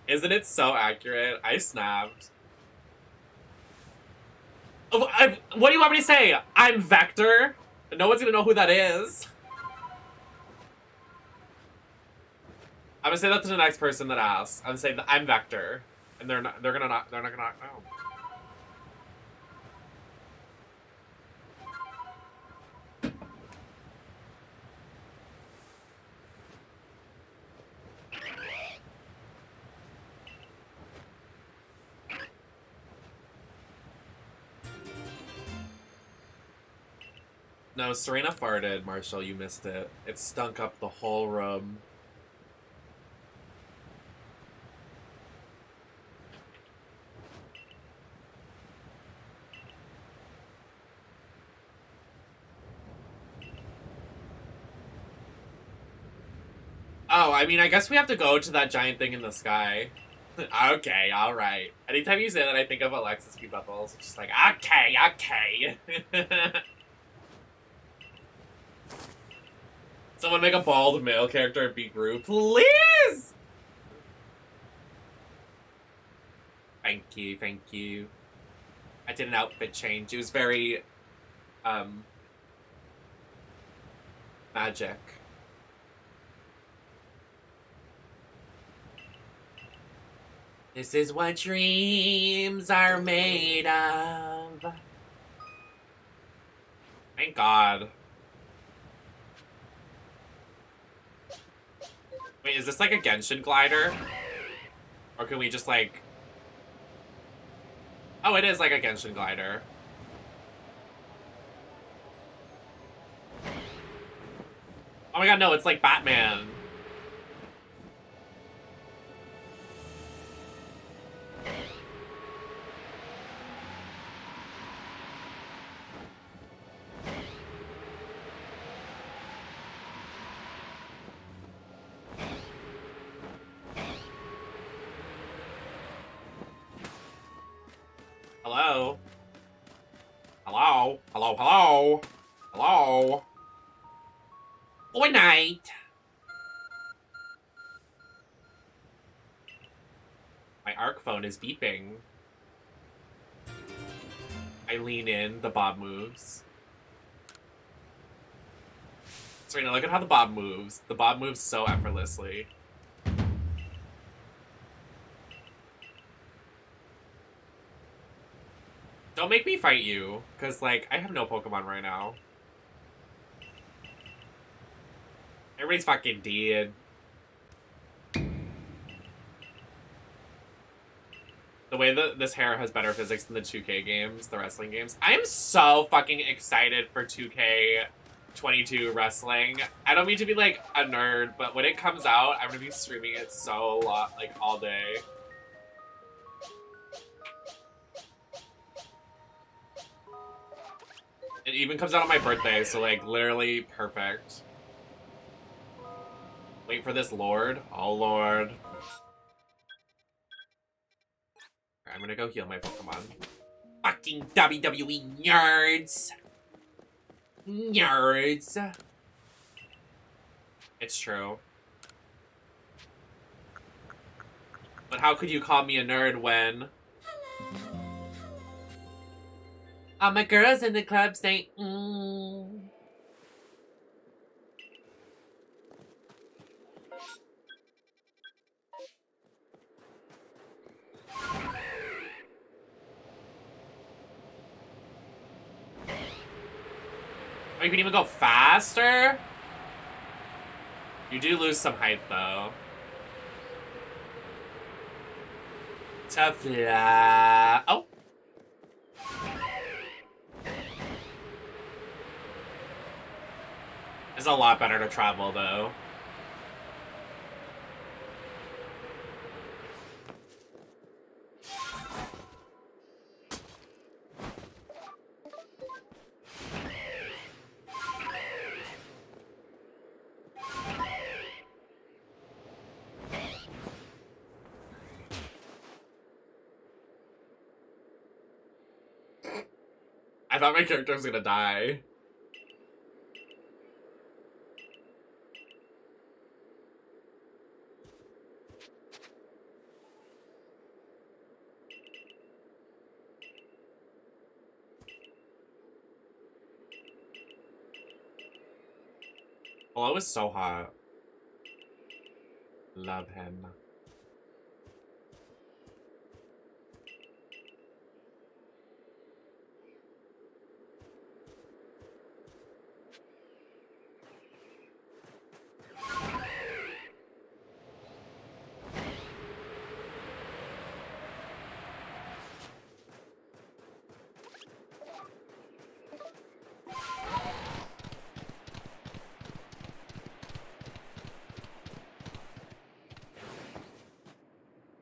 Isn't it so accurate? I snapped. Oh, what do you want me to say? I'm Vector? No one's gonna know who that is. I'm gonna say that to the next person that asks. I'm gonna say that I'm Vector, and they're not gonna know. No, Serena farted, Marshall. You missed it. It stunk up the whole room. Oh, I mean, I guess we have to go to that giant thing in the sky. Okay, alright. Anytime you say that, I think of Alexis P. Bethels. It's just like, okay, okay. Someone make a bald male character and be Gru, please! Thank you, thank you. I did an outfit change. It was very, magic. This is what dreams are made of. Thank God. Wait, is this like a Genshin glider? Or can we just like... Oh, it is like a Genshin glider. Oh my God, no, it's like Batman. Hello? Hello? Hello, hello? Hello? Good night. My ARC phone is beeping. I lean in, the bob moves. Serena, look at how the bob moves. The bob moves so effortlessly. Don't make me fight you, because, like, I have no Pokemon right now. Everybody's fucking dead. The way that this hair has better physics than the 2K games, the wrestling games. I'm so fucking excited for 2K22 wrestling. I don't mean to be, like, a nerd, but when it comes out, I'm gonna be streaming it so, like, all day. It even comes out on my birthday, so, like, literally perfect. Wait for this Lord. Oh, Lord. I'm gonna go heal my Pokemon. Fucking WWE nerds! Nerds! It's true. But how could you call me a nerd when... All my girls in the club say, mm. Oh, you can even go faster? You do lose some height, though. To fly. Oh. It's a lot better to travel, though. I thought my character was gonna die. Hello is so hot. Love him.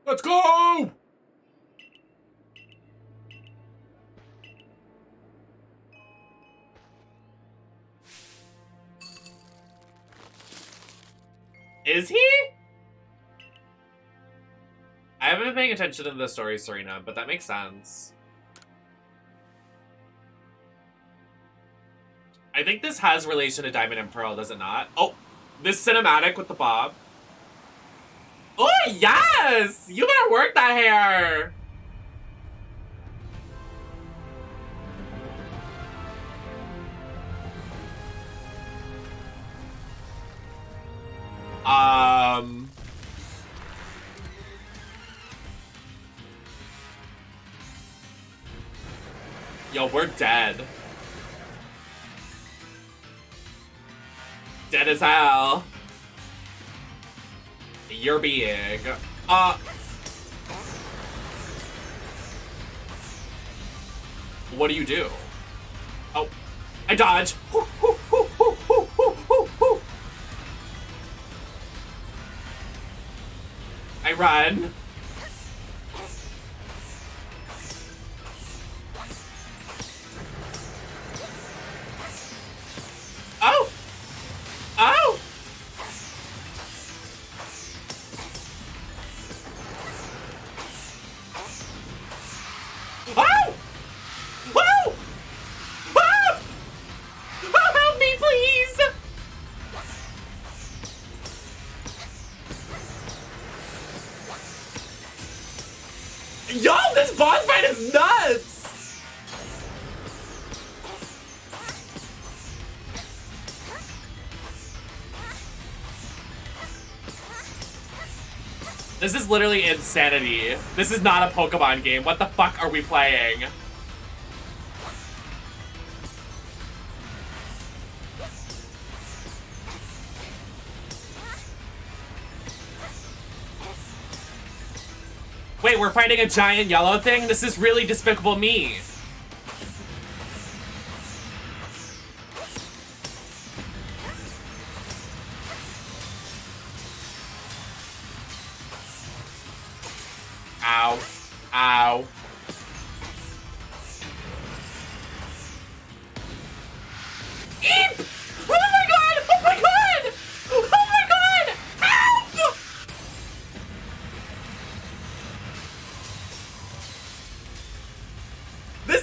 Let's go! Is he? I haven't been paying attention to the story, Serena, but that makes sense. I think this has relation to Diamond and Pearl, does it not? Oh, this cinematic with the bob. Oh, yes! You better work that hair! Yo, we're dead. Dead as hell. You're big. What do you do? Oh, I dodge. I run. Oh! Oh! Oh! Oh! Oh! Oh, help me, please! Yo, this boss fight is nuts! This is literally insanity. This is not a Pokemon game. What the fuck are we playing? Wait, we're fighting a giant yellow thing? This is really Despicable Me. Ow. Ow. Eep! Oh my god! Oh my god! Oh my god! Ow! This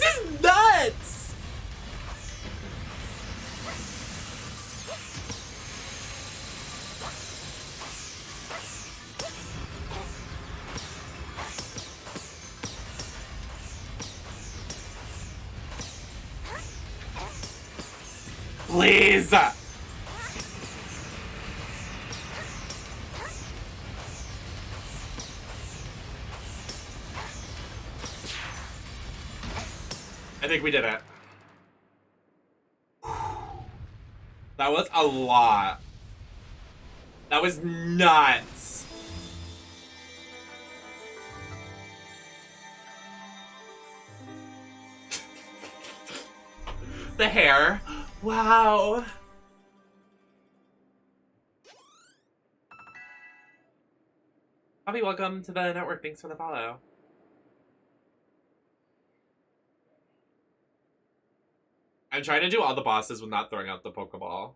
please! I think we did it. That was a lot. That was nuts. The hair. Wow. Bobby, welcome to the network. Thanks for the follow. I'm trying to do all the bosses with not throwing out the Pokeball.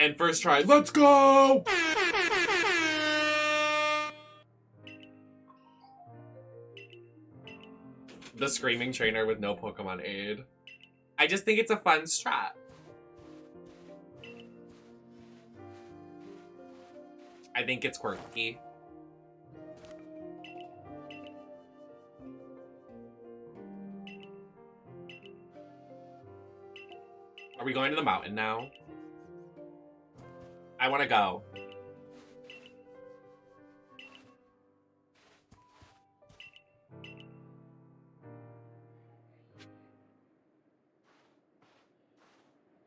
And first try, let's go! The screaming trainer with no Pokemon aid. I just think it's a fun strat. I think it's quirky. Are we going to the mountain now? I want to go.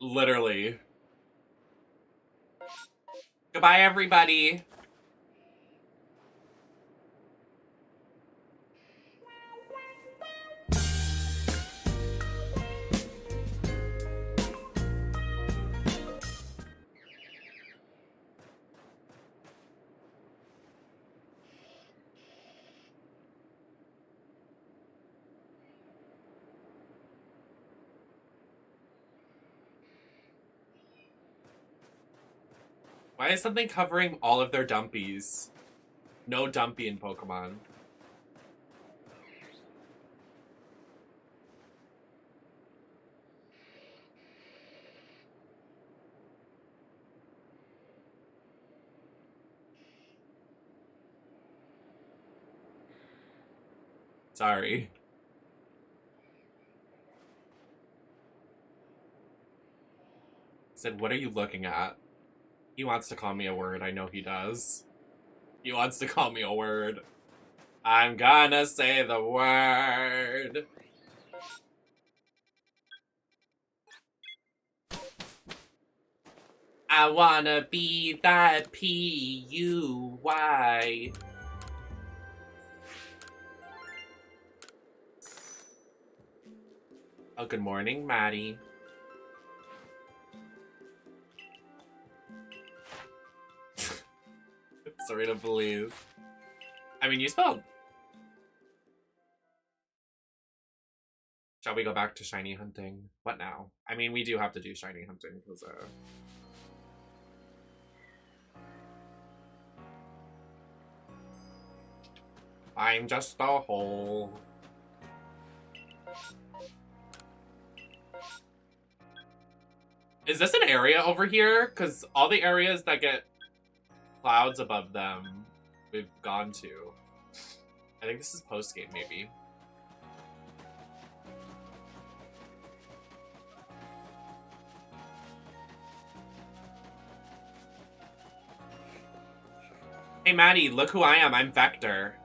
Literally. Goodbye, everybody. Why is something covering all of their dumpies? No dumpy in Pokemon. Sorry. I said, what are you looking at? He wants to call me a word. I know he does. He wants to call me a word. I'm gonna say the word. I wanna be that P-U-Y. Oh, good morning, Maddie. Sorry to believe. I mean, you spelled. Shall we go back to shiny hunting? What now? I mean, we do have to do shiny hunting because I'm just a hole. Is this an area over here? Because all the areas that get clouds above them, we've gone to. I think this is post-game, maybe. Hey, Maddie, look who I am. I'm Vector.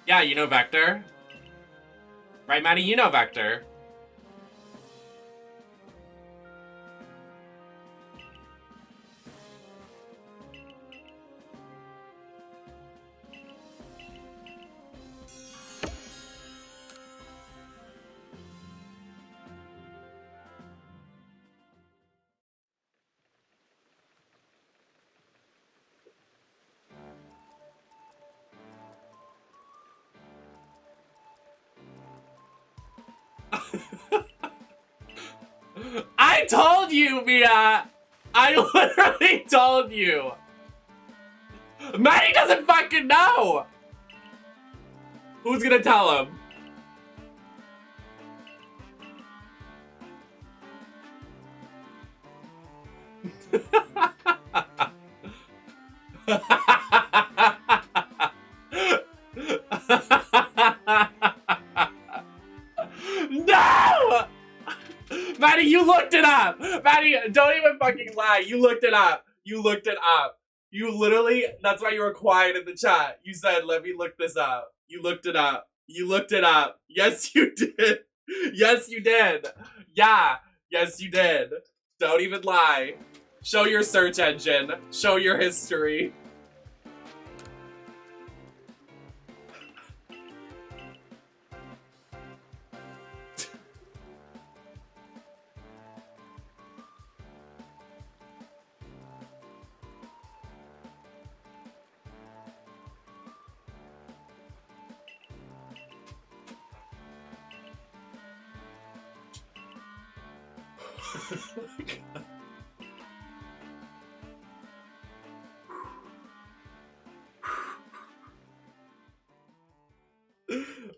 Yeah, you know Vector. Right, Maddie? You know Vector. told you, Mia! I literally told you! Maddie doesn't fucking know! Who's gonna tell him? No! Maddie, you looked it up! Maddie, don't even fucking lie. You looked it up. You looked it up. You literally, that's why you were quiet in the chat. You said, let me look this up. You looked it up. You looked it up. Yes, you did. Yes, you did. Yeah. Yes, you did. Don't even lie. Show your search engine. Show your history.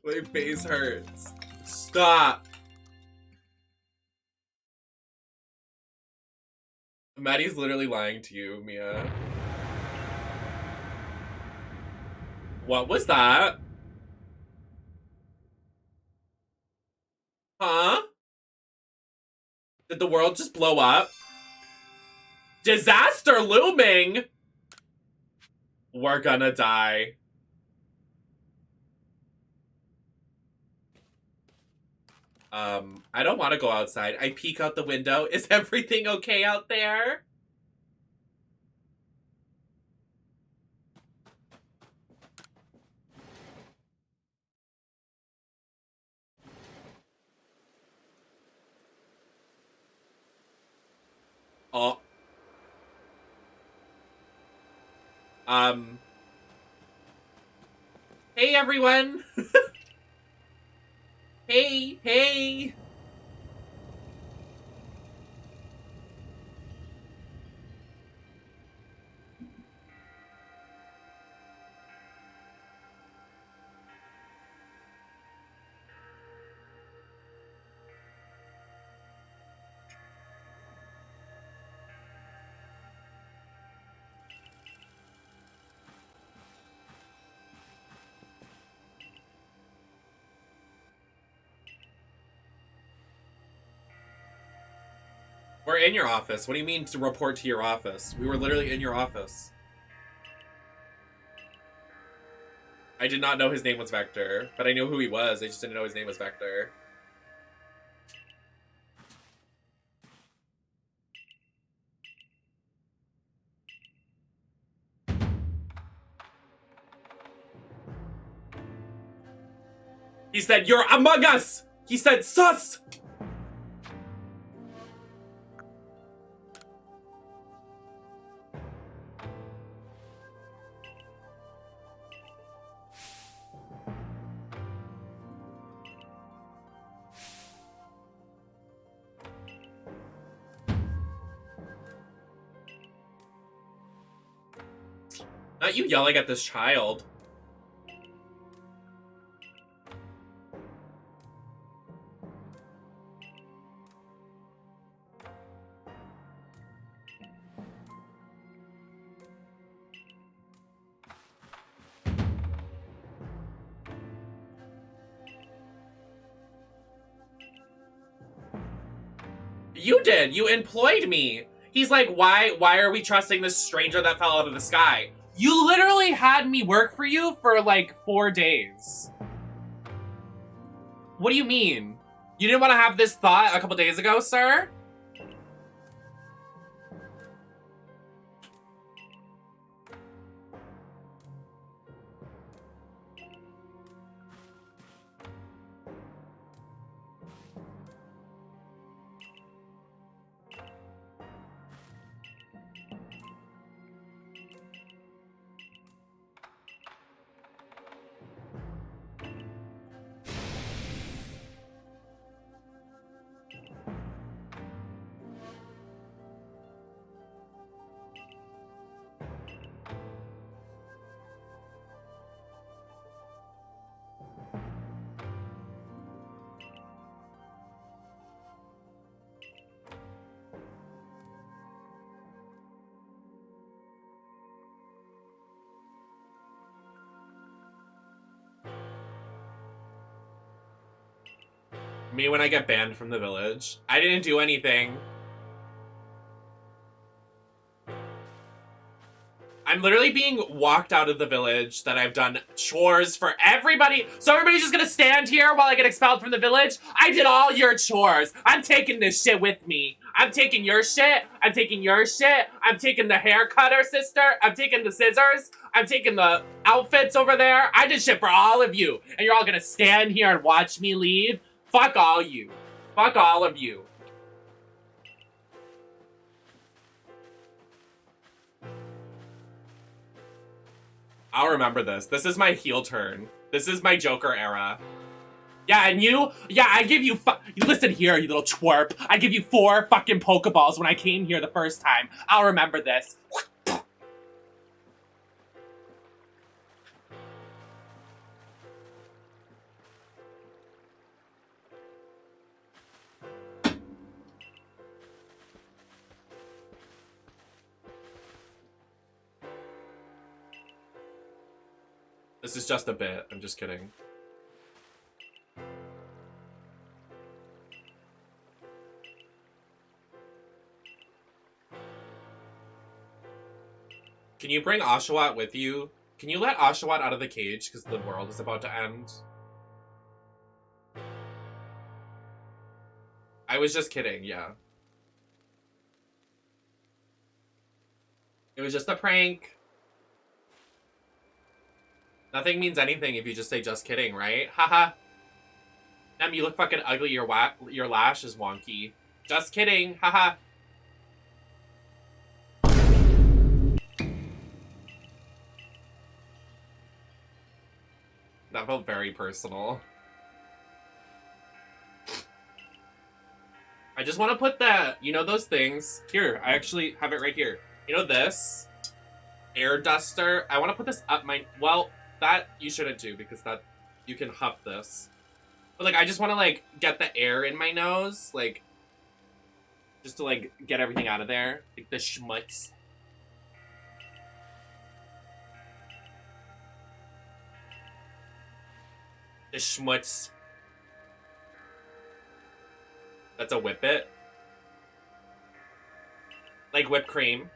My face hurts. Stop. Maddie's literally lying to you, Mia. What was that? Huh? Did the world just blow up? Disaster looming! We're gonna die. I don't want to go outside. I peek out the window. Is everything okay out there? Oh. Hey, everyone! Hey, hey! We're in your office. What do you mean to report to your office? We were literally in your office. I did not know his name was Vector, but I knew who he was. I just didn't know his name was Vector. He said, "You're among us!" He said, "Sus!" Not you yelling at this child. You did. You employed me. He's like, why are we trusting this stranger that fell out of the sky? You literally had me work for you for like 4 days. What do you mean? You didn't want to have this thought a couple days ago, sir? Me when I get banned from the village. I didn't do anything. I'm literally being walked out of the village that I've done chores for everybody. So everybody's just gonna stand here while I get expelled from the village? I did all your chores. I'm taking this shit with me. I'm taking your shit. I'm taking your shit. I'm taking the hair cutter, sister. I'm taking the scissors. I'm taking the outfits over there. I did shit for all of you. And you're all gonna stand here and watch me leave? Fuck all you. Fuck all of you. I'll remember this. This is my heel turn. This is my Joker era. Yeah, and you? Yeah, I give you listen here, you little twerp. I give you 4 fucking Pokeballs when I came here the first time. I'll remember this. This is just a bit. I'm just kidding. Can you bring Oshawott with you? Can you let Oshawott out of the cage because the world is about to end? I was just kidding, yeah. It was just a prank. Nothing means anything if you just say just kidding, right? Haha. Nem, you look fucking ugly. Your lash is wonky. Just kidding. Haha. That felt very personal. I just want to put the, you know those things? Here, I actually have it right here. You know this? Air duster. I want to put this up my, well, that you shouldn't do because that, you can huff this. But like, I just want to like get the air in my nose, like, just to like get everything out of there. Like the schmutz. The schmutz. That's a whippet. Like whipped cream.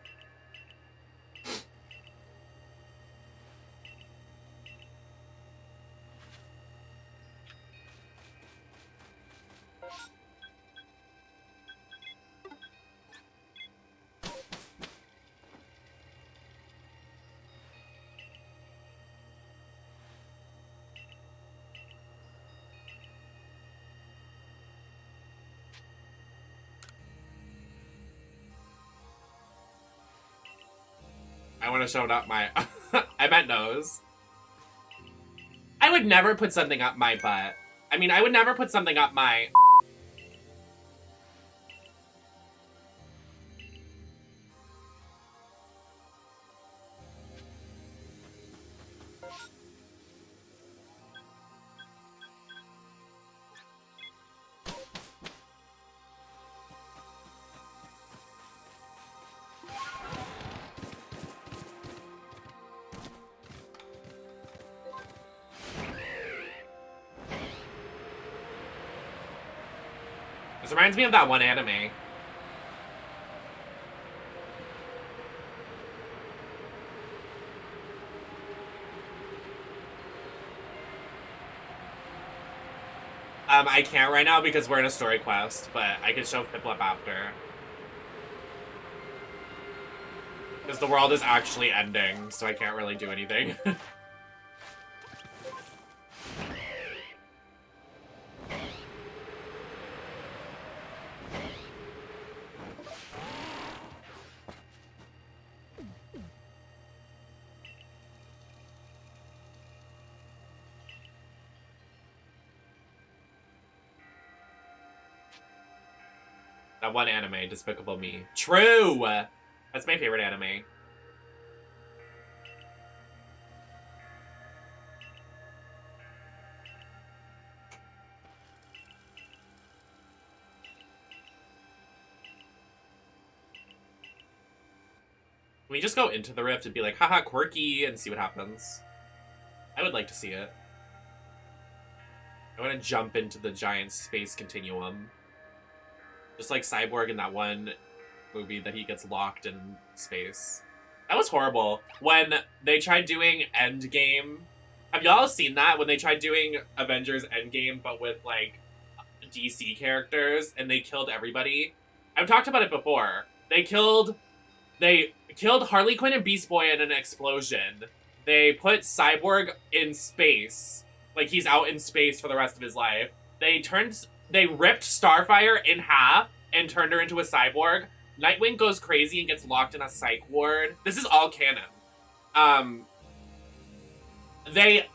I want to show up my... I meant nose. I would never put something up my butt. I mean, I would never put something up my... This reminds me of that one anime. I can't right now because we're in a story quest, but I can show Piplup after. Because the world is actually ending, so I can't really do anything. That one anime, Despicable Me. True! That's my favorite anime. Can we just go into the rift and be like, haha, quirky, and see what happens? I would like to see it. I want to jump into the giant space continuum. Just like Cyborg in that one movie that he gets locked in space. That was horrible. When they tried doing Endgame. Have y'all seen that? When they tried doing Avengers Endgame, but with, like, DC characters, and they killed everybody? I've talked about it before. They killed Harley Quinn and Beast Boy in an explosion. They put Cyborg in space. Like, he's out in space for the rest of his life. They ripped Starfire in half and turned her into a cyborg. Nightwing goes crazy and gets locked in a psych ward. This is all canon. They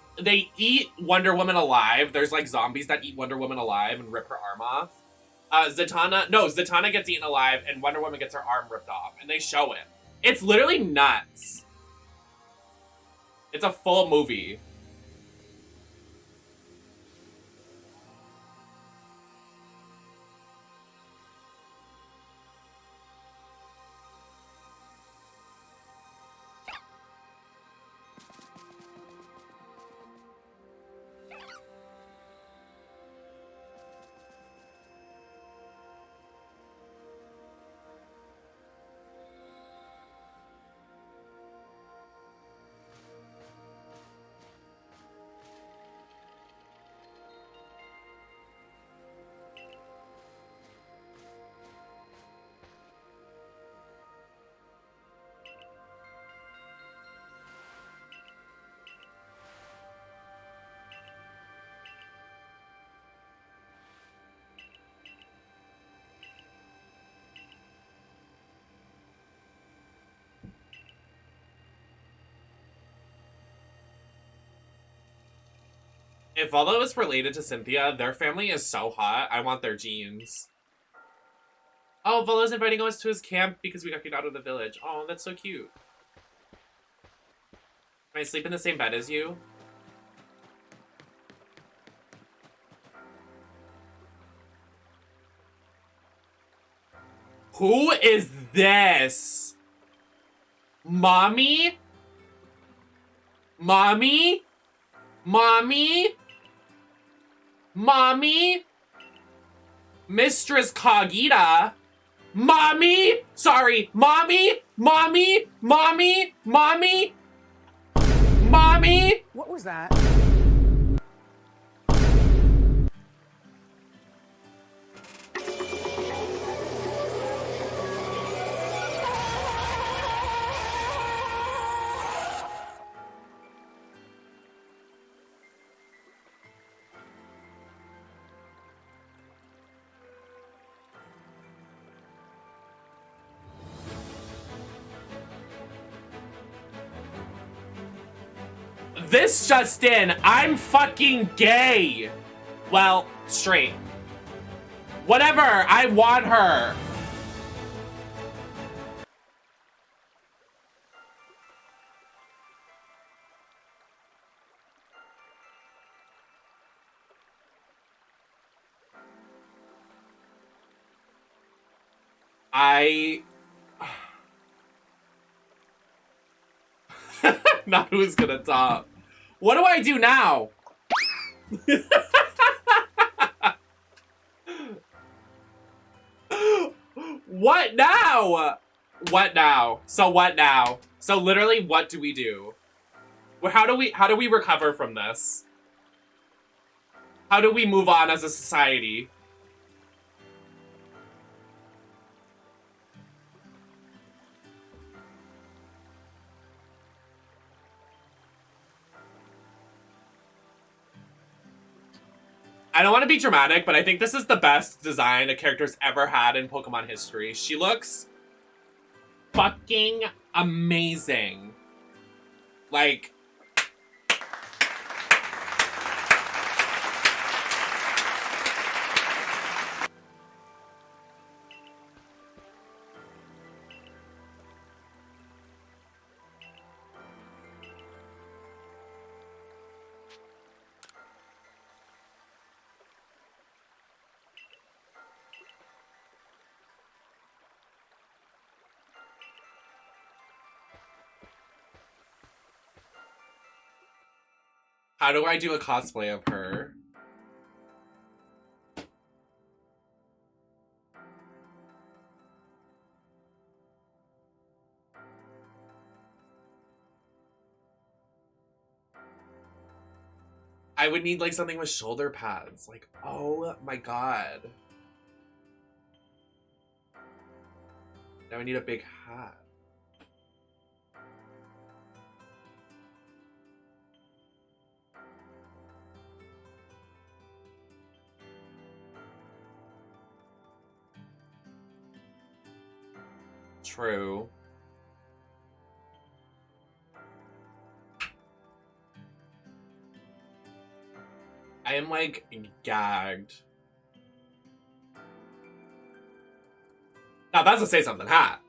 eat Wonder Woman alive. There's, like, zombies that eat Wonder Woman alive and rip her arm off. Zatanna gets eaten alive and Wonder Woman gets her arm ripped off. And they show it. It's literally nuts. It's a full movie. If Volo is related to Cynthia, their family is so hot. I want their genes. Oh, Volo's inviting us to his camp because we got kicked out of the village. Oh, that's so cute. Can I sleep in the same bed as you? Who is this? Mommy? Mommy? Mommy? Mommy? Mistress Cogita? Mommy? Sorry, Mommy? Mommy? Mommy? Mommy? Mommy? What was that? This just in, I'm fucking gay. Well, straight. Whatever, I want her. Not who's gonna top. What do I do now? What now? What now? So what now? So literally, what do we do? How do we recover from this? How do we move on as a society? I don't want to be dramatic, but I think this is the best design a character's ever had in Pokemon history. She looks fucking amazing. Like, how do I do a cosplay of her? I would need like something with shoulder pads. Like, oh my god. Now I need a big hat. True. I am like gagged. Now that's a say something hat.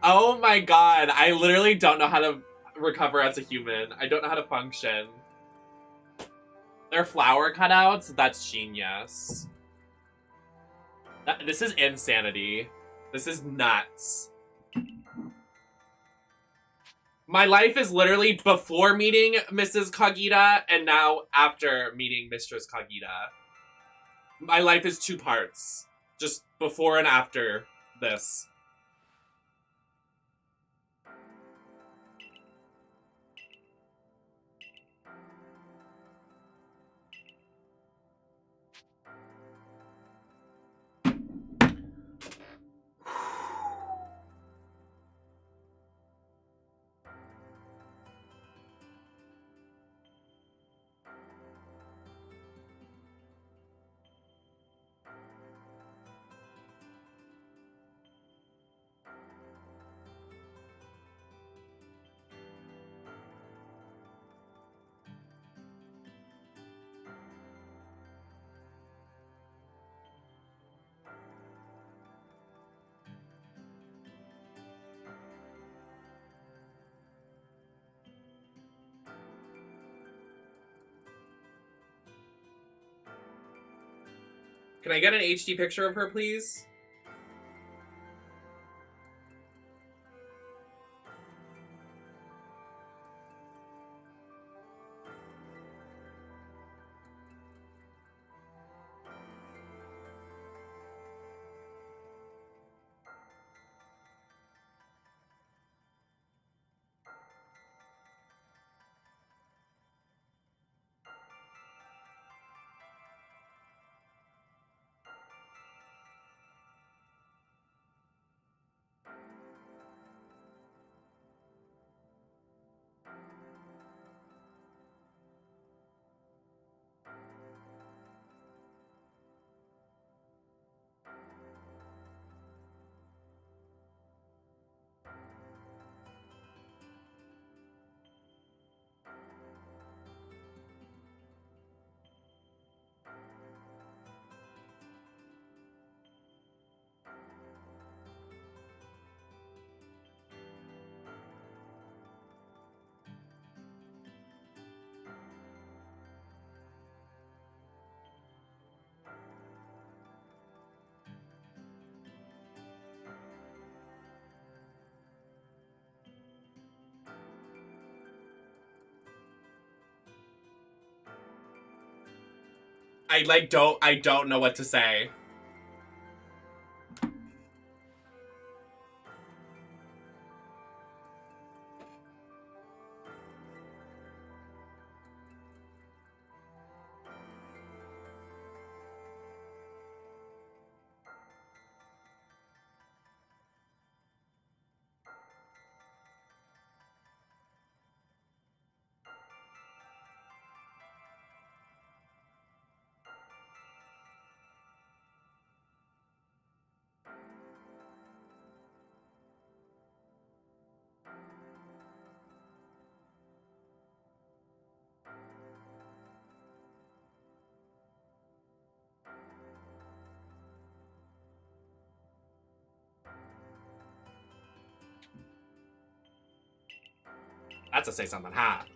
Oh my god, I literally don't know how to recover as a human. I don't know how to function. They're flower cutouts? That's genius. This is insanity. This is nuts. My life is literally before meeting Mrs. Cogita and now after meeting Mistress Cogita. My life is 2 parts. Just before and after this. Can I get an HD picture of her, please? I don't know what to say. That's a say something hat.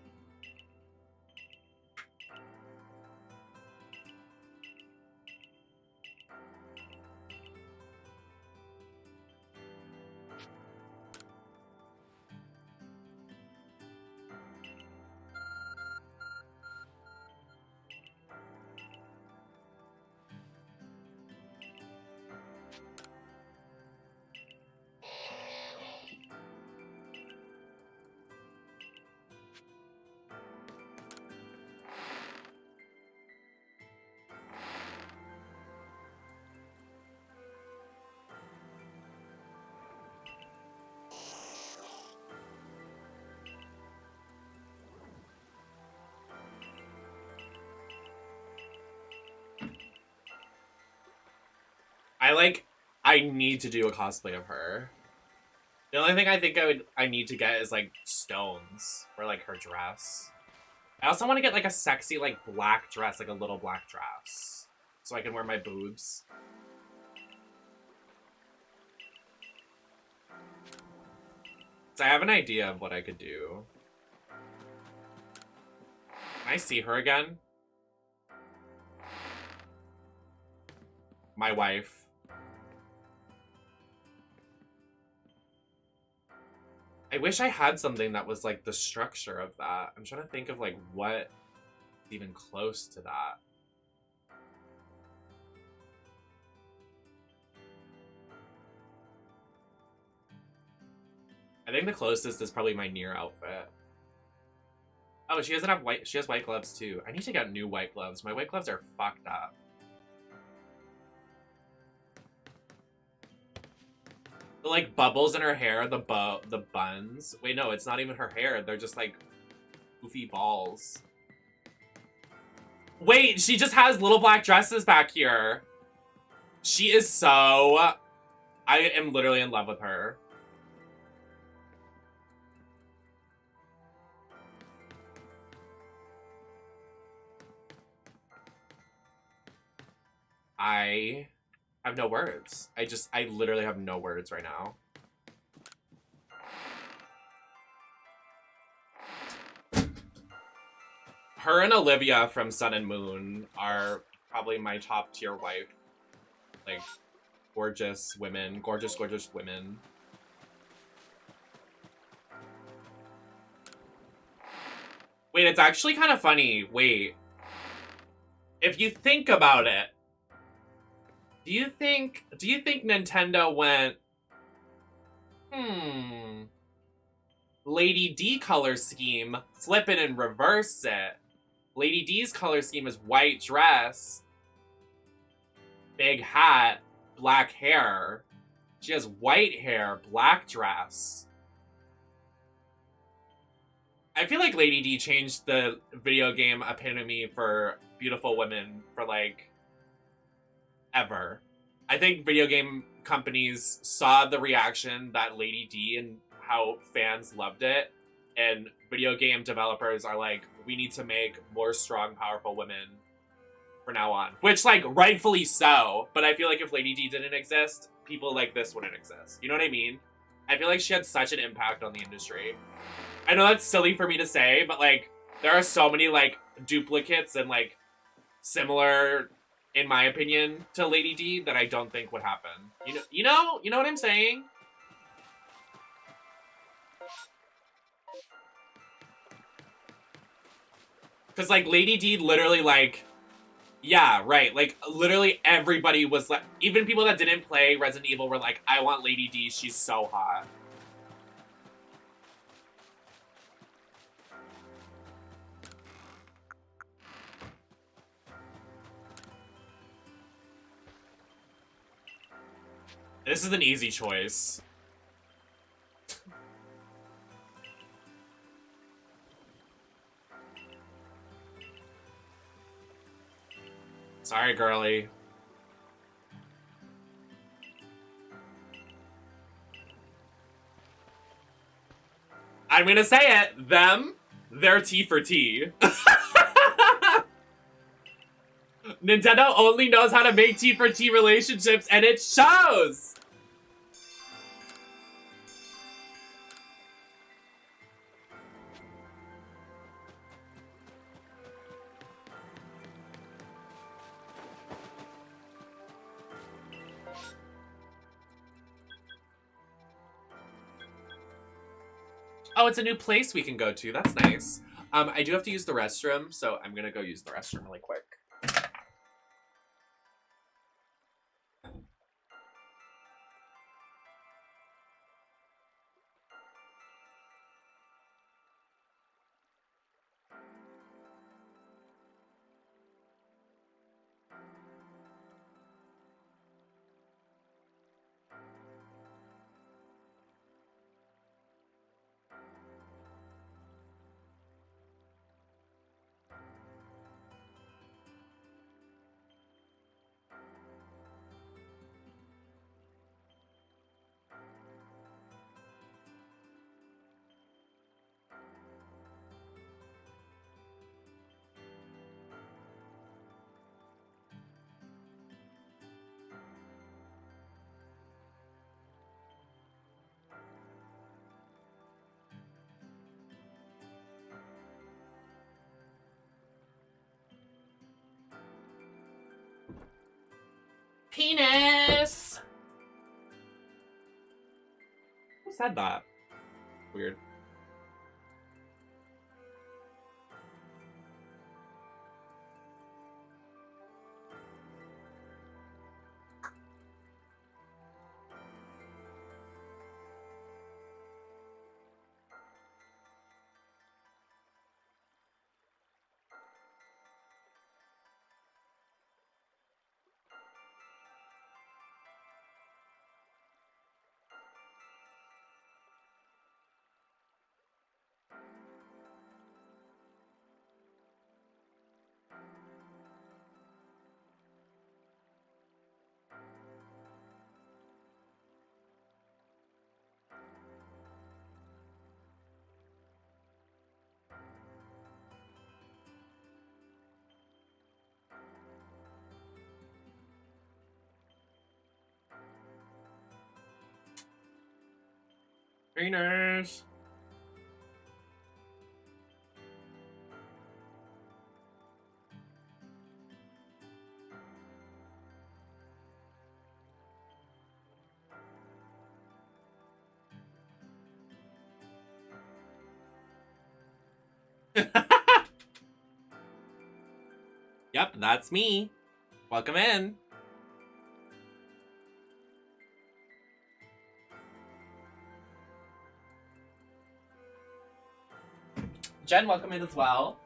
I need to do a cosplay of her. The only thing I think I need to get is like stones for like her dress. I also want to get like a sexy like black dress, like a little black dress, so I can wear my boobs. So I have an idea of what I could do. Can I see her again? My wife. I wish I had something that was like the structure of that. I'm trying to think of like what even close to that. I think the closest is probably my Nier outfit. Oh, she doesn't have white. She has white gloves too. I need to get new white gloves. My white gloves are fucked up. The like bubbles in her hair, the buns. Wait, no, it's not even her hair. They're just like goofy balls. Wait, she just has little black dresses back here. She is so... I am literally in love with her. I have no words. I literally have no words right now. Her and Olivia from Sun and Moon are probably my top tier wife. Like, gorgeous women. Gorgeous, gorgeous women. Wait, it's actually kind of funny. Wait. If you think about it, do you think Nintendo went, Lady D color scheme, flip it and reverse it. Lady D's color scheme is white dress, big hat, black hair. She has white hair, black dress. I feel like Lady D changed the video game epitome for beautiful women for like ever. I think video game companies saw the reaction that Lady D and how fans loved it, and video game developers are like, we need to make more strong, powerful women for now on. Which, like, rightfully so, but I feel like if Lady D didn't exist, people like this wouldn't exist. You know what I mean? I feel like she had such an impact on the industry. I know that's silly for me to say, but, like, there are so many, like, duplicates and, like, similar, in my opinion, to Lady D that I don't think would happen. You know what I'm saying? Because, like, Lady D literally, like... Yeah, right. Like, literally everybody was like... Even people that didn't play Resident Evil were like, I want Lady D, she's so hot. This is an easy choice. Sorry, girly. I'm gonna say it. Them, they're T for T. Nintendo only knows how to make T for T relationships, and it shows! Oh, it's a new place we can go to. That's nice. I do have to use the restroom, so I'm gonna go use the restroom really quick. Penis! Who said that? Weird. Very nice. Yep, that's me. Welcome in. Jen, welcome in as well.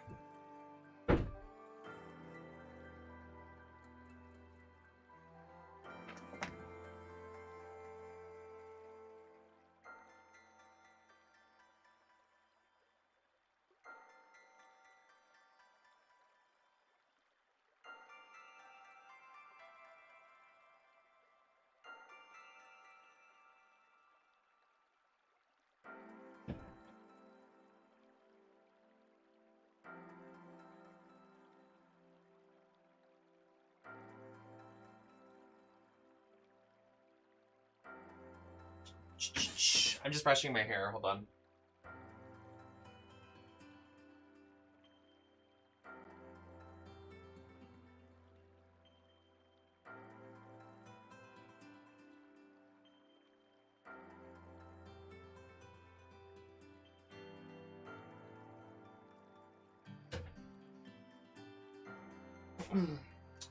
I'm just brushing my hair. Hold on.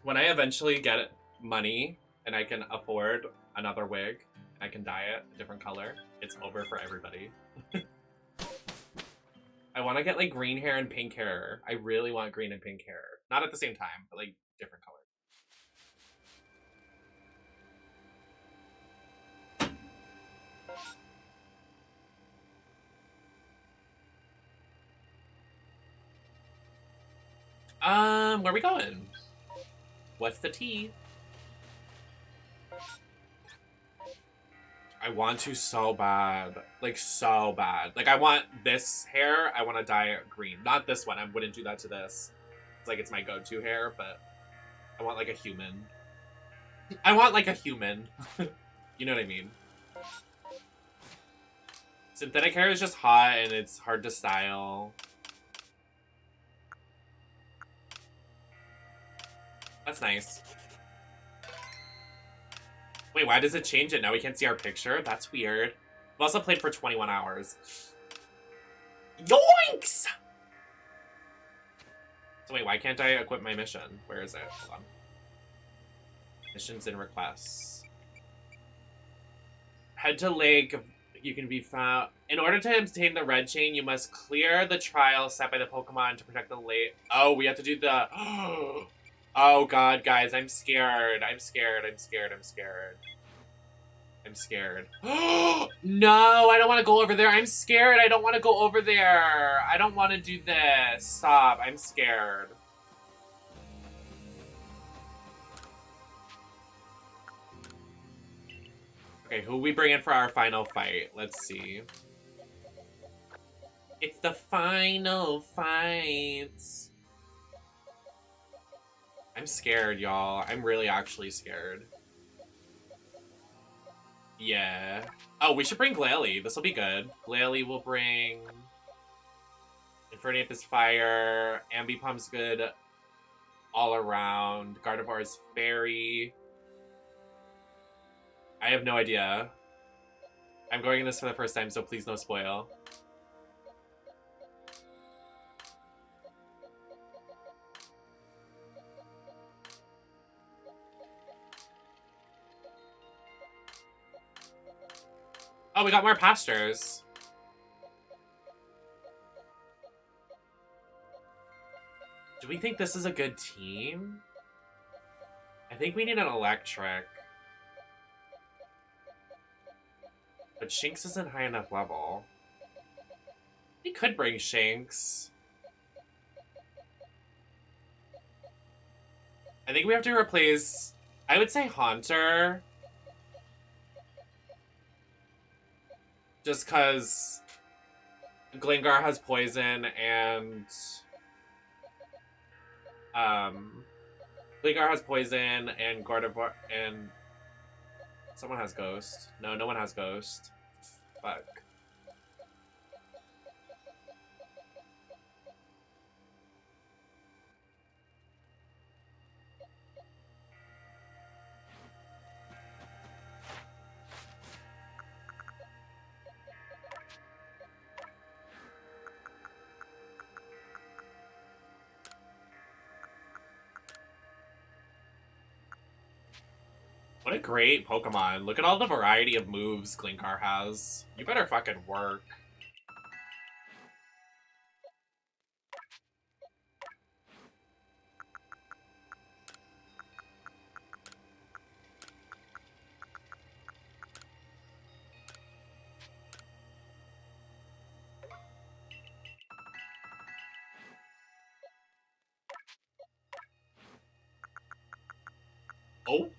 When I eventually get money and I can afford another wig, I can dye it a different color, it's over for everybody. I want to get like green hair and pink hair. I really want green and pink hair. Not at the same time, but like different colors. Where are we going? What's the tea? I want to so bad. Like, so bad. Like, I want this hair, I want to dye it green. Not this one, I wouldn't do that to this. It's like, it's my go-to hair, but I want, like, a human. I want, like, a human. You know what I mean? Synthetic hair is just hot, and it's hard to style. That's nice. Wait, why does it change it? Now we can't see our picture? That's weird. I've also played for 21 hours. Yoinks! So wait, why can't I equip my mission? Where is it? Hold on. Missions and requests. Head to lake. You can be found. In order to obtain the red chain, you must clear the trial set by the Pokemon to protect the lake. Oh, we have to do the... Oh god, guys, I'm scared. I'm scared. I'm scared. I'm scared. I'm scared. No, I don't want to go over there. I'm scared. I don't want to go over there. I don't want to do this. Stop. I'm scared. Okay, who we bring in for our final fight? Let's see. It's the final fight. I'm scared, y'all. I'm really actually scared. Yeah. Oh, we should bring Glalie. This will be good. Glalie will bring... Infernape is fire. Ambipump's good all around. Gardevoir is fairy. I have no idea. I'm going in this for the first time, so please no spoil. Oh, we got more pastures. Do we think this is a good team? I think we need an electric. But Shinx isn't high enough level. We could bring Shinx. I think we have to replace... I would say Haunter. Just because Glingar has poison and... Glingar has poison and Gardevoir and... Someone has Ghost. No, no one has Ghost. Fuck. What a great Pokemon. Look at all the variety of moves Glingar has. You better fucking work. Oh.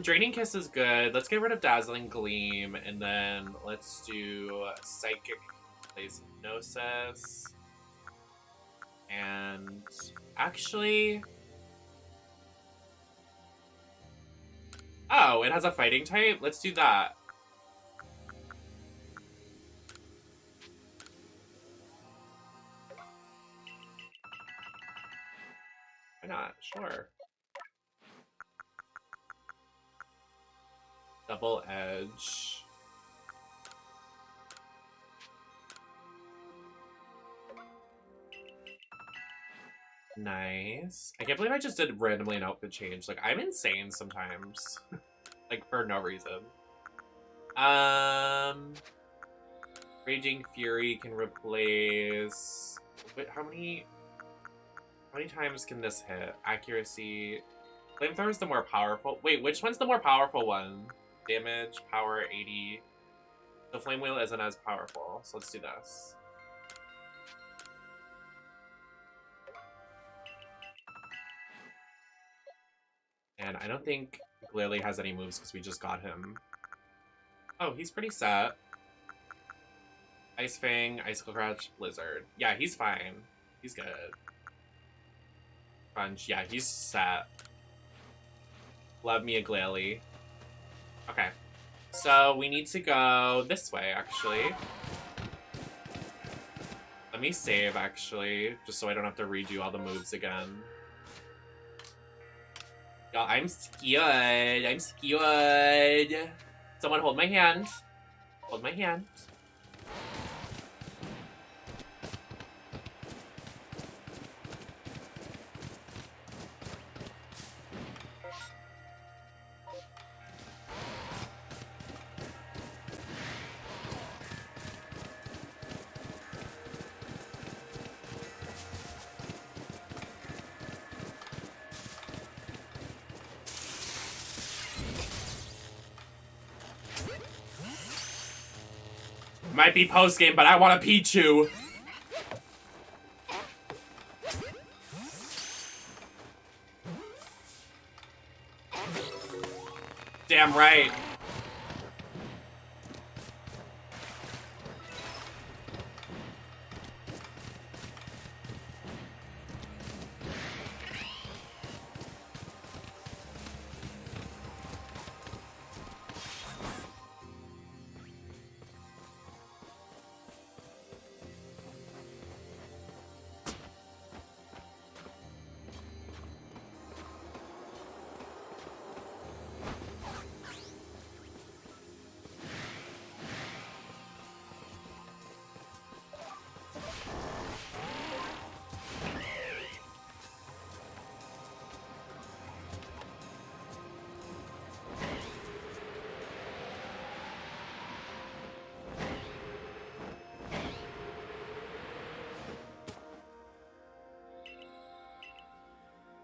Draining Kiss is good. Let's get rid of Dazzling Gleam, and then let's do Psychic plays Hypnosis. And actually... Oh, it has a fighting type? Let's do that. Why not? Sure. Double Edge. Nice. I can't believe I just did randomly an outfit change. Like, I'm insane sometimes. Like, for no reason. Raging Fury can replace... Wait, how many times can this hit? Accuracy... Flamethrower is the more powerful... Wait, which one's the more powerful one? Damage, power, 80. The Flame Wheel isn't as powerful, so let's do this. And I don't think Glalie has any moves because we just got him. Oh, he's pretty set. Ice Fang, Icicle Crash, Blizzard. Yeah, he's fine. He's good. Crunch. Yeah, he's set. Love me a Glalie. Okay. So we need to go this way, actually. Let me save, actually, just so I don't have to redo all the moves again. Y'all, I'm scared. I'm scared. Someone hold my hand. Hold my hand. Might be post-game, but I want a Pichu. Damn right.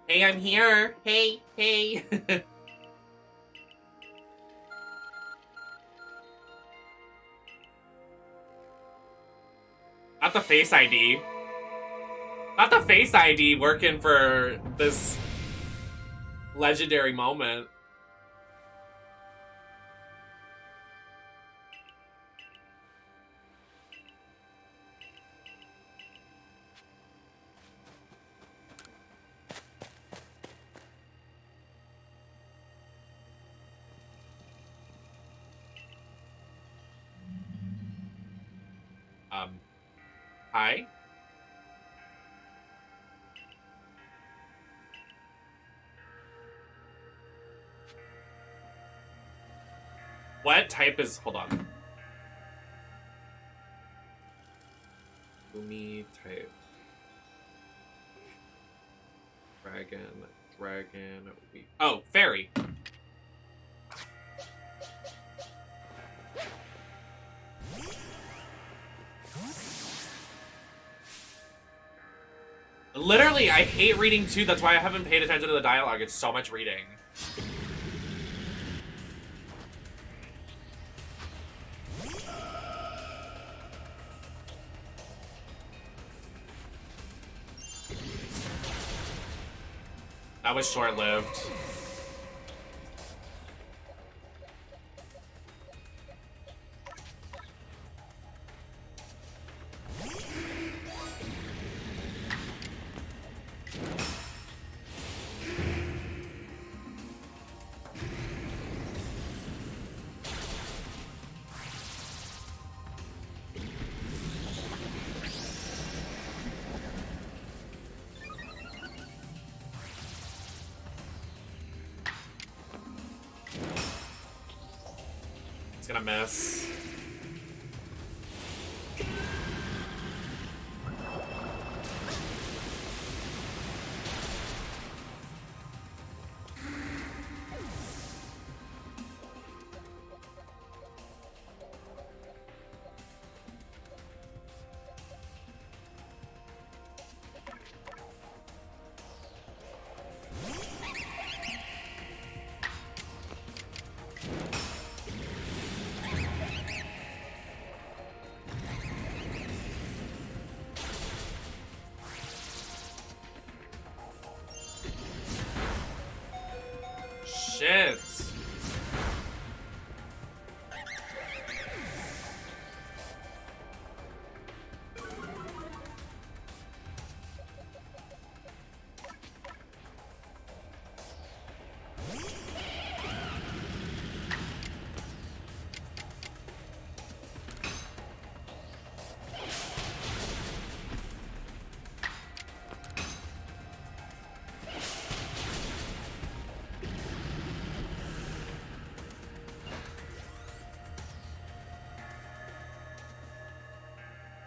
Hey, I'm here. Hey, hey. Not the Face ID. Not the Face ID working for this legendary moment. Hi? What type is... Hold on. Umi type. Dragon... Oh, fairy. Literally, I hate reading too. That's why I haven't paid attention to the dialogue. It's so much reading. That was short-lived. It's gonna miss. Shit.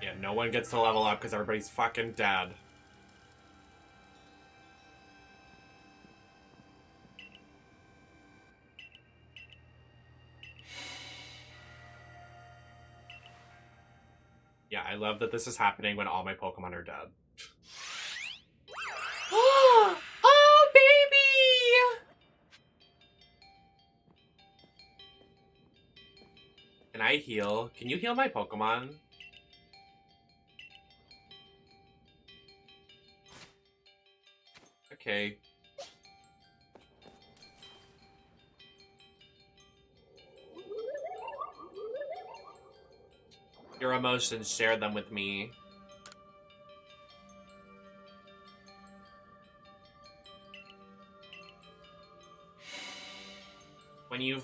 Yeah, no one gets to level up because everybody's fucking dead. Yeah, I love that this is happening when all my Pokemon are dead. Oh, baby! Can I heal? Can you heal my Pokemon? Okay. Your emotions, share them with me. When you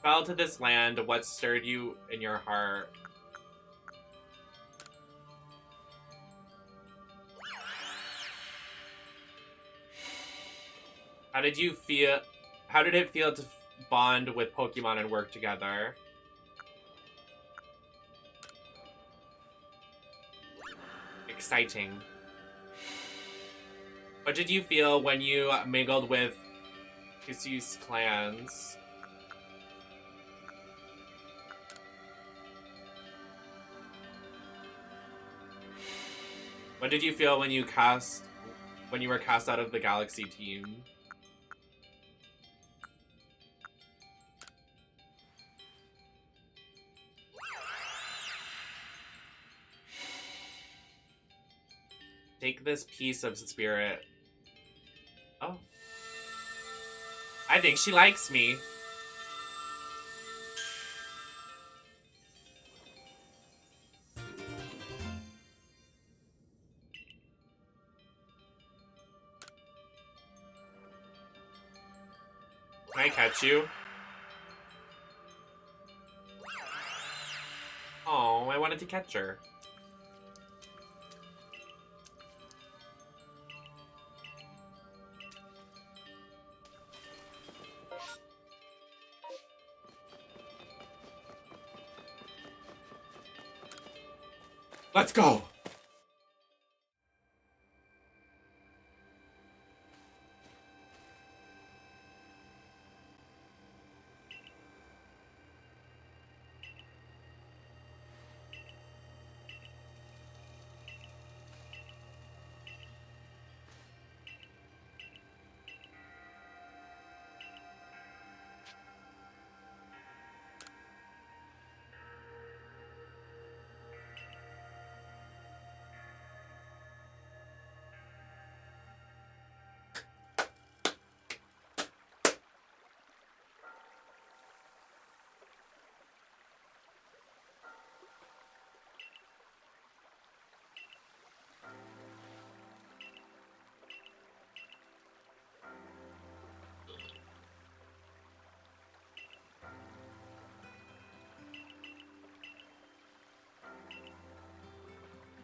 fell to this land, what stirred you in your heart? How did you feel? How did it feel to bond with Pokemon and work together? Exciting. What did you feel when you mingled with Arceus clans? What did you feel when you cast when you were cast out of the Galaxy team. Take this piece of spirit. Oh. I think she likes me. Can I catch you? Oh, I wanted to catch her. Let's go!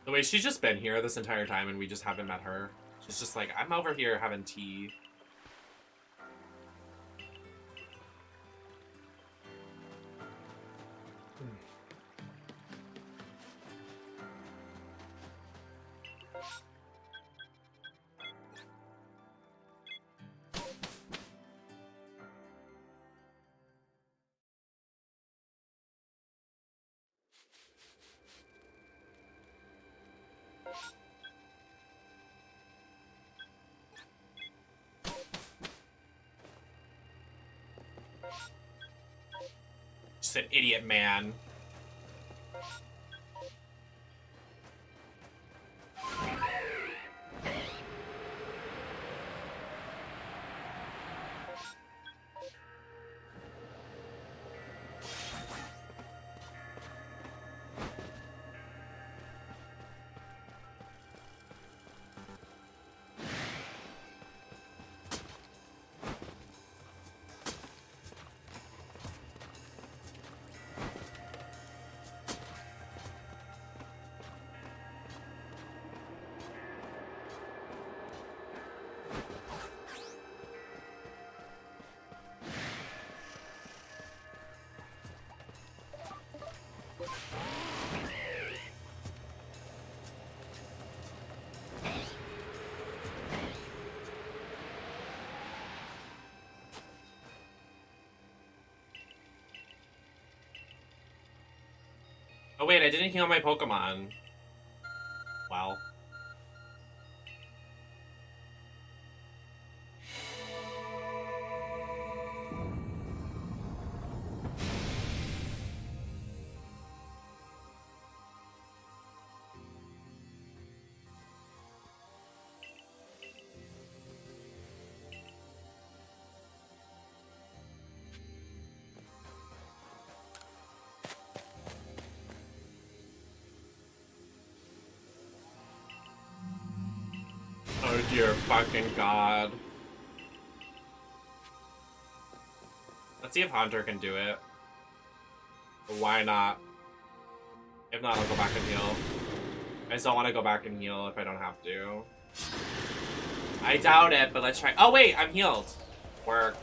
The way she's just been here this entire time and we just haven't met her. She's just like, I'm over here having tea. Just an idiot man. Oh wait, I didn't heal my Pokemon. Well. Oh dear fucking god. Let's see if Hunter can do it. Why not? If not, I'll go back and heal. I just don't want to go back and heal if I don't have to. I doubt it, but let's try. Oh wait, I'm healed. Work.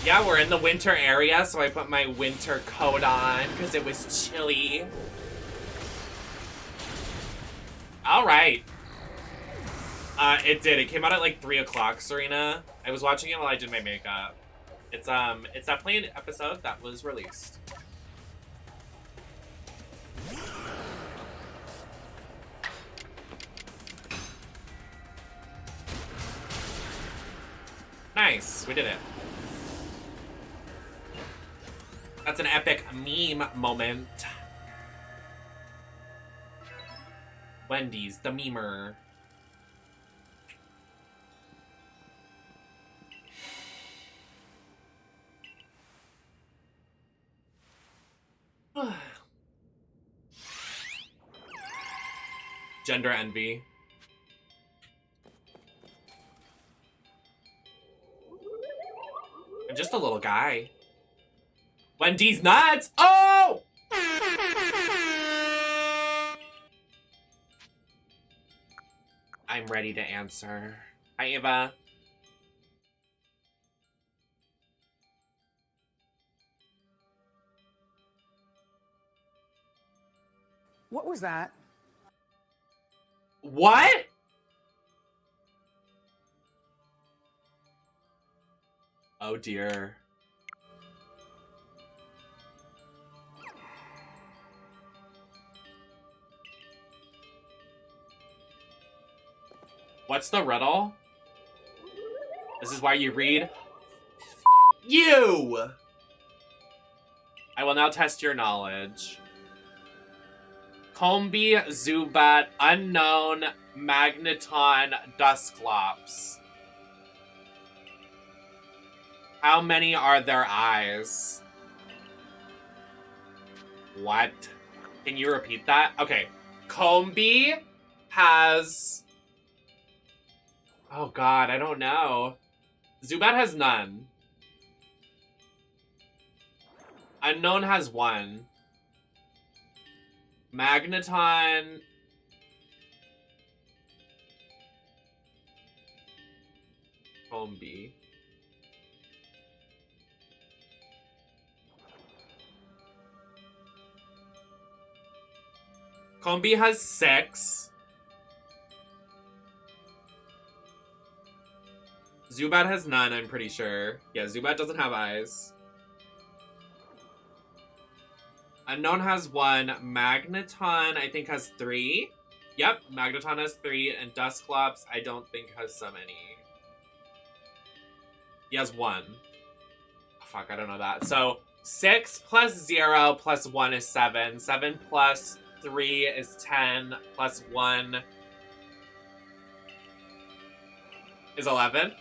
Yeah, we're in the winter area, so I put my winter coat on because it was chilly. All right. It did. It came out at like 3 o'clock, Serena. I was watching it while I did my makeup. It's definitely an episode that was released. Nice, we did it. That's an epic meme moment. Wendy's, the memer. Gender envy. I'm just a little guy. Wendy's nuts! Oh! I'm ready to answer. Hi, Eva. What was that? What? Oh dear. What's the riddle? This is why you read. You! I will now test your knowledge. Combi, Zubat, Unknown, Magneton, Dusclops. How many are their eyes? What? Can you repeat that? Okay. Combi has... Oh god, I don't know. Zubat has none. Unknown has one. Magneton... Combi. Combi has 6. Zubat has none, I'm pretty sure. Yeah, Zubat doesn't have eyes. Unknown has 1. Magneton, I think, has 3. Yep, Magneton has 3. And Dusclops, I don't think, has so many. He has 1. Oh, fuck, I don't know that. So, 6 plus 0 plus 1 is 7. 7 plus 3 is 10. Plus 1 is 11.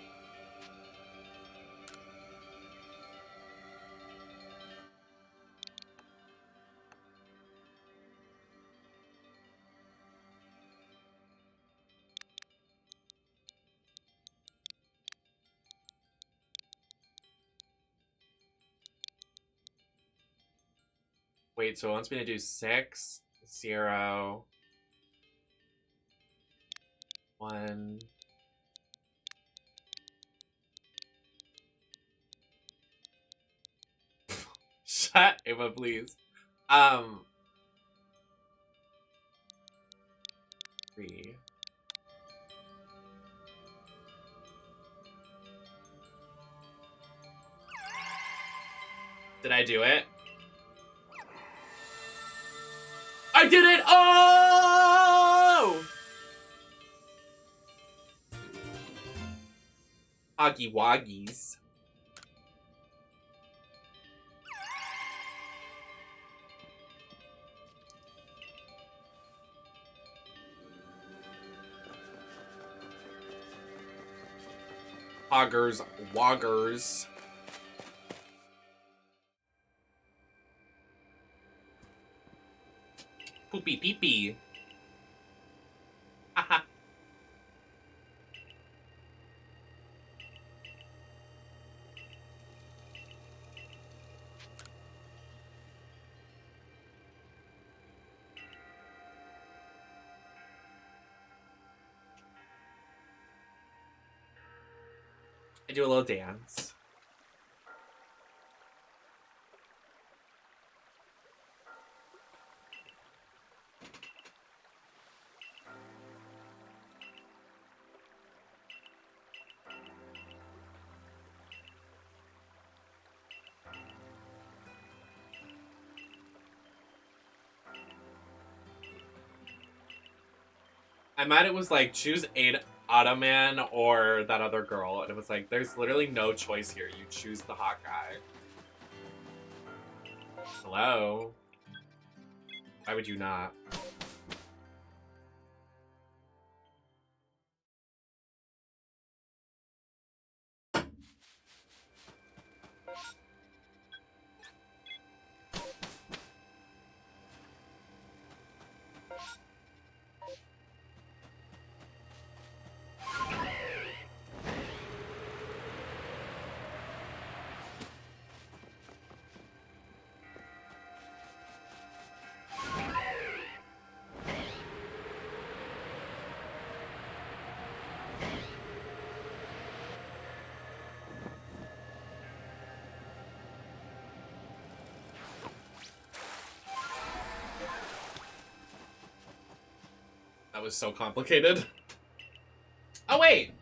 Wait, so it wants me to do 6, 0, 1. Shut Ava, please. 3. Did I do it? I did it! Oh! Hoggy Woggies. Hoggers, Woggers. Poopy peepee. Haha. I do a little dance. I meant it was like, choose Ottoman or that other girl. And it was like, there's literally no choice here. You choose the hot guy. Hello? Why would you not? That was so complicated. Oh, wait!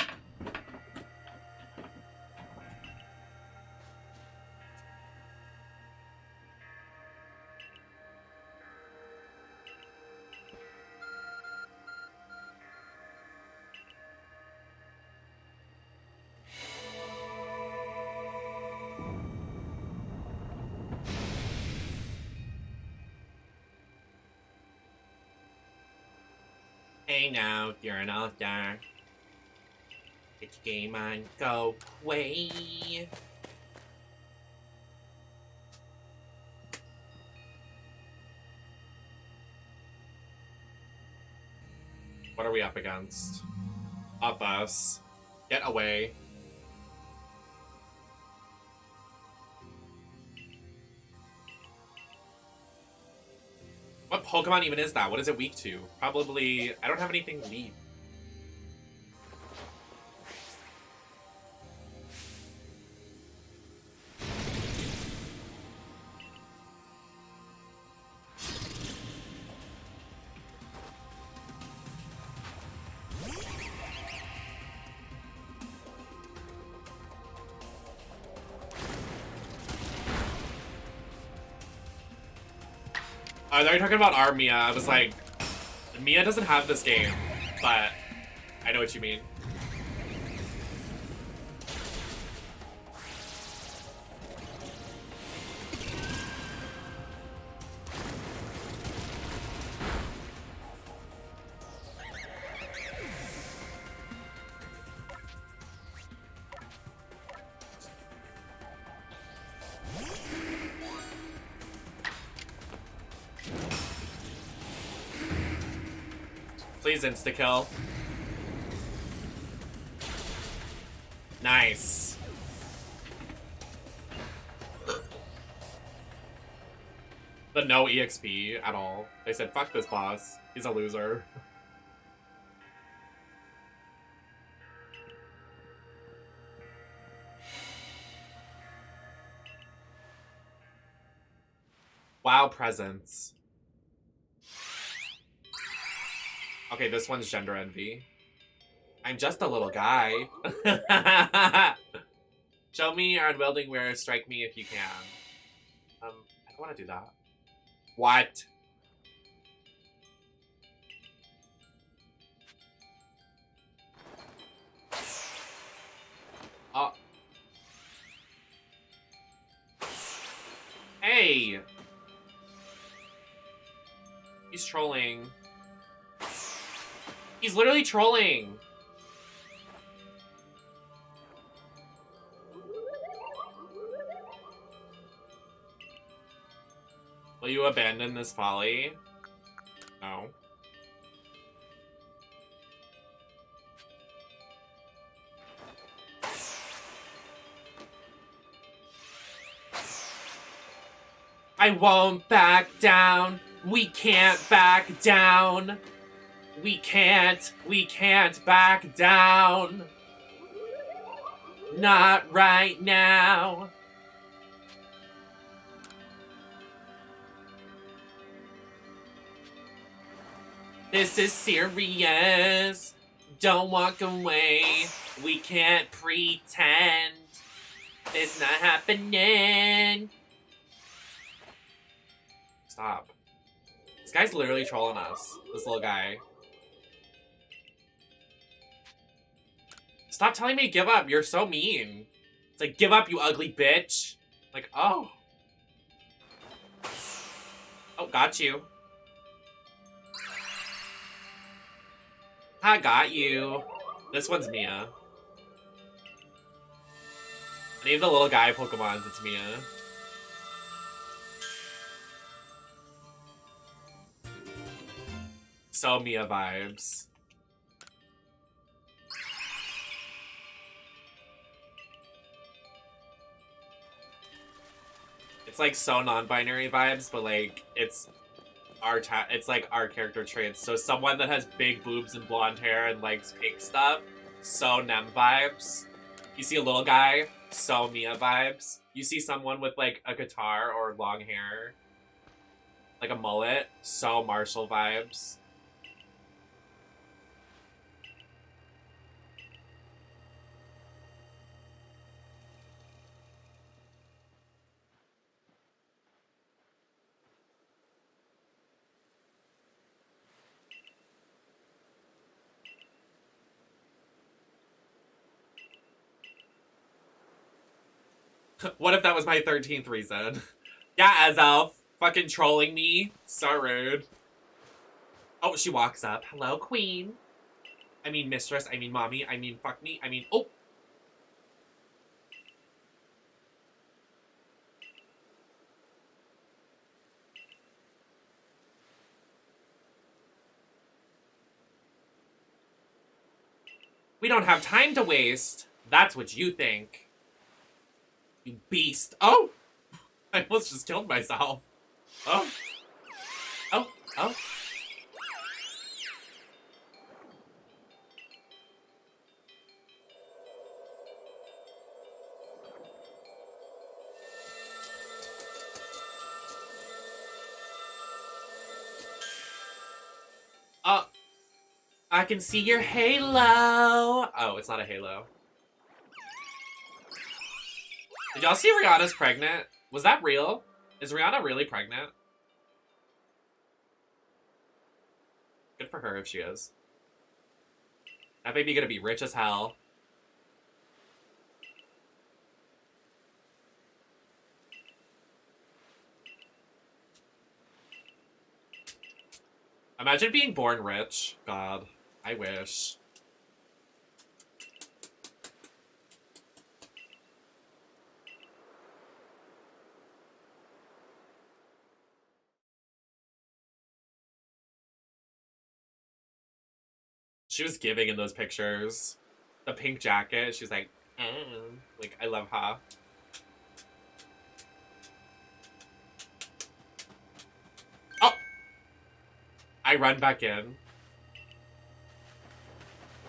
Hey now, you're an all-star. Get your game on, go play. What are we up against? Up us. Get away. What Pokemon even is that? What is it weak to? Probably... I don't have anything weak. Oh, they're talking about our Mia. I was like, Mia doesn't have this game, but I know what you mean. Please insta-kill. Nice. The no EXP at all. They said, fuck this boss. He's a loser. Wow, presents. Okay, this one's gender envy. I'm just a little guy. Show me your unwielding wear, strike me if you can. I don't want to do that. What? Oh. Hey! He's trolling. He's literally trolling. Will you abandon this folly? No. I won't back down. We can't back down. We can't back down. Not right now. This is serious. Don't walk away. We can't pretend. It's not happening. Stop. This guy's literally trolling us. This little guy. Stop telling me to give up. You're so mean. It's like, give up, you ugly bitch. Like, oh. Oh, got you. I got you. This one's Mia. Any of the little guy Pokemons, it's Mia. So Mia vibes. It's like so non-binary vibes, but like it's like our character traits. So someone that has big boobs and blonde hair and likes pink stuff, so Nem vibes. You see a little guy, so Mia vibes. You see someone with like a guitar or long hair, like a mullet, so Marshall vibes. What if that was my 13th reason? Yeah, Azelf. Fucking trolling me. So rude. Oh, she walks up. Hello, queen. I mean mistress. I mean mommy. I mean fuck me. I mean, oh. We don't have time to waste. That's what you think. You beast. Oh! I almost just killed myself. Oh. Oh. Oh. I can see your halo. Oh, it's not a halo. Did y'all see Rihanna's pregnant? Was that real? Is Rihanna really pregnant? Good for her if she is. That baby gonna be rich as hell. Imagine being born rich. God, I wish. She was giving in those pictures. The pink jacket, she's like, like, I love her. Oh! I run back in.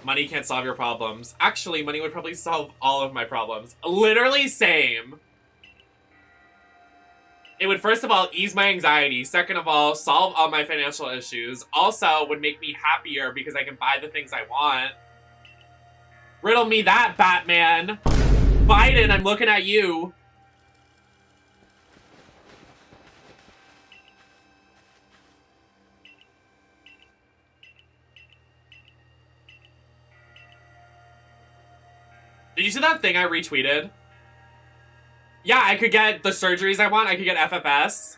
Money can't solve your problems. Actually, money would probably solve all of my problems. Literally same. It would, first of all, ease my anxiety. Second of all, solve all my financial issues. Also, would make me happier because I can buy the things I want. Riddle me that, Batman. Biden, I'm looking at you. Did you see that thing I retweeted? Yeah, I could get the surgeries I want. I could get FFS.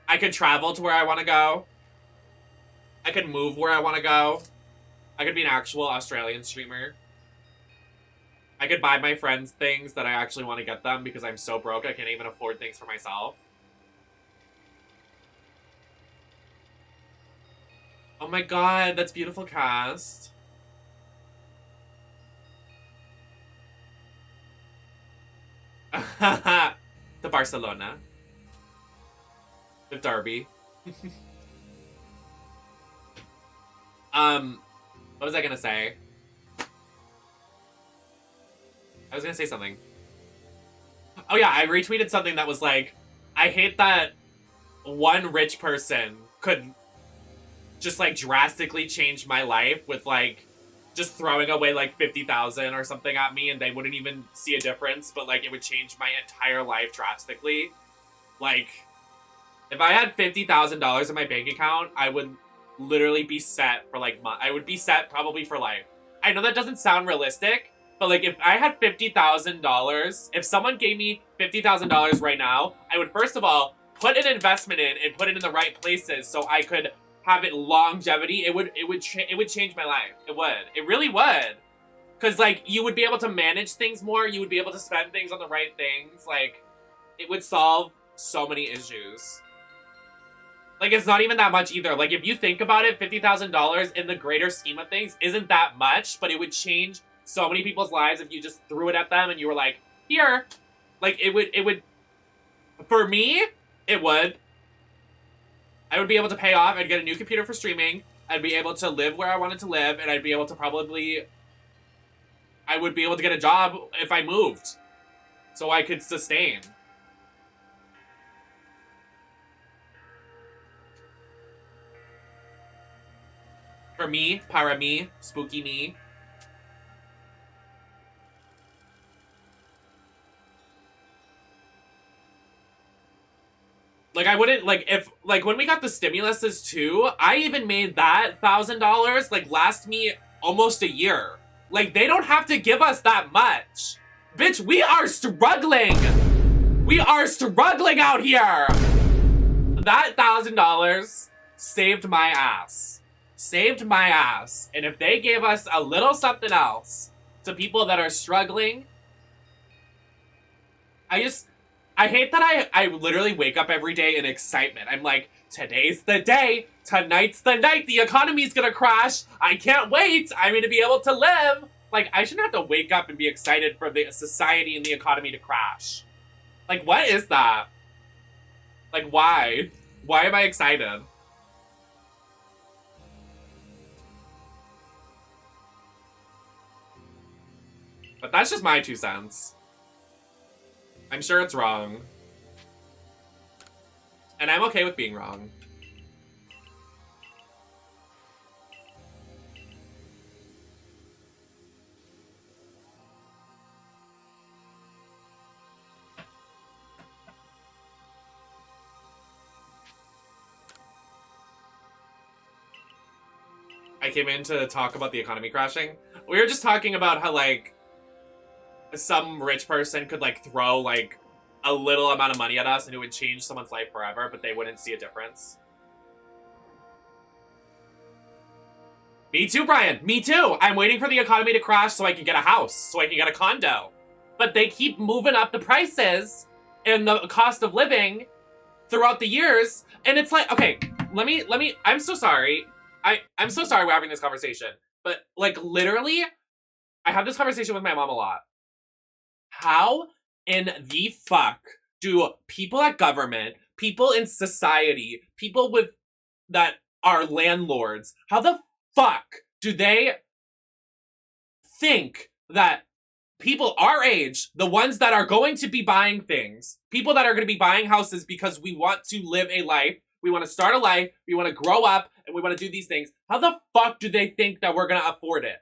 I could travel to where I want to go. I could move where I want to go. I could be an actual Australian streamer. I could buy my friends things that I actually want to get them because I'm so broke I can't even afford things for myself. Oh my god, that's beautiful cast. To Barcelona. With Derby. What was I gonna say? I was gonna say something. Oh yeah, I retweeted something that was like, I hate that one rich person could just like drastically change my life with like just throwing away like 50,000 or something at me and they wouldn't even see a difference, but like it would change my entire life drastically. Like, if I had $50,000 in my bank account, I would literally be set for like I would be set probably for life. I know that doesn't sound realistic, but like if I had $50,000, if someone gave me $50,000 right now, I would first of all put an investment in and put it in the right places so I could have it longevity. It would change my life. It would. It really would. Cause like you would be able to manage things more. You would be able to spend things on the right things. Like it would solve so many issues. Like, it's not even that much either. Like, if you think about it, $50,000 in the greater scheme of things isn't that much, but it would change so many people's lives if you just threw it at them and you were like, here. Like, it would, for me, it would. I would be able to pay off. I'd get a new computer for streaming. I'd be able to live where I wanted to live, and I'd be able to I would be able to get a job if I moved. So I could sustain. For me, para me, spooky me. Like, I wouldn't, like, if, like, when we got the stimuluses too, I even made that $1,000, like, last me almost a year. Like, they don't have to give us that much. Bitch, we are struggling. We are struggling out here. That $1,000 saved my ass. Saved my ass. And if they gave us a little something else to people that are struggling, I hate that I literally wake up every day in excitement. I'm like, today's the day. Tonight's the night. The economy's gonna crash. I can't wait. I'm gonna be able to live. Like, I shouldn't have to wake up and be excited for the society and the economy to crash. Like, what is that? Like, why? Why am I excited? But that's just my 2 cents. I'm sure it's wrong. And I'm okay with being wrong. I came in to talk about the economy crashing. We were just talking about how, like, some rich person could, like, throw, like, a little amount of money at us and it would change someone's life forever, but they wouldn't see a difference. Me too, Brian. Me too. I'm waiting for the economy to crash so I can get a house, so I can get a condo. But they keep moving up the prices and the cost of living throughout the years. And it's like, okay, let me, I'm so sorry. I'm so sorry we're having this conversation. But, like, literally, I have this conversation with my mom a lot. How in the fuck do people at government, people in society, people with that are landlords, how the fuck do they think that people our age, the ones that are going to be buying things, people that are going to be buying houses because we want to live a life, we want to start a life, we want to grow up, and we want to do these things, how the fuck do they think that we're going to afford it?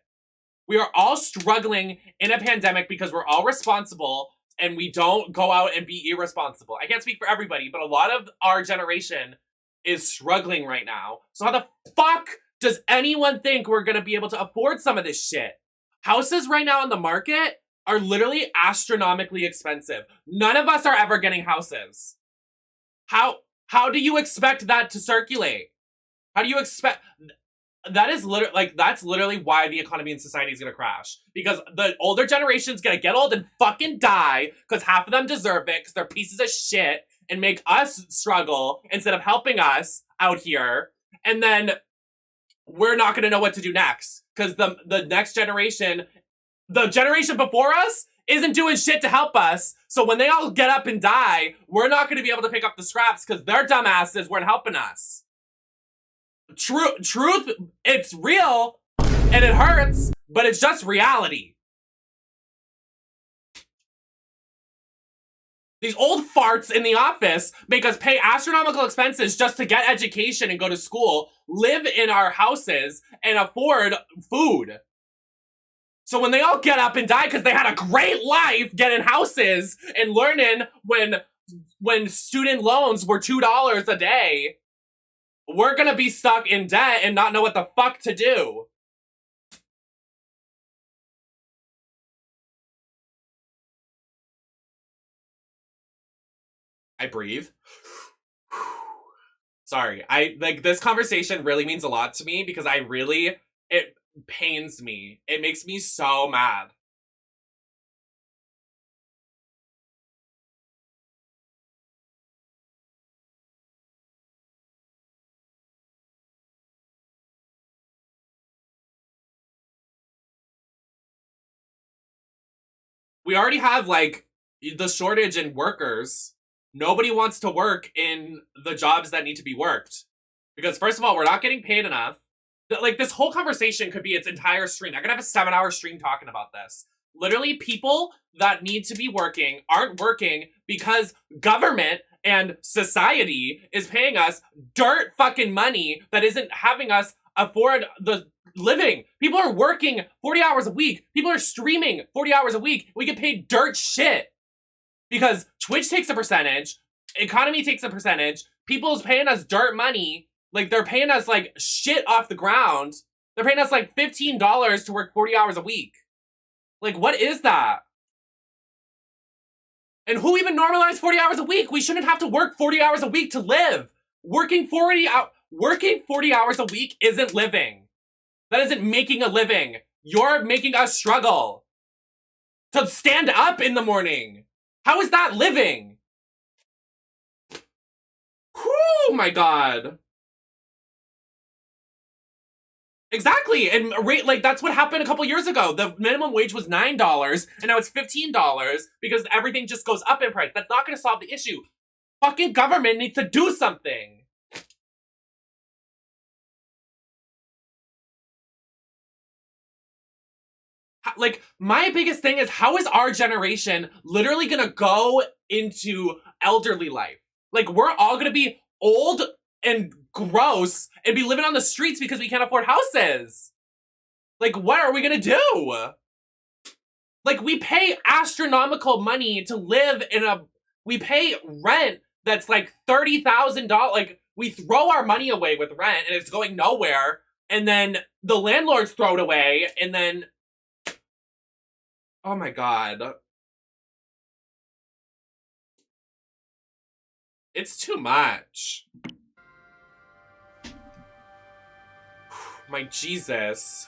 We are all struggling in a pandemic because we're all responsible and we don't go out and be irresponsible. I can't speak for everybody, but a lot of our generation is struggling right now. So how the fuck does anyone think we're going to be able to afford some of this shit? Houses right now on the market are literally astronomically expensive. None of us are ever getting houses. How do you expect that to circulate? How do you expect... That is literally, like, that's literally why the economy and society is gonna crash. Because the older generation's gonna get old and fucking die, because half of them deserve it, because they're pieces of shit, and make us struggle instead of helping us out here. And then we're not gonna know what to do next. Because the next generation, the generation before us, isn't doing shit to help us. So when they all get up and die, we're not gonna be able to pick up the scraps, because their dumbasses weren't helping us. Truth, it's real, and it hurts, but it's just reality. These old farts in the office make us pay astronomical expenses just to get education and go to school, live in our houses, and afford food. So when they all get up and die because they had a great life getting houses and learning when student loans were $2 a day, we're gonna be stuck in debt and not know what the fuck to do. I breathe. Sorry, this conversation really means a lot to me because it pains me. It makes me so mad. We already have, like, the shortage in workers. Nobody wants to work in the jobs that need to be worked. Because, first of all, we're not getting paid enough. Like, this whole conversation could be its entire stream. I could have a 7-hour stream talking about this. Literally, people that need to be working aren't working because government and society is paying us dirt fucking money that isn't having us afford the living. People are working 40 hours a week. People are streaming 40 hours a week. We get paid dirt shit. Because Twitch takes a percentage, economy takes a percentage, people's paying us dirt money. Like, they're paying us, like, shit off the ground. They're paying us, like, $15 to work 40 hours a week. Like, what is that? And who even normalized 40 hours a week? We shouldn't have to work 40 hours a week to live. Working 40 hours a week isn't living. That isn't making a living. You're making us struggle to stand up in the morning. How is that living? Oh my god. Exactly, and like, that's what happened a couple years ago. The minimum wage was $9, and now it's $15 because everything just goes up in price. That's not going to solve the issue. Fucking government needs to do something. Like, my biggest thing is, how is our generation literally going to go into elderly life? Like, we're all going to be old and gross and be living on the streets because we can't afford houses. Like, what are we gonna do? Like, we pay astronomical money to live in we pay rent that's like $30,000. Like, we throw our money away with rent and it's going nowhere. And then the landlords throw it away and then, oh my god. It's too much. My Jesus.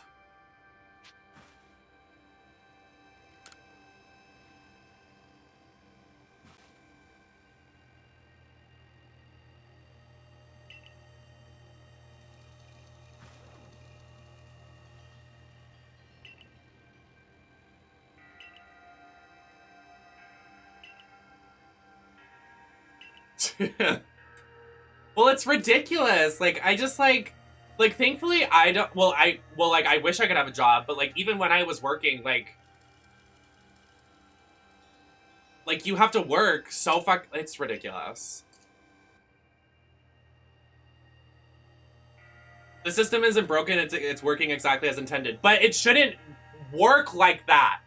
Well, it's ridiculous. Like, I just, like, thankfully, I don't, I wish I could have a job, but, like, even when I was working, like, you have to work so it's ridiculous. The system isn't broken, it's working exactly as intended, but it shouldn't work like that.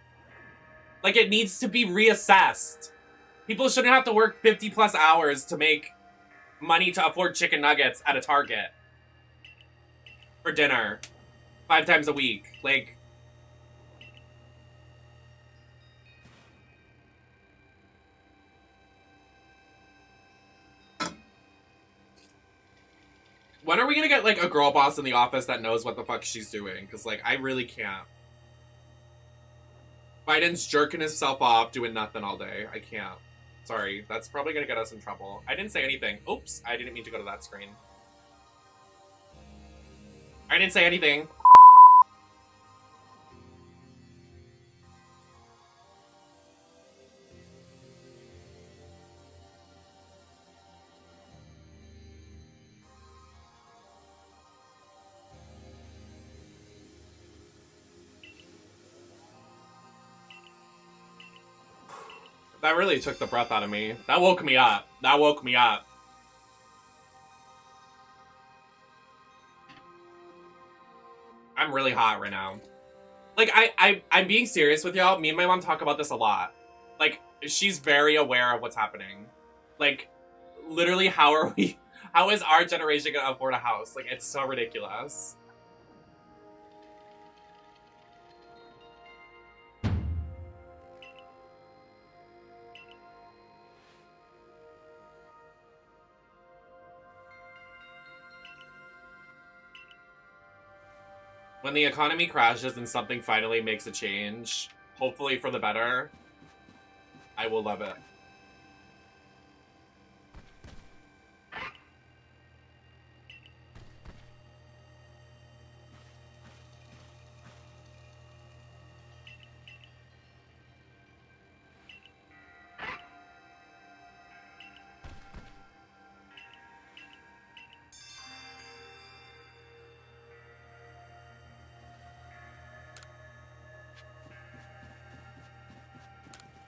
Like, it needs to be reassessed. People shouldn't have to work 50+ hours to make money to afford chicken nuggets at a Target for dinner 5 times a week. Like, when are we gonna get, like, a girl boss in the office that knows what the fuck she's doing? Because, like, I really can't. Biden's jerking himself off doing nothing all day. I can't. Sorry, that's probably gonna get us in trouble. I didn't say anything. Oops, I didn't mean to go to that screen. I didn't say anything. That really took the breath out of me. That woke me up. That woke me up. I'm really hot right now. Like, I'm being serious with y'all. Me and my mom talk about this a lot. Like, she's very aware of what's happening. Like, literally, how are How is our generation gonna afford a house? Like, it's so ridiculous. When the economy crashes and something finally makes a change, hopefully for the better, I will love it.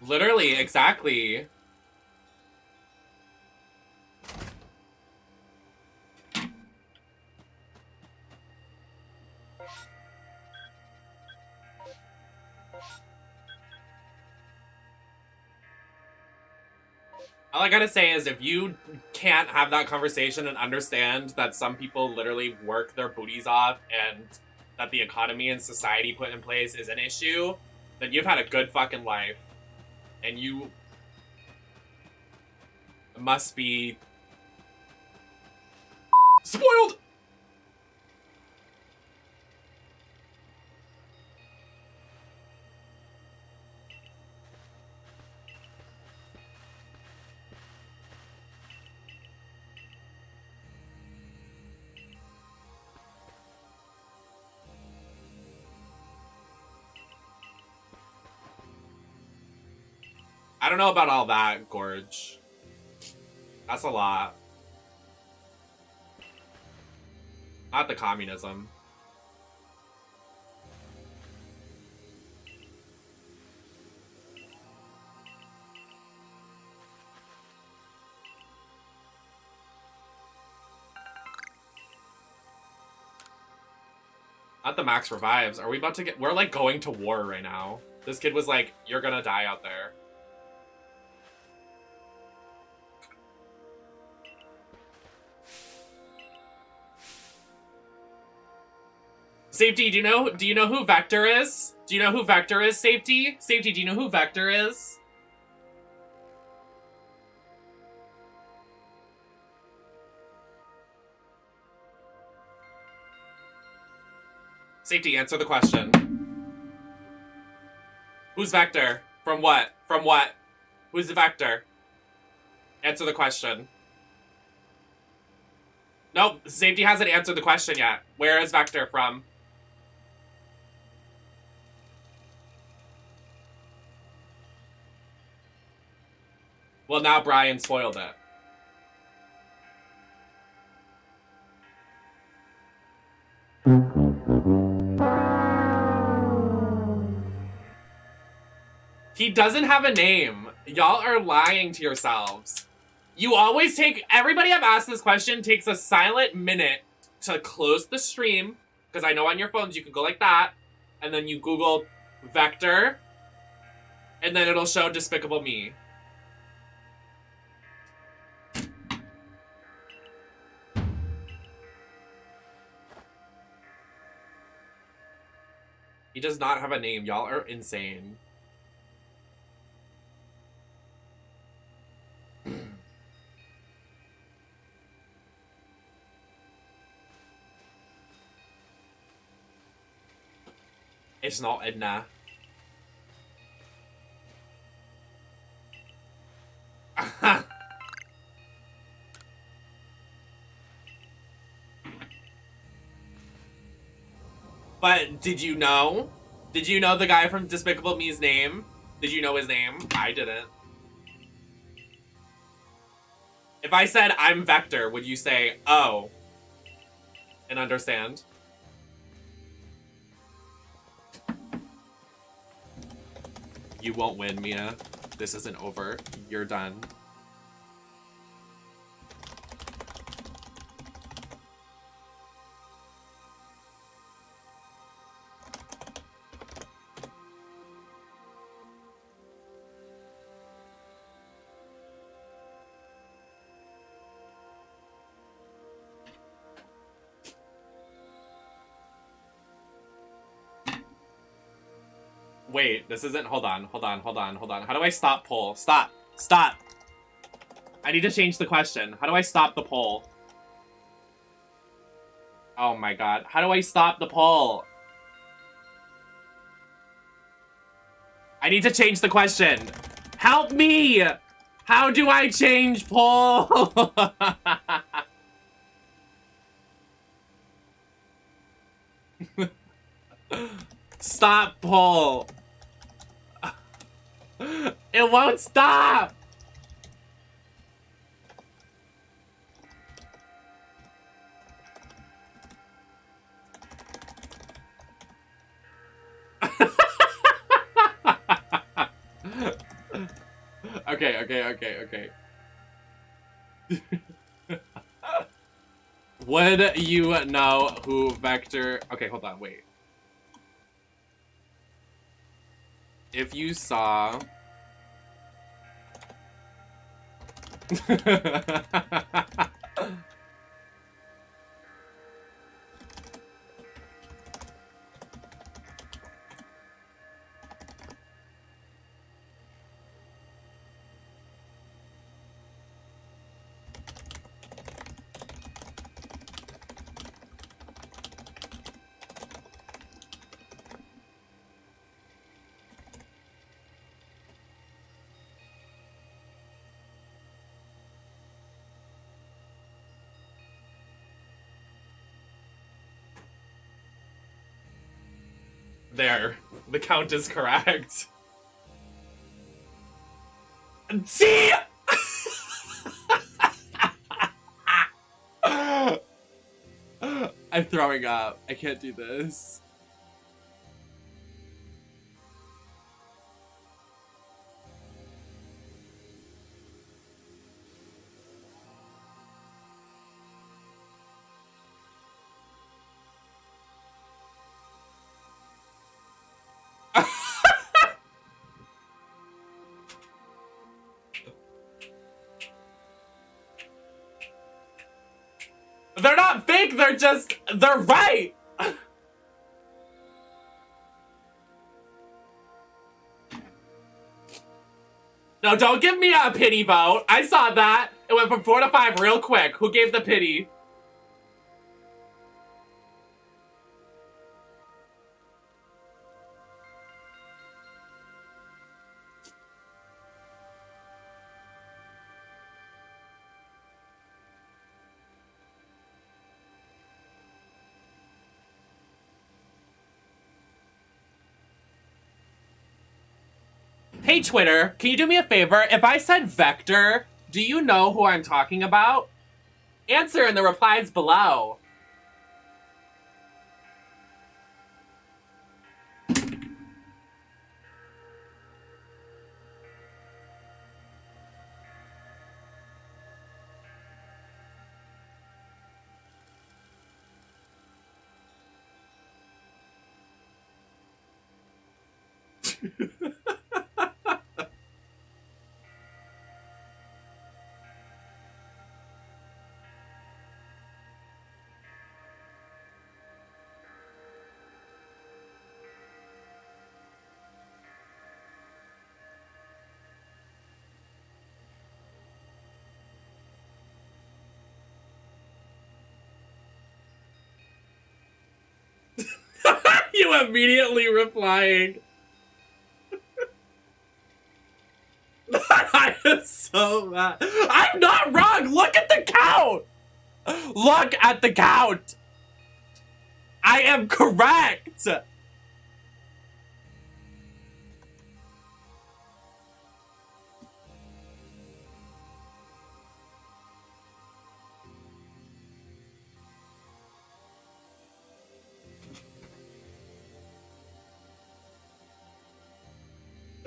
Literally, exactly. All I gotta say is if you can't have that conversation and understand that some people literally work their booties off and that the economy and society put in place is an issue, then you've had a good fucking life. And you must be spoiled! I don't know about all that, Gorge. That's a lot. Not the communism. Not the max revives. Are we about to get... We're, like, going to war right now. This kid was like, you're gonna die out there. Safety, do you know who Vector is? Do you know who Vector is, Safety? Safety, do you know who Vector is? Safety, answer the question. Who's Vector? From what? From what? Who's the Vector? Answer the question. Nope, Safety hasn't answered the question yet. Where is Vector from? Well, now Brian spoiled it. He doesn't have a name. Y'all are lying to yourselves. You always take... Everybody I've asked this question takes a silent minute to close the stream, because I know on your phones you can go like that, and then you Google Vector, and then it'll show Despicable Me. He does not have a name. Y'all are insane. It's not Edna. But did you know? Did you know the guy from Despicable Me's name? Did you know his name? I didn't. If I said I'm Vector, would you say, oh, and understand? You won't win, Mia. This isn't over. You're done. Wait, this isn't, hold on. How do I stop poll? Stop. I need to change the question. How do I stop the poll? Oh my god. How do I stop the poll? I need to change the question. Help me! How do I change poll? Stop poll. It won't stop. Okay. Would you know who Vector... Okay, hold on, wait. If you saw... There. The count is correct. See? I'm throwing up. I can't do this. They're not fake, they're right! No, don't give me a pity vote. I saw that. It went from 4 to 5 real quick. Who gave the pity? Hey Twitter, can you do me a favor? If I said Vector, do you know who I'm talking about? Answer in the replies below. You immediately replying. I am so mad. I'm not wrong. Look at the count. Look at the count. I am correct.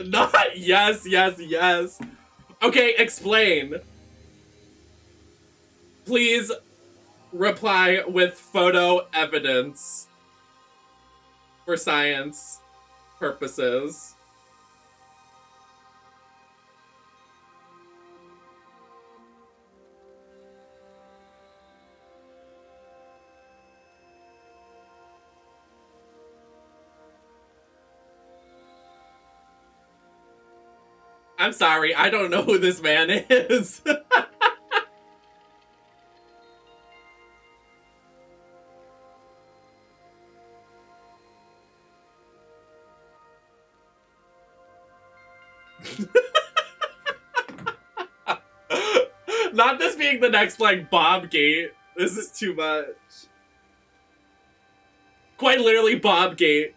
Not yes. Okay, explain. Please reply with photo evidence for science purposes. I'm sorry, I don't know who this man is. Not this being the next, like, Bob Gate. This is too much. Quite literally Bob Gate.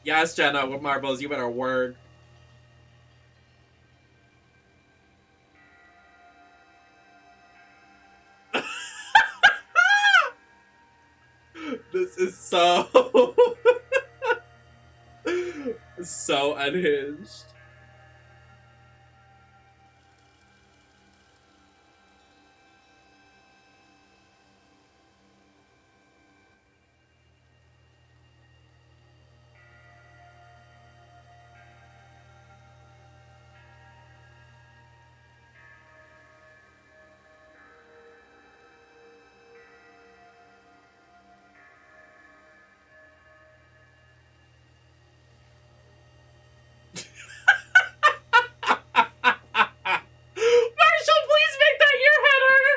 Yes, Jenna, with marbles, you better work. This is so... so unhinged. Marshall, please make that your header!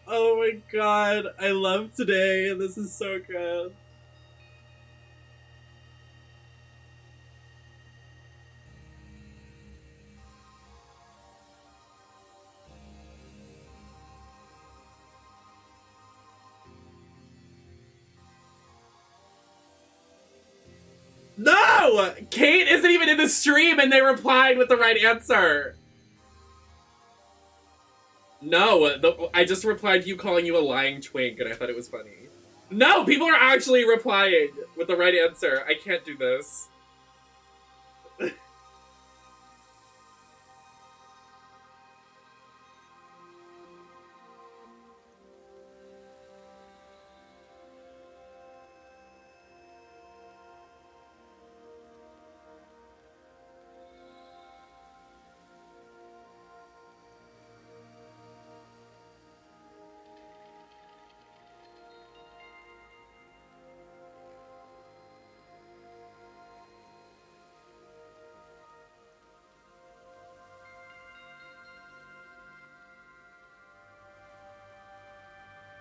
Oh my god, I love today. This is so good. No! Kate isn't even in the stream and they replied with the right answer. No, I just replied to you calling you a lying twink and I thought it was funny. No, people are actually replying with the right answer. I can't do this.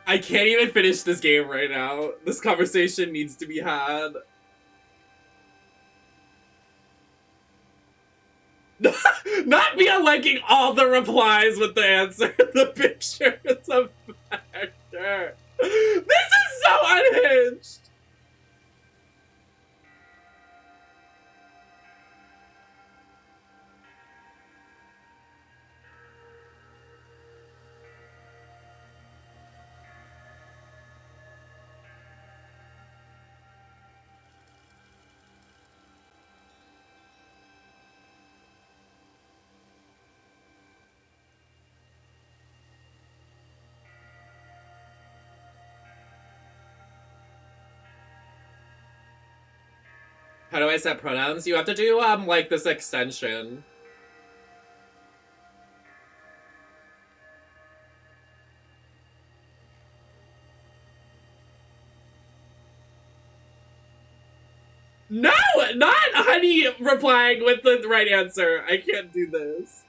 I can't even finish this game right now. This conversation needs to be had. Not me liking all the replies with the answer. The picture is a factor. This is so unhinged. How do I set pronouns? You have to do, like, this extension. No! Not Honey replying with the right answer. I can't do this.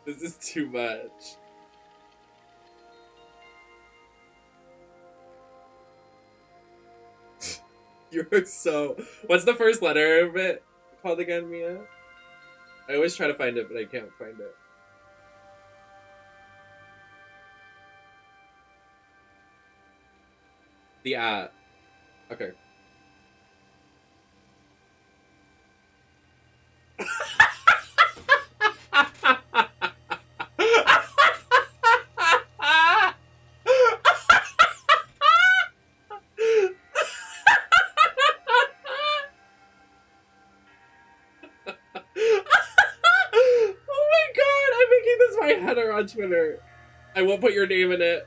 This is too much. You're so... What's the first letter of it called again, Mia? I always try to find it, but I can't find it. The at. Okay. Header on Twitter. I won't put your name in it.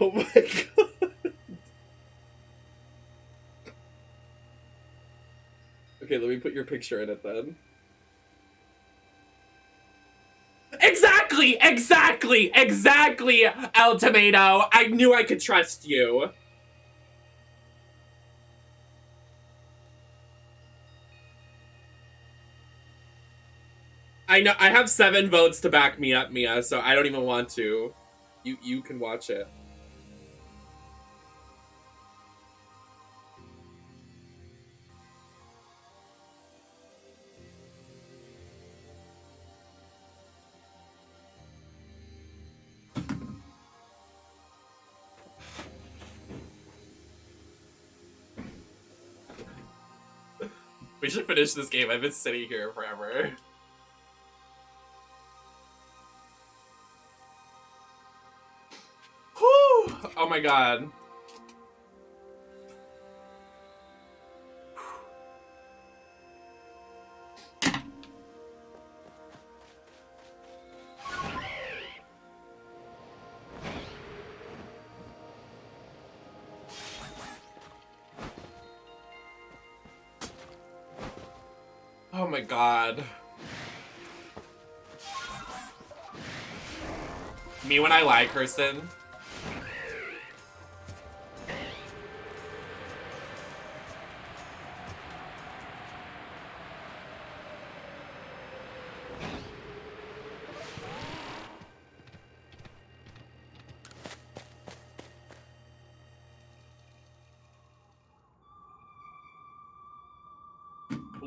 Oh my god. Okay, let me put your picture in it then. Exactly! El Tomato! I knew I could trust you. I know, I have 7 votes to back me up, Mia, so I don't even want to. You can watch it. We should finish this game. I've been sitting here forever. Whew! Oh my god. Oh my god. Me when I lie, Kirsten.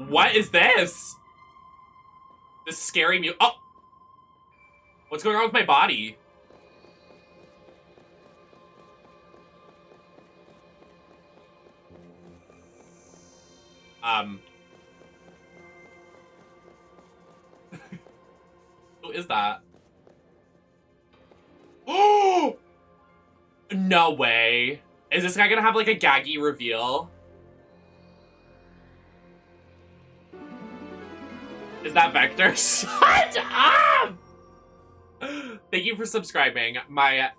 What is this? This scary mute. Oh! What's going on with my body? Who is that? Oh! No way. Is this guy gonna have like a gaggy reveal? Is that Vector? Shut up! Thank you for subscribing. My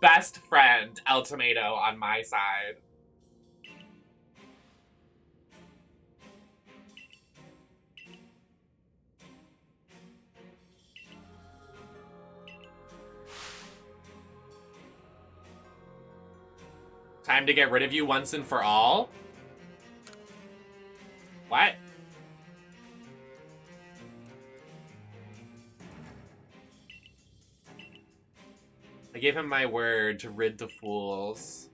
best friend, El Tomato, on my side. Time to get rid of you once and for all? What? I gave him my word to rid the fools.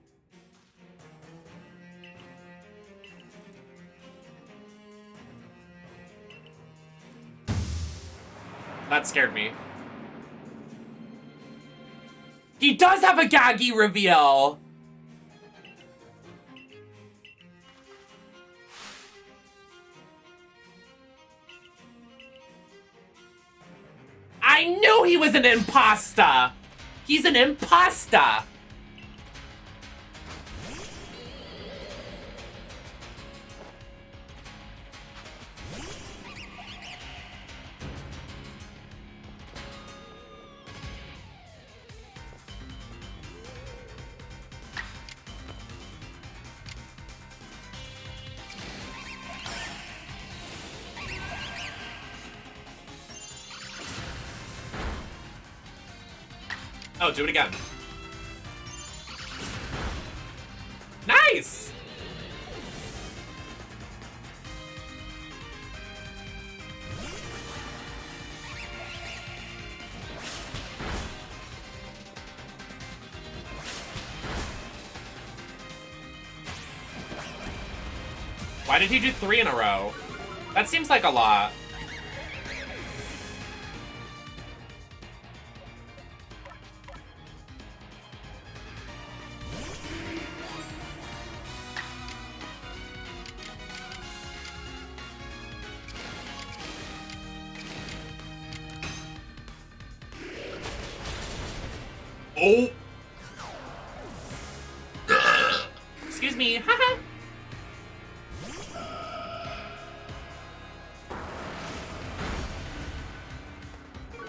That scared me. He does have a gaggy reveal! I knew he was an imposter! He's an imposter! Oh, do it again. Nice! Why did he do 3 in a row? That seems like a lot. Oh! Excuse me. Haha.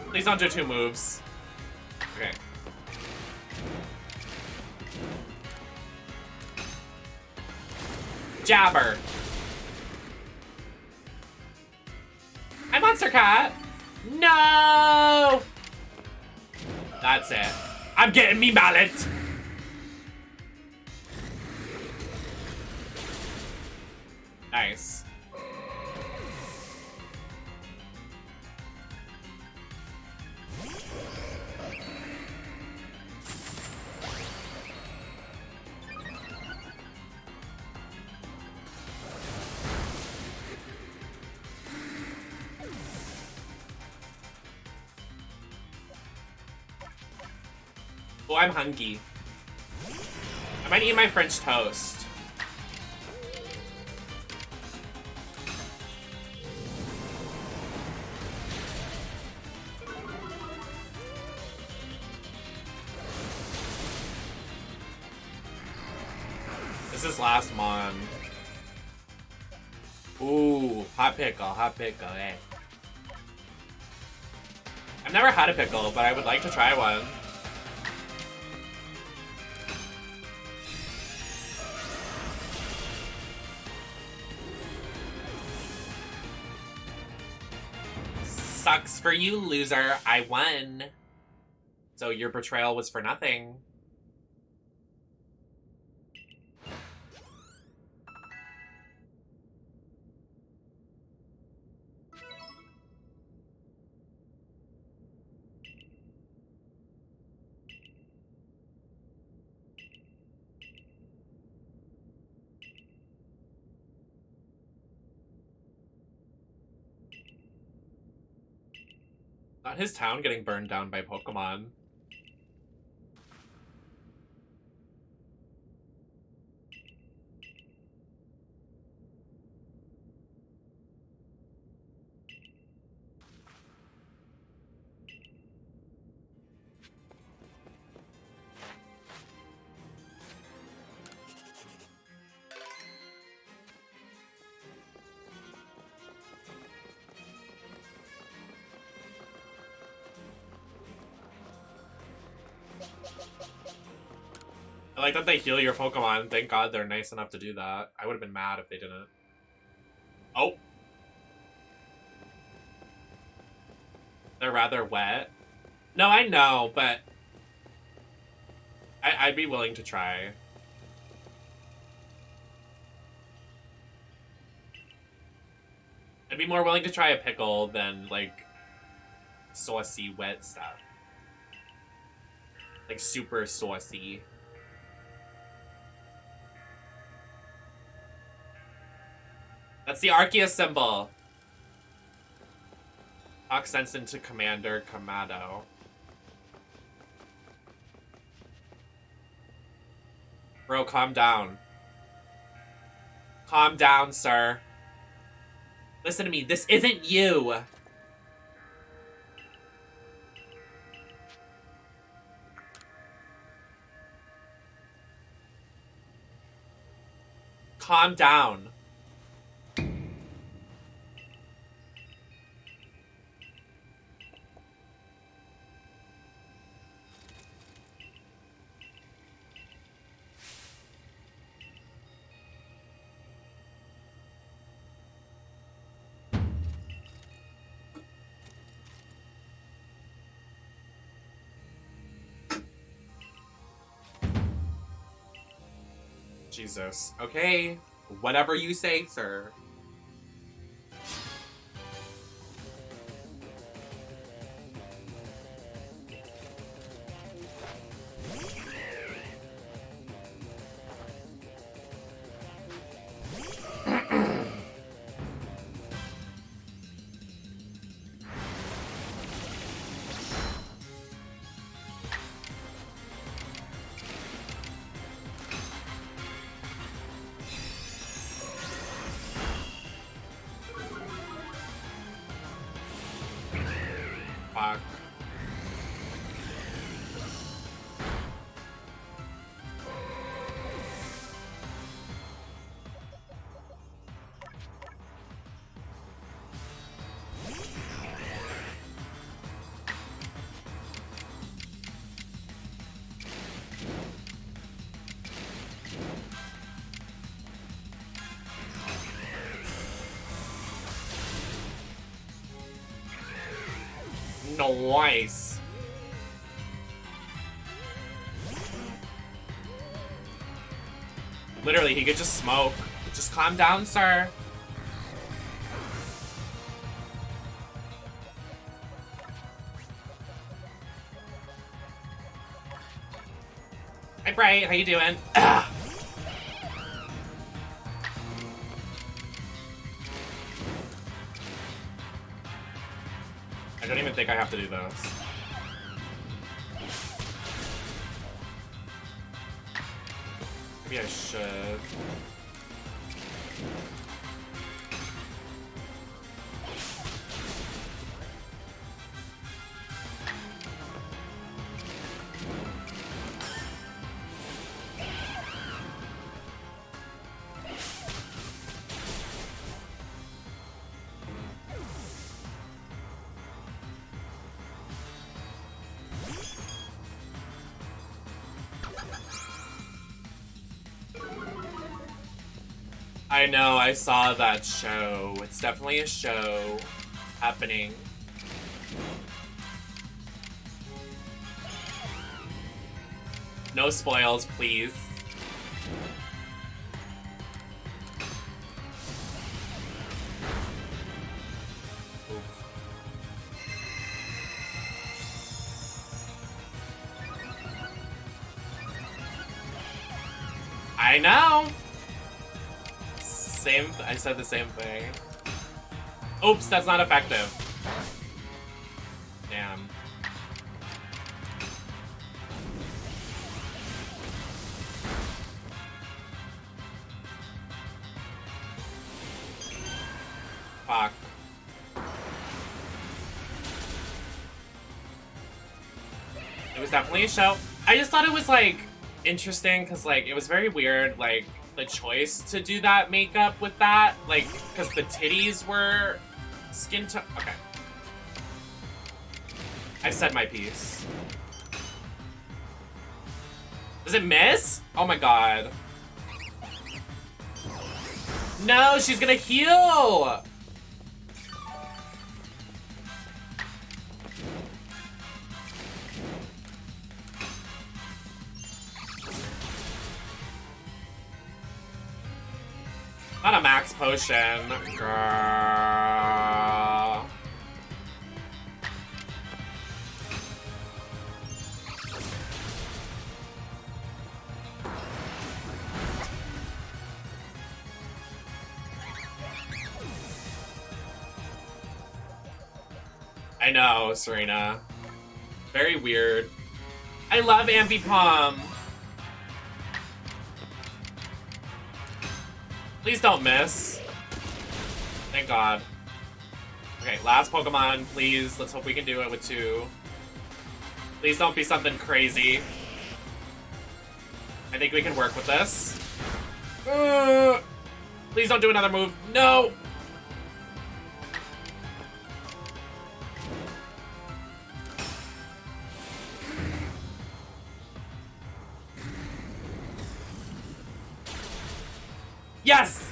Please don't do 2 moves. Okay. Jabber. Hi, Monster Cat. No! That's it. I'm getting me mallet. Nice. Oh, I'm hungry. I might eat my French toast. This is last mon. Ooh, hot pickle, eh? I've never had a pickle, but I would like to try one. Sucks for you, loser. I won. So your betrayal was for nothing. Not his town getting burned down by Pokemon. I like that they heal your Pokemon. Thank God they're nice enough to do that. I would have been mad if they didn't. Oh. They're rather wet. No, I know, but I'd be willing to try. I'd be more willing to try a pickle than, like, saucy, wet stuff. Like, super saucy. That's the Arceus symbol. Talk sense into Commander Kamado. Bro, calm down. Calm down, sir. Listen to me, this isn't you. Calm down. Jesus. Okay. Whatever you say, sir. Fuck. Nice. Literally, he could just smoke. Just calm down, sir. Hi, Bright. How you doing? Ugh. I don't even think I have to do this. Maybe I should. I know, I saw that show. It's definitely a show happening. No spoils, please. I know! I said the same thing. Oops, that's not effective. Damn. Fuck. It was definitely a show. I just thought it was, like, interesting, because, like, it was very weird, like, the choice to do that makeup with that, like, because the titties were skin tone. Okay. I've said my piece. Does it miss? Oh my god. No, she's gonna heal! Not a max potion, girl. I know, Serena. Very weird. I love Ambipom. Please don't miss. Thank God. Okay, last Pokemon, please. Let's hope we can do it with 2. Please don't be something crazy. I think we can work with this. Please don't do another move. No! Yes!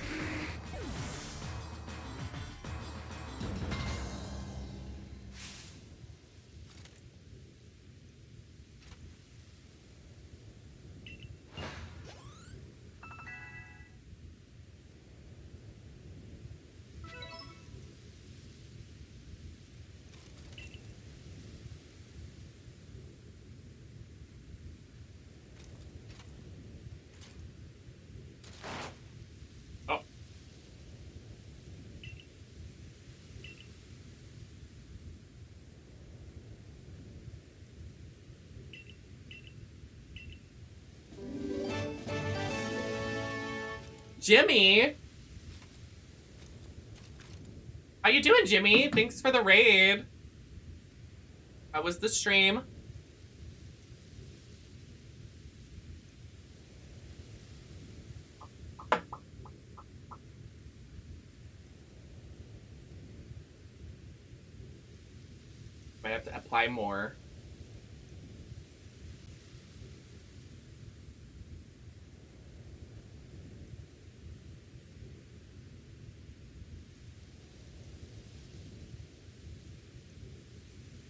Jimmy! How you doing, Jimmy? Thanks for the raid. How was the stream? Might have to apply more.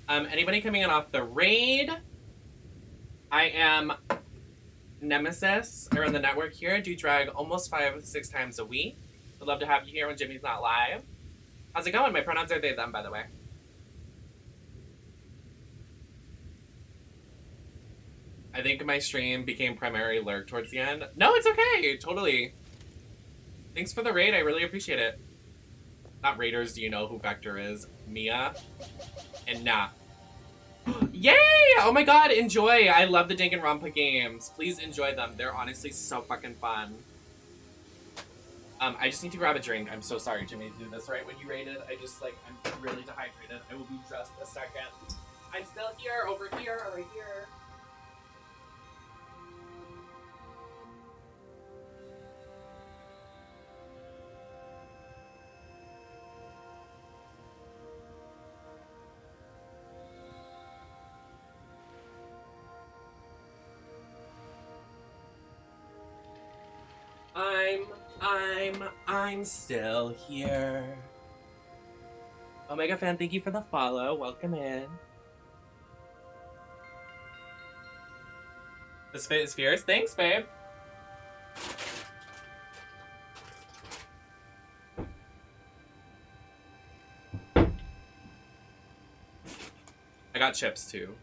Anybody coming in off the raid? I am Nemesis. I run the network here. I do drag almost 5-6 times a week. Would love to have you here when Jimmy's not live. How's it going? My pronouns are they, them, by the way. I think my stream became primarily lurk towards the end. No, it's okay. Totally. Thanks for the raid. I really appreciate it. Not raiders. Do you know who Vector is? Mia and Nah. Yay! Oh my god, enjoy. I love the Danganronpa games. Please enjoy them. They're honestly so fucking fun. I just need to grab a drink. I'm so sorry, Jimmy, to do this right when you raided. I'm really dehydrated. I will be just a second. I'm still here, over here, right here. I'm still here. Omega fan, thank you for the follow. Welcome in. This fit is fierce. Thanks, babe. I got chips too.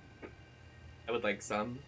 I would like some.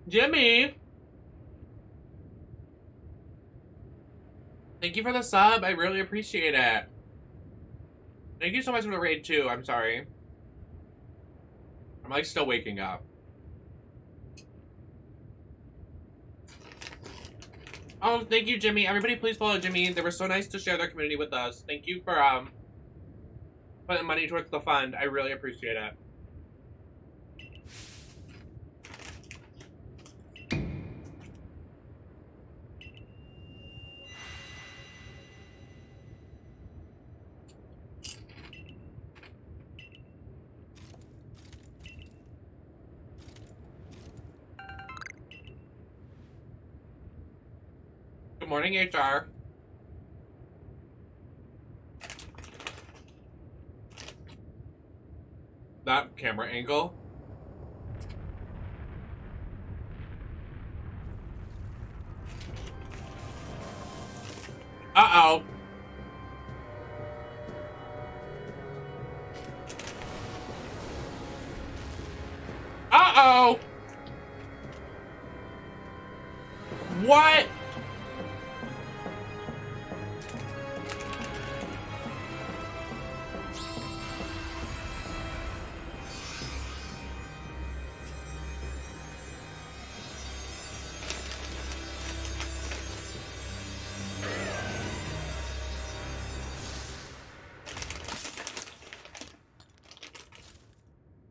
Jimmy! Thank you for the sub. I really appreciate it. Thank you so much for the raid, too. I'm sorry. I'm, like, still waking up. Oh, thank you, Jimmy. Everybody please follow Jimmy. They were so nice to share their community with us. Thank you for, putting money towards the fund. I really appreciate it. Good morning, HR. That camera angle. Uh-oh. Uh-oh. What?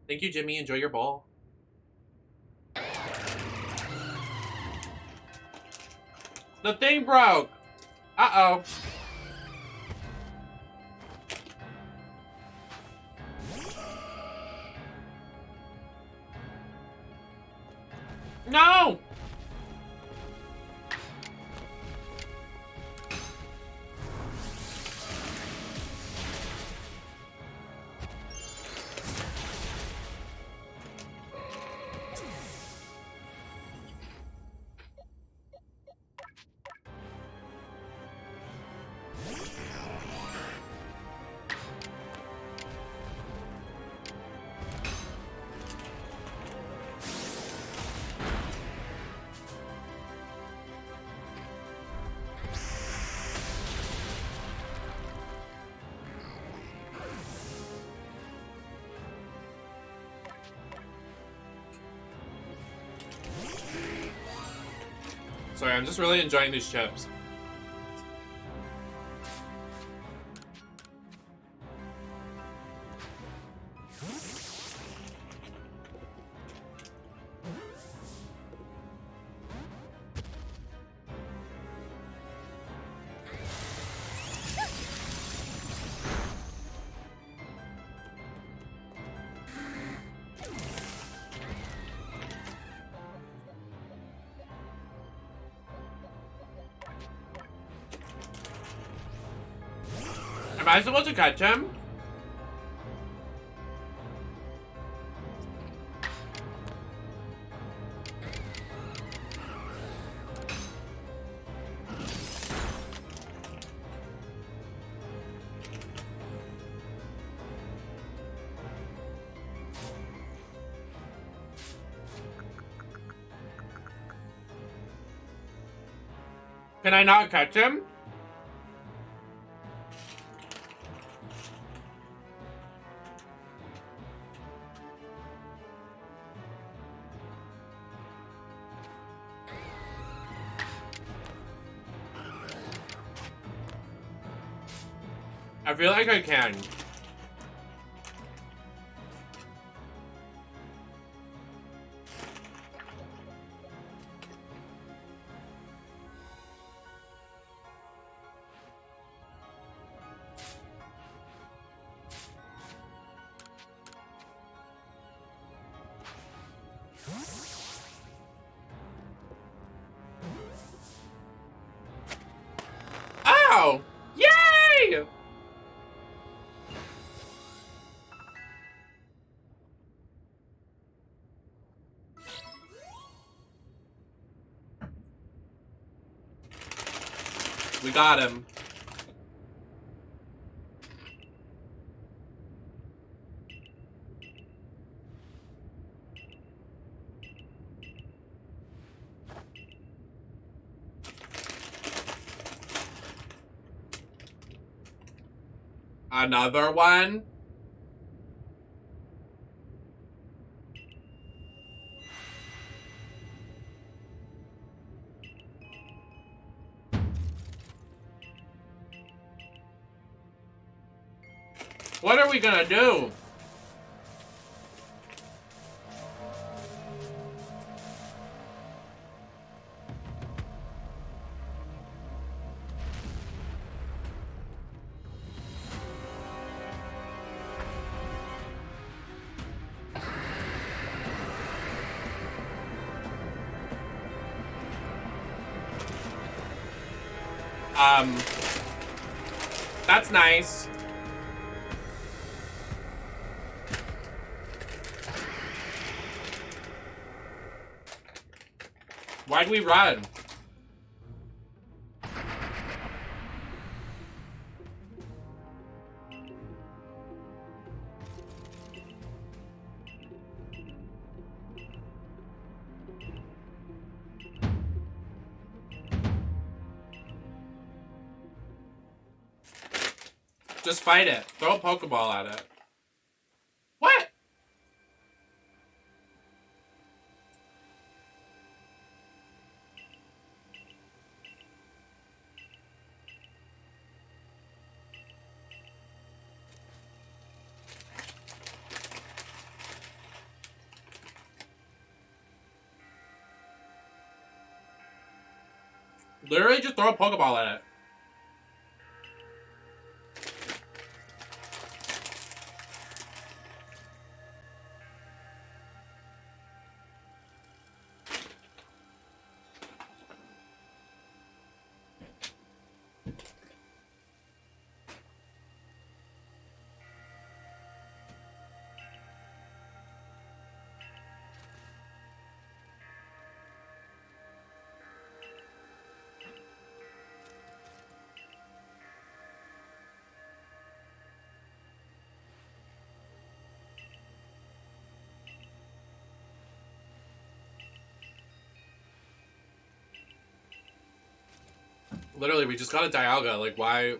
Thank you, Jimmy. Enjoy your bowl. The thing broke. Uh-oh. No! Sorry, I'm just really enjoying these chips. Am I supposed to catch him? Can I not catch him? I feel like I can. Oh! Yay! We got him. Another one? What are we gonna do? That's nice. Why'd we run? Just fight it. Throw a Pokeball at it. What? Literally just throw a Pokeball at it. Literally, we just got a Dialga. Like, why?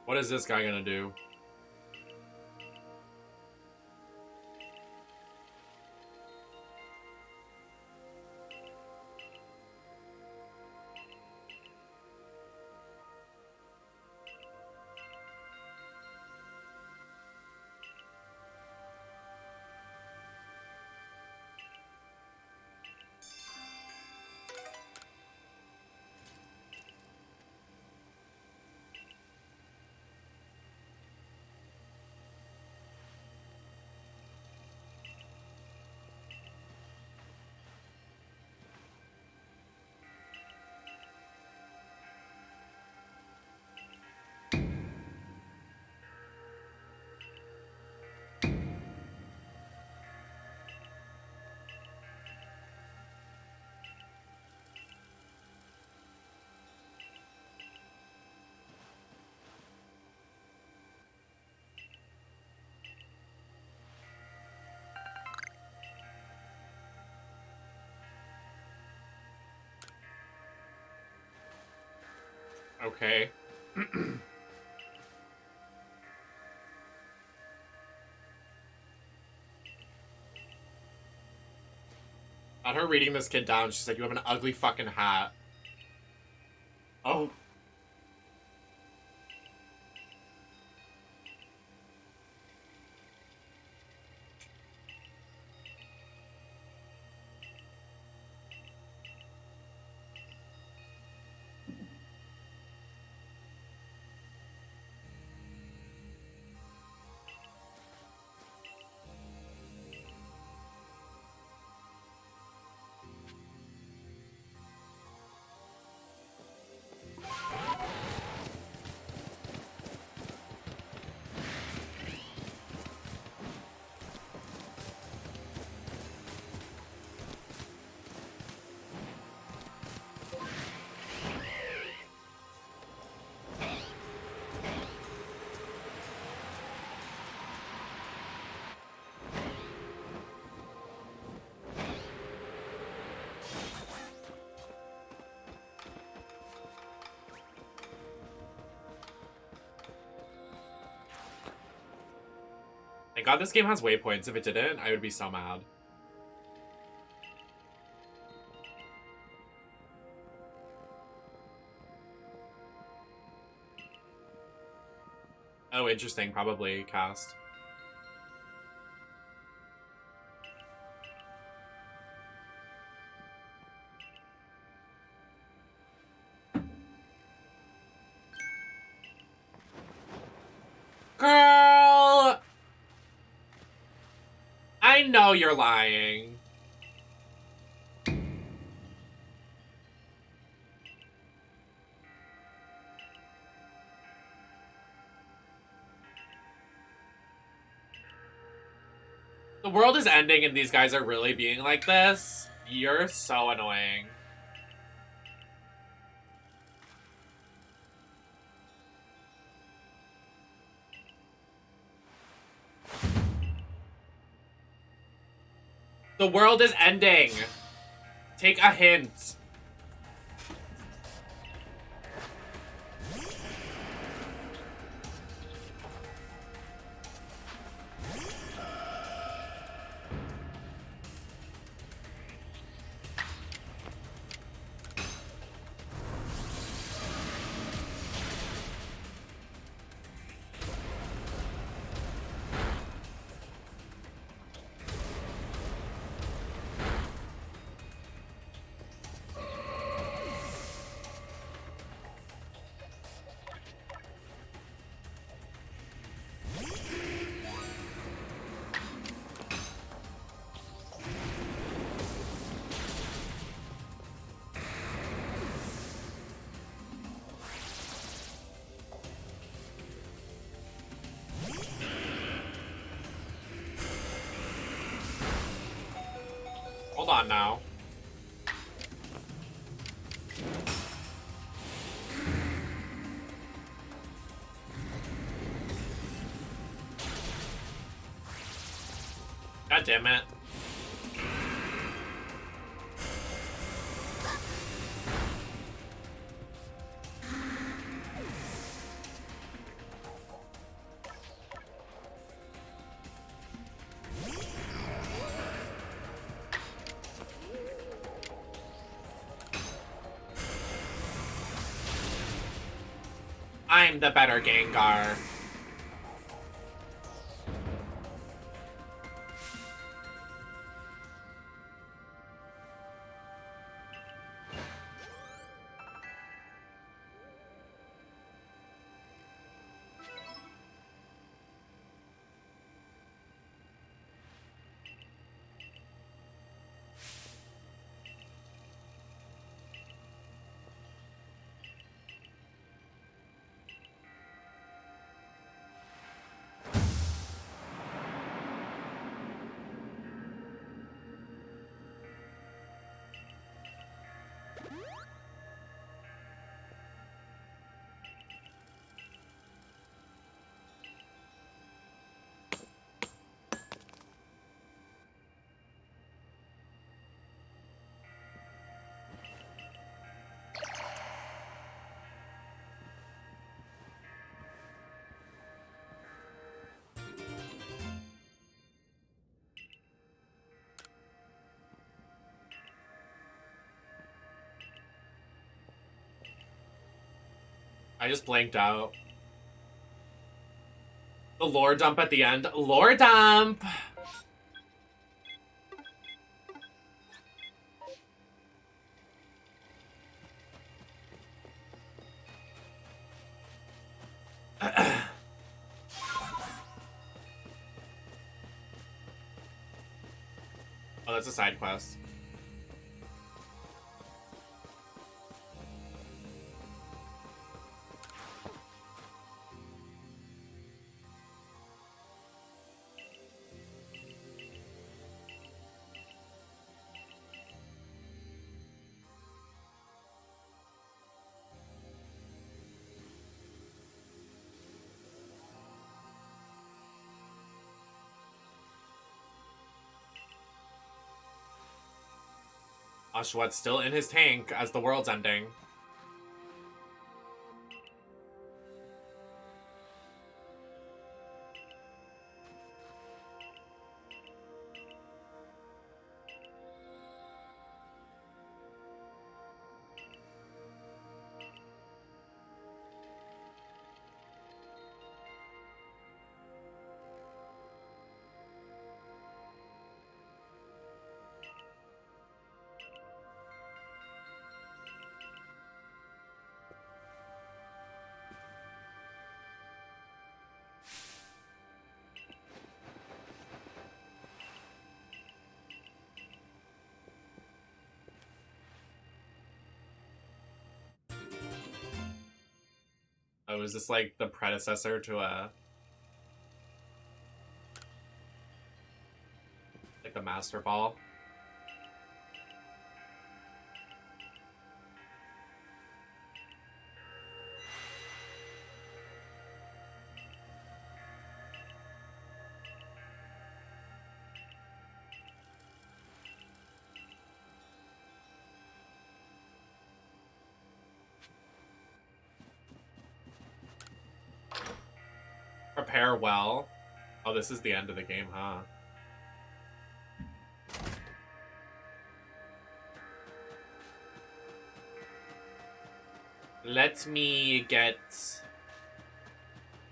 What is this guy gonna do? Okay. On her reading this kid down, she said, "You have an ugly fucking hat." Oh. Thank God this game has waypoints. If it didn't, I would be so mad. Oh, interesting. Probably cast. Girl! I know you're lying. The world is ending and these guys are really being like this. You're so annoying. The world is ending. Take a hint. on now. God damn it. I'm the better Gengar. I just blanked out. The lore dump at the end. Lore dump! Oh, that's a side quest. Oshawtt's still in his tank as the world's ending. Oh, is this like the predecessor to a... like a Master Ball? Prepare well. Oh, this is the end of the game, huh? Let me get...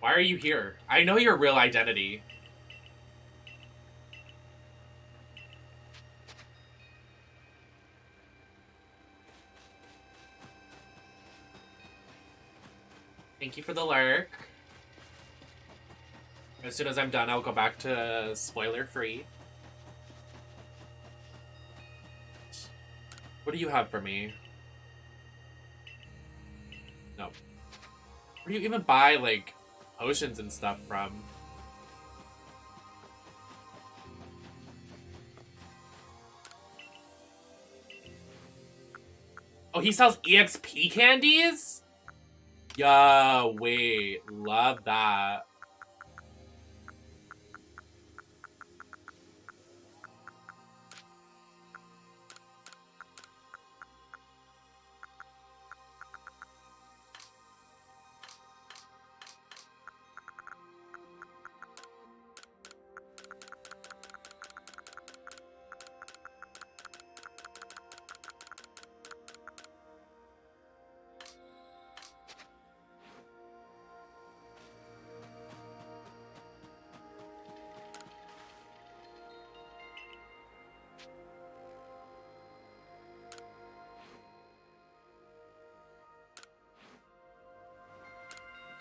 Why are you here? I know your real identity. Thank you for the lurk. As soon as I'm done, I'll go back to spoiler-free. What do you have for me? No. Where do you even buy, like, potions and stuff from? Oh, he sells EXP candies? Yo, wait. Love that.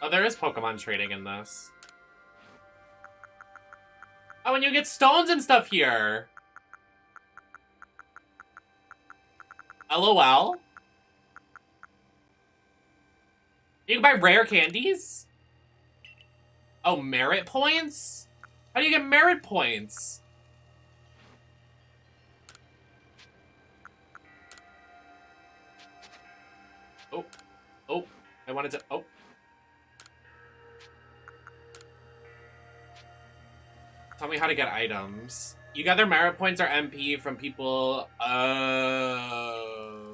Oh, there is Pokemon trading in this. Oh, and you get stones and stuff here. LOL. You can buy rare candies? Oh, merit points? How do you get merit points? Oh. Oh. I wanted to... Oh. Tell me how to get items. You gather merit points or MP from people... Oh.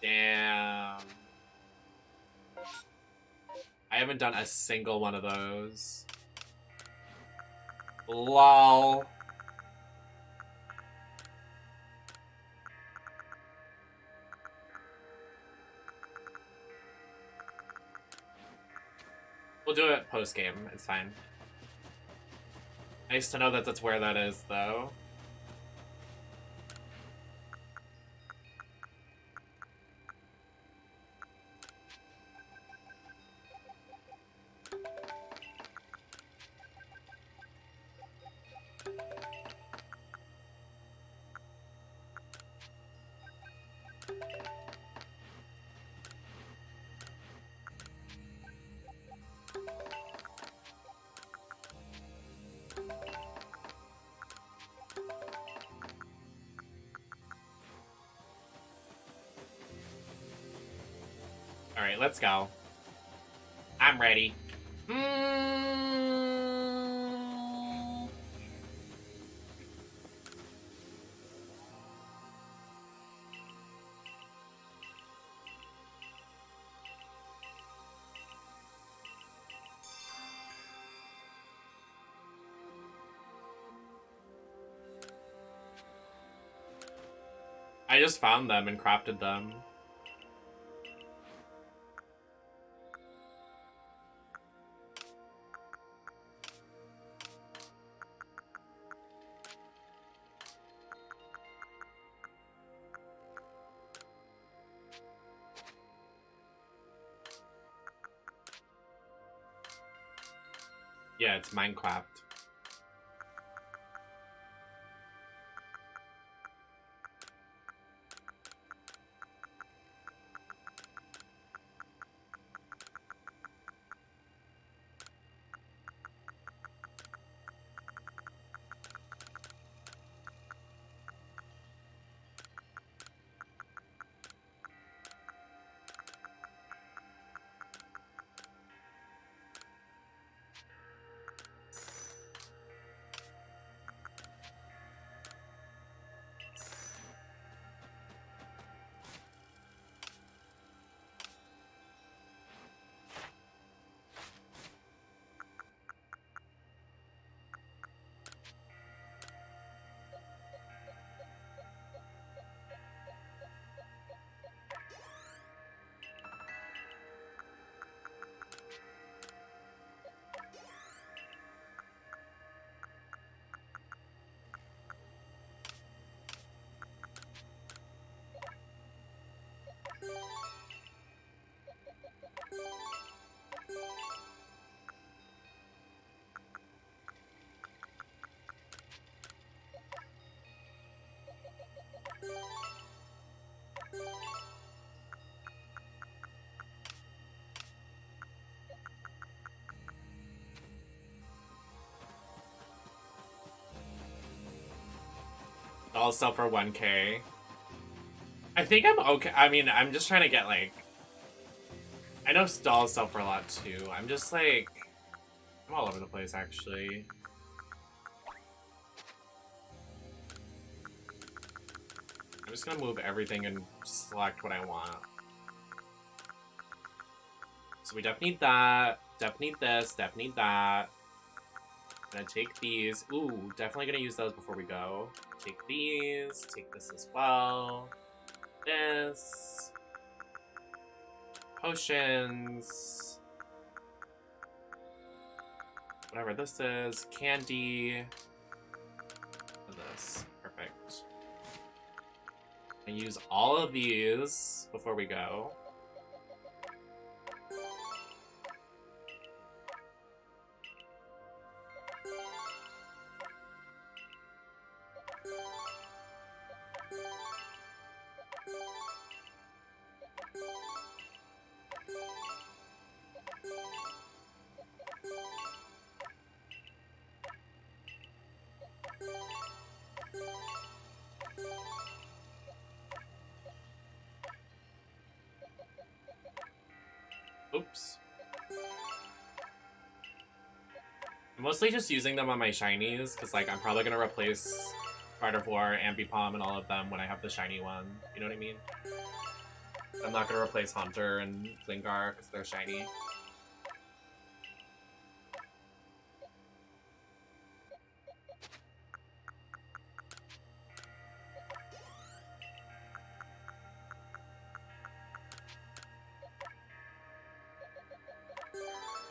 Damn. I haven't done a single one of those. LOL. We'll do it post-game. It's fine. Nice to know that that's where that is, though. Alright, let's go. I'm ready. I just found them and crafted them. Yeah, it's Minecraft. All sell for 1K. I think I'm okay. I mean, I'm just trying to get, like... I know dolls sell for a lot, too. I'm just, like... I'm all over the place, actually. I'm just gonna move everything and select what I want. So we definitely need that. Definitely need this. Definitely need that. I'm gonna take these. Ooh, definitely gonna use those before we go. Take these. Take this as well. This. Potions. Whatever this is. Candy. And this. Perfect. I'm gonna use all of these before we go. Oops. I'm mostly just using them on my shinies, because, like, I'm probably going to replace Gardevoir, Ambipom, and all of them when I have the shiny one. You know what I mean? I'm not going to replace Haunter and Klingar, because they're shiny.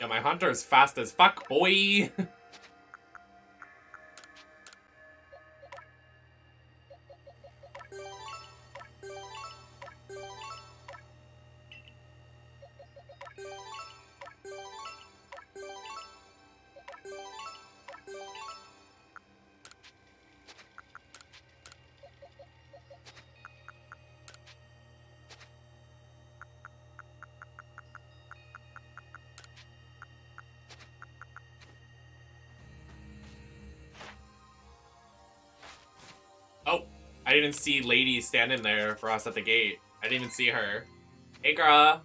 Yeah, my Haunter is fast as fuck, boy! Oh, I didn't see Lady standing there for us at the gate. I didn't even see her. Hey, girl.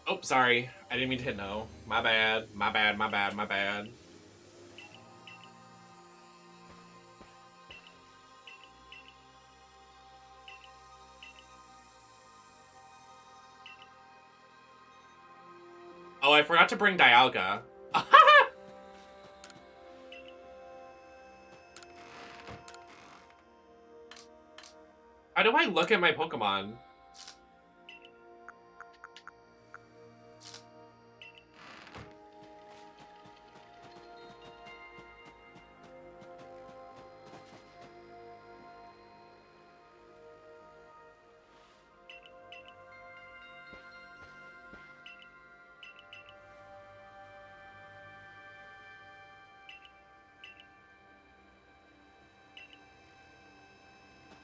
Oh, sorry. I didn't mean to hit no. My bad. My bad, my bad, my bad. Oh, I forgot to bring Dialga. How do I look at my Pokemon?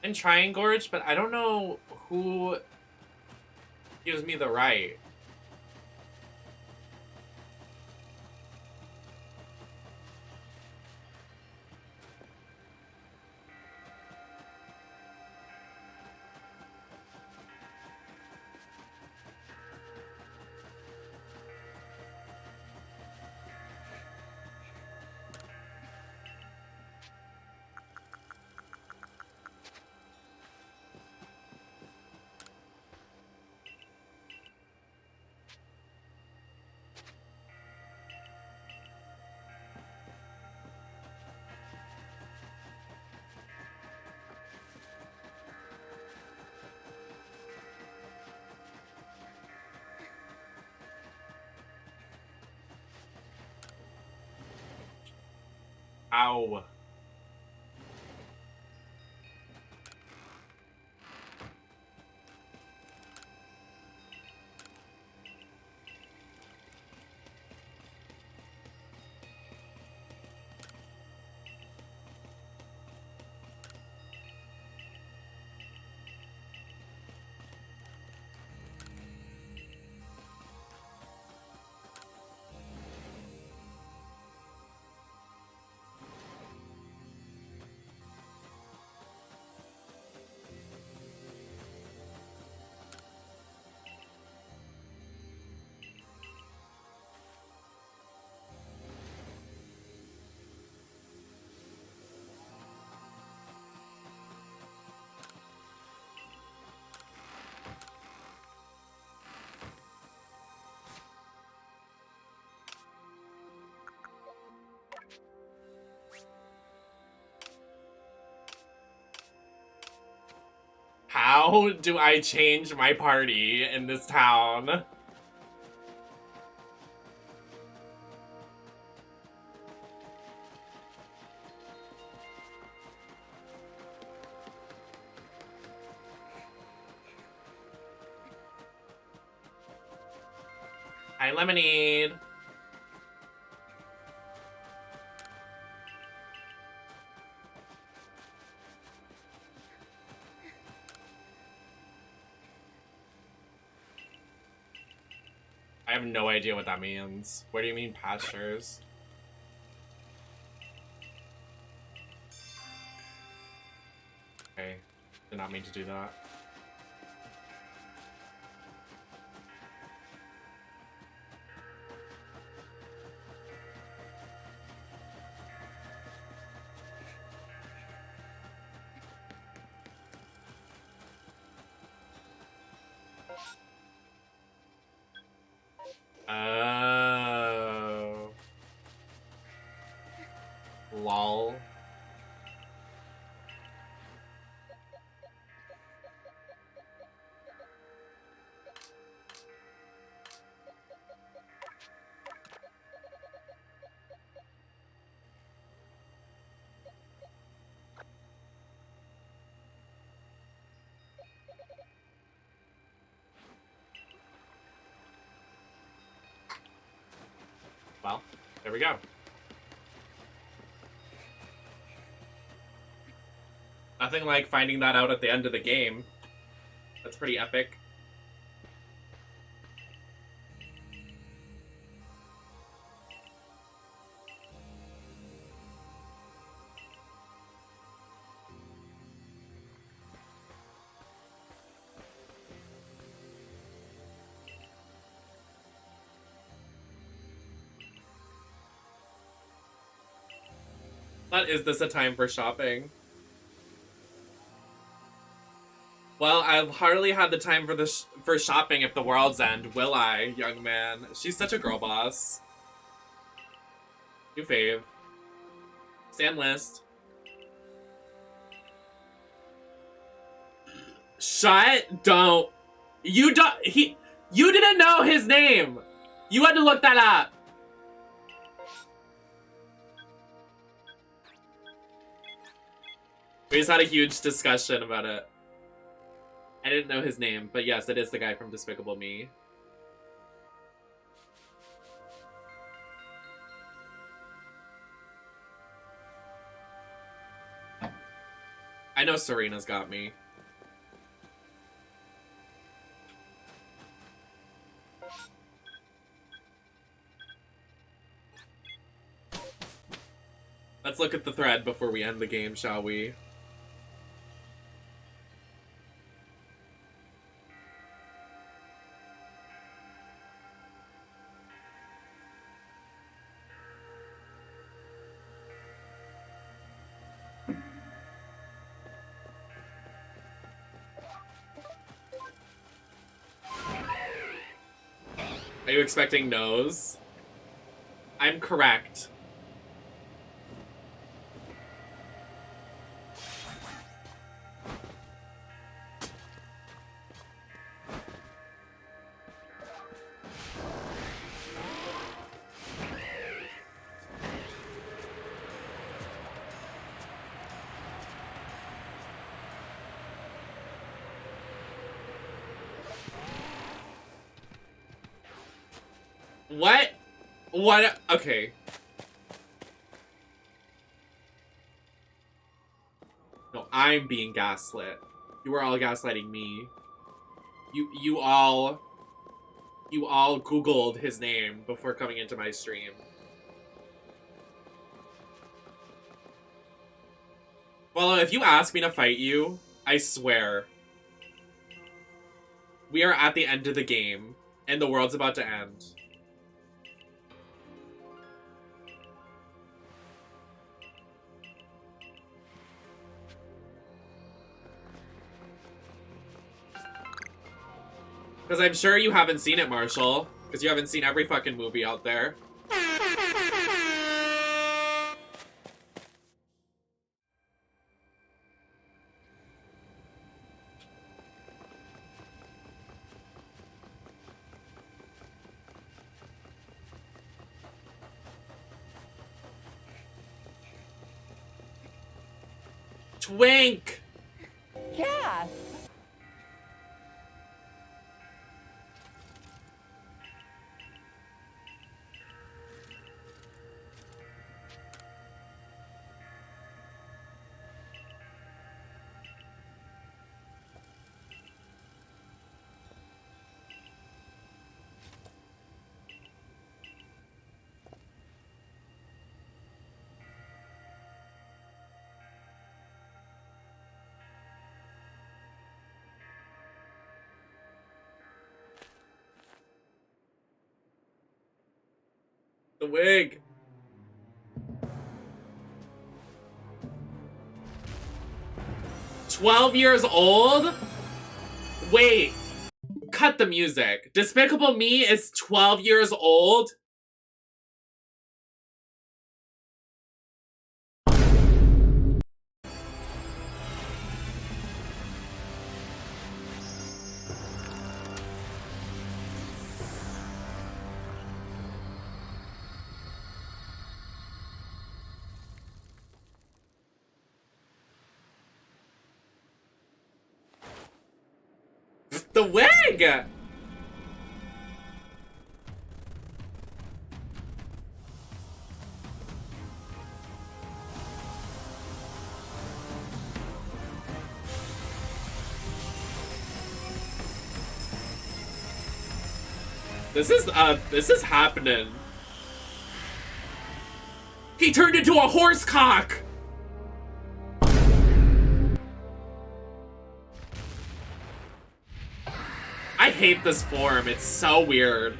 And Triangorge, but I don't know who gives me the right. Ow. How do I change my party in this town? Hi, Lemonade. I have no idea what that means. What do you mean, pastures? Okay, did not mean to do that. Oh. Lol. Well, there we go. Nothing like finding that out at the end of the game. That's pretty epic. But is this a time for shopping? Well, I've hardly had the time for shopping at the world's end, will I, young man? She's such a girl boss. New fave. Stand list. Don't. You didn't know his name. You had to look that up. We just had a huge discussion about it. I didn't know his name, but yes, it is the guy from Despicable Me. I know Serena's got me. Let's look at the thread before we end the game, shall we? Are you expecting no's? I'm correct. What? What? Okay. No, I'm being gaslit. You are all gaslighting me. You all Googled his name before coming into my stream. Well, if you ask me to fight you, I swear. We are at the end of the game, and the world's about to end. Because I'm sure you haven't seen it, Marshall. Because you haven't seen every fucking movie out there. Twink! Yes. The wig. "12 years old? Wait. Cut the music. Despicable Me is 12 years old? The wig! This is happening. He turned into a horse cock! I hate this form, it's so weird.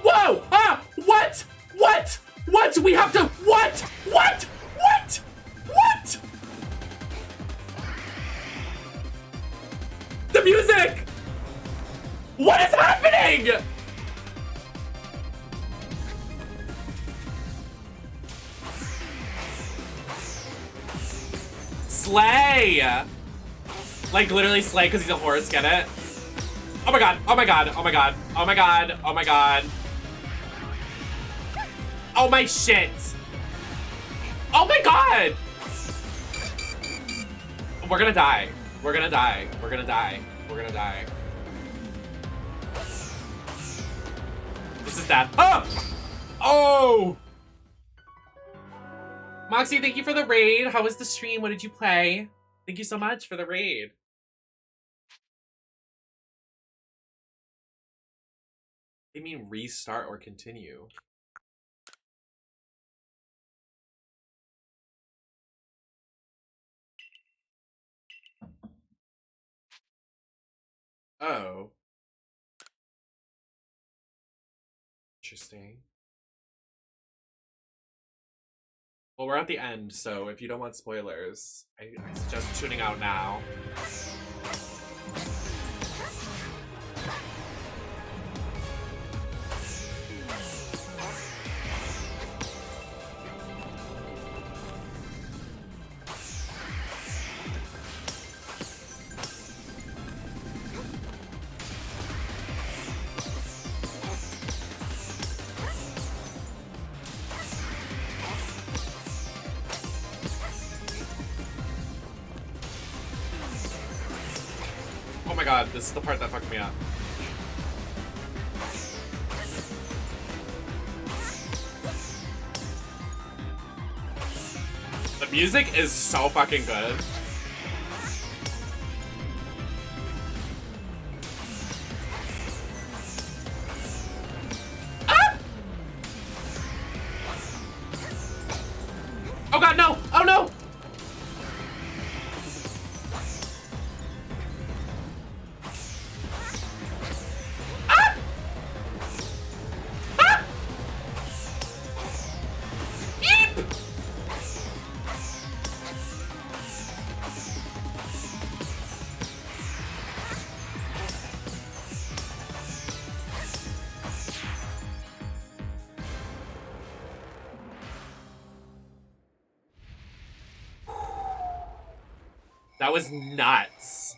Whoa! Ah! What? What? What? We have to... What? What? What? What? The music! What is happening? Slay! Like, literally slay because he's a horse, get it? Oh my god, oh my god, oh my god, oh my god, oh my god. Oh my shit! Oh my god! We're gonna die. We're gonna die. We're gonna die. We're gonna die. This is that. Oh! Oh! Moxie, thank you for the raid. How was the stream? What did you play? Thank you so much for the raid. You mean restart or continue? Oh. Interesting. Well, we're at the end, so if you don't want spoilers, I suggest tuning out now. Oh my god, this is the part that fucked me up. The music is so fucking good. Ah! Oh god, no! Oh no! That was nuts.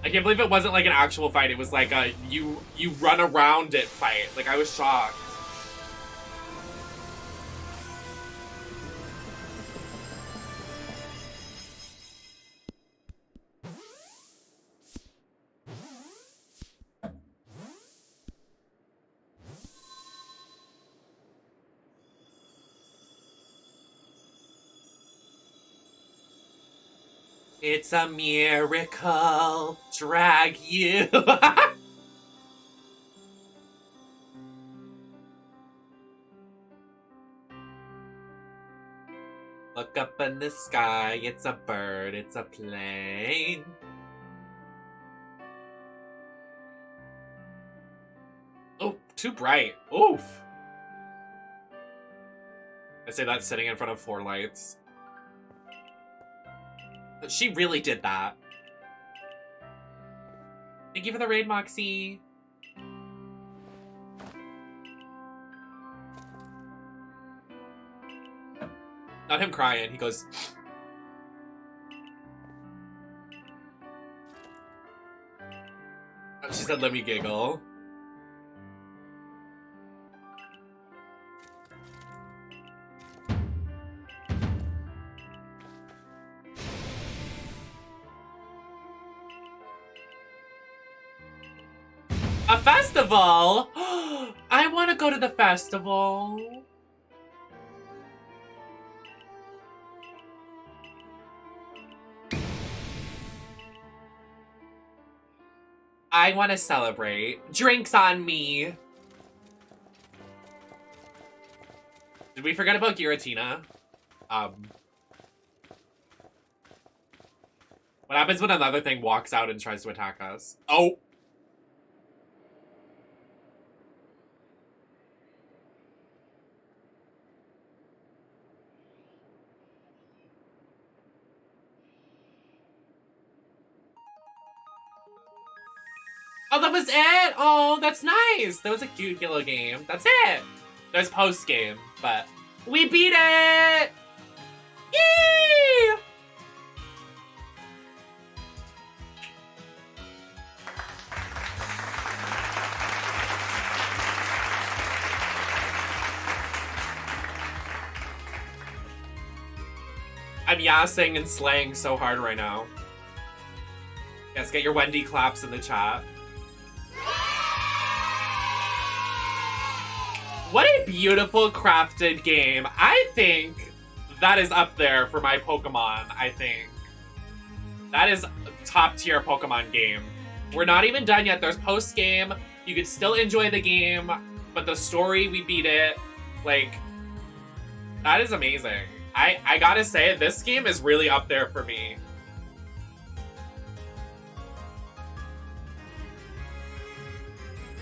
I can't believe it wasn't like an actual fight. It was like a you run around it fight. Like, I was shocked. It's a miracle, drag you. Look up in the sky, it's a bird, it's a plane. Oh, too bright. Oof. I say that sitting in front of 4 lights. She really did that. Thank you for the raid, Moxie. Not him crying, he goes... She said, let me giggle. A festival? I want to go to the festival. I want to celebrate. Drinks on me. Did we forget about Giratina? What happens when another thing walks out and tries to attack us? Oh! Oh, that was it! Oh, that's nice! That was a cute little game. That's it! There's post-game, but... We beat it! Yay! I'm yassing and slaying so hard right now. Yes, get your Wendy claps in the chat. What a beautiful crafted game. I think that is up there for my Pokemon, I think. That is a top tier Pokemon game. We're not even done yet. There's post-game. You could still enjoy the game, but the story, we beat it. Like, that is amazing. I gotta say, this game is really up there for me.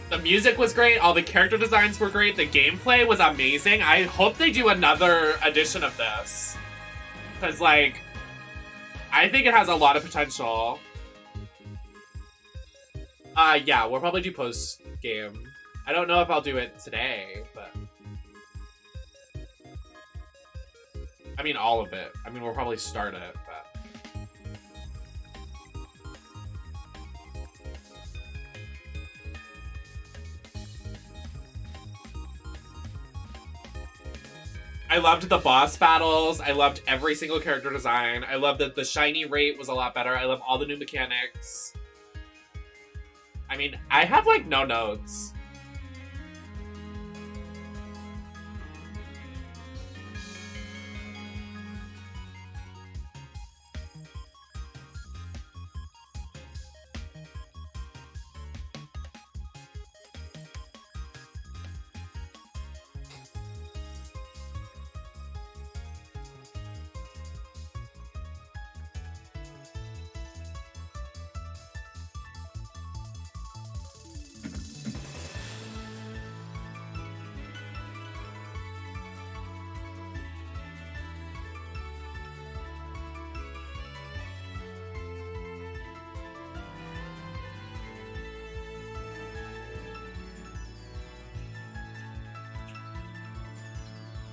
The music was great, all the character designs were great, the gameplay was amazing. I hope they do another edition of this. Because, like, I think it has a lot of potential. Yeah, we'll probably do post-game. I don't know if I'll do it today, but... I mean, all of it. I mean, we'll probably start it, but... I loved the boss battles. I loved every single character design. I loved that the shiny rate was a lot better. I love all the new mechanics. I mean, I have, like, no notes.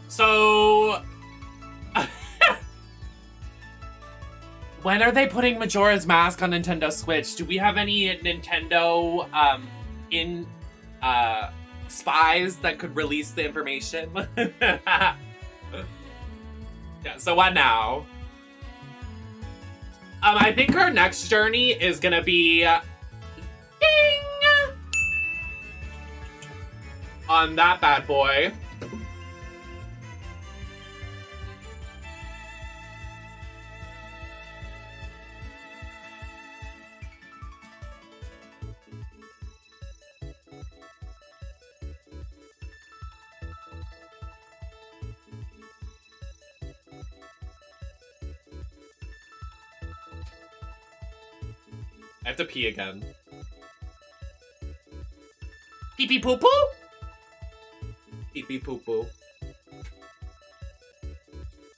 So, When are they putting Majora's Mask on Nintendo Switch? Do we have any Nintendo spies that could release the information? Yeah, so what now? I think our next journey is gonna be ding! On that bad boy. I have to pee again. Pee pee poo poo? Pee pee poo poo.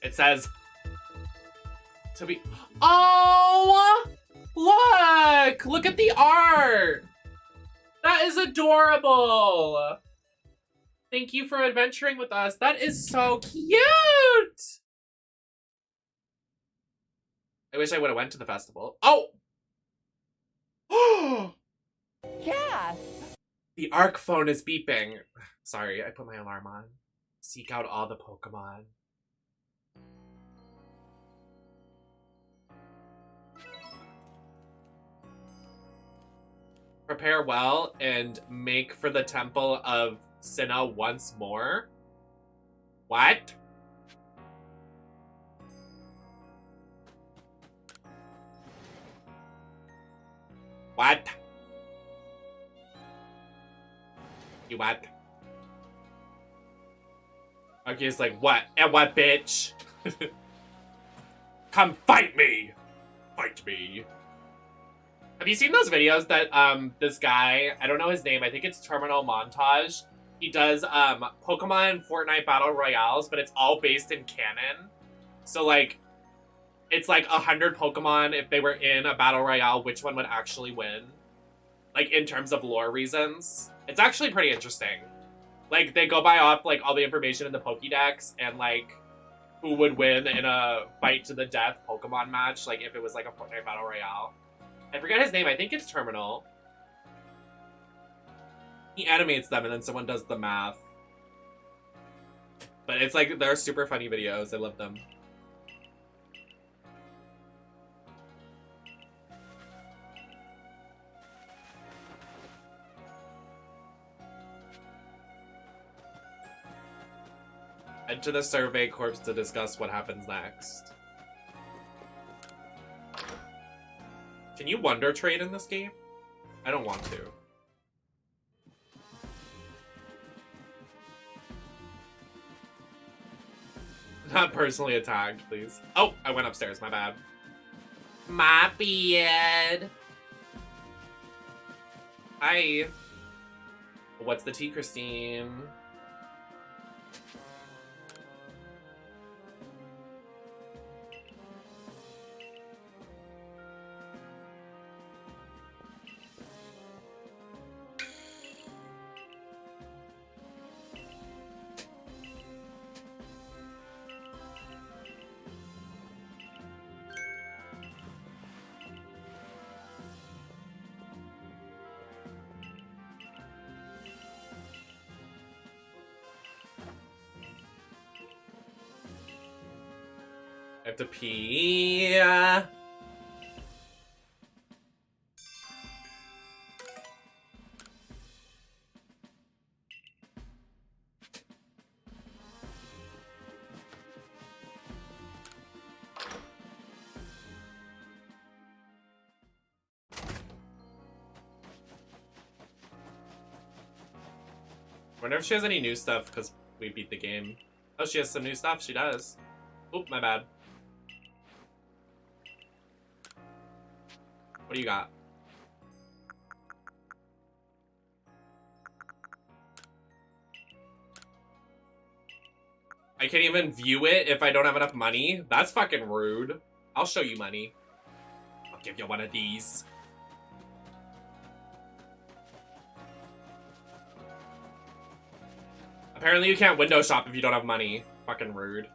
It says to be. Oh! Look! Look at the art! That is adorable! Thank you for adventuring with us. That is so cute! I wish I would have went to the festival. Oh! Yes. The Arc phone is beeping. Sorry, I put my alarm on. Seek out all the Pokemon. Prepare well and make for the Temple of Sinnoh once more. What? What? You what? Okay, it's like, what? And what, bitch? Come fight me! Fight me. Have you seen those videos that, this guy, I don't know his name, I think it's Terminal Montage. He does, Pokemon Fortnite Battle Royales, but it's all based in canon. So, like, it's like 100 Pokemon, if they were in a Battle Royale, which one would actually win? Like, in terms of lore reasons. It's actually pretty interesting. Like, they go by off, like, all the information in the Pokédex, and, like, who would win in a fight to the death Pokemon match, like, if it was, like, a Fortnite Battle Royale. I forget his name, I think it's Terminal. He animates them, and then someone does the math. But it's, like, they're super funny videos, I love them. Head to the survey corps to discuss what happens next. Can you wonder trade in this game? I don't want to. Not personally attacked, please. Oh, I went upstairs, my bad. My bad. Hi. What's the tea, Christine? I have to pee. Wonder if she has any new stuff because we beat the game. Oh, she has some new stuff. She does. Oop, my bad. What do you got? I can't even view it if I don't have enough money? That's fucking rude. I'll show you money. I'll give you one of these. Apparently you can't window shop if you don't have money. Fucking rude.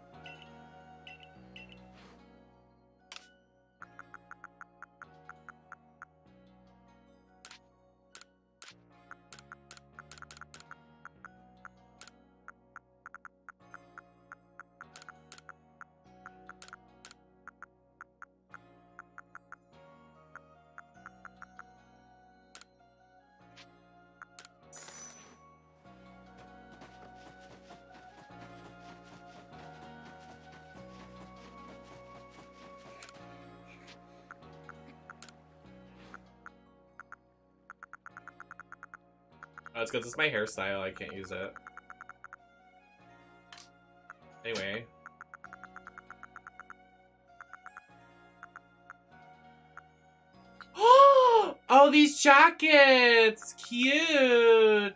Oh, it's because it's my hairstyle. I can't use it. Anyway. Oh, these jackets! Cute!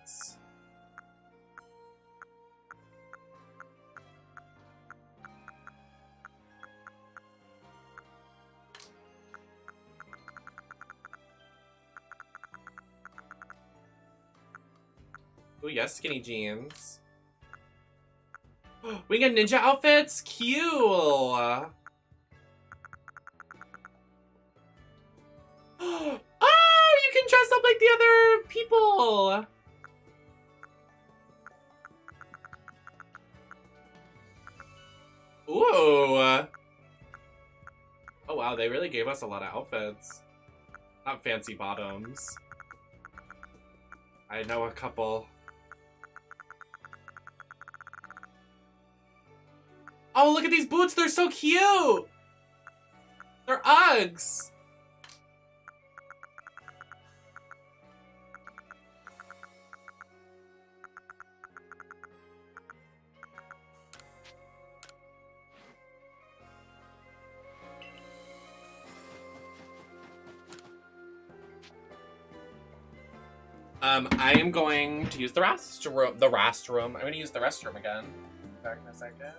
Oh, yes, skinny jeans. We got ninja outfits? Cute! Oh, you can dress up like the other people! Ooh! Oh wow, they really gave us a lot of outfits. Not fancy bottoms. I know a couple. Oh, look at these boots! They're so cute! They're Uggs! I am going to use the restroom. I'm going to use the restroom again. Back in a second.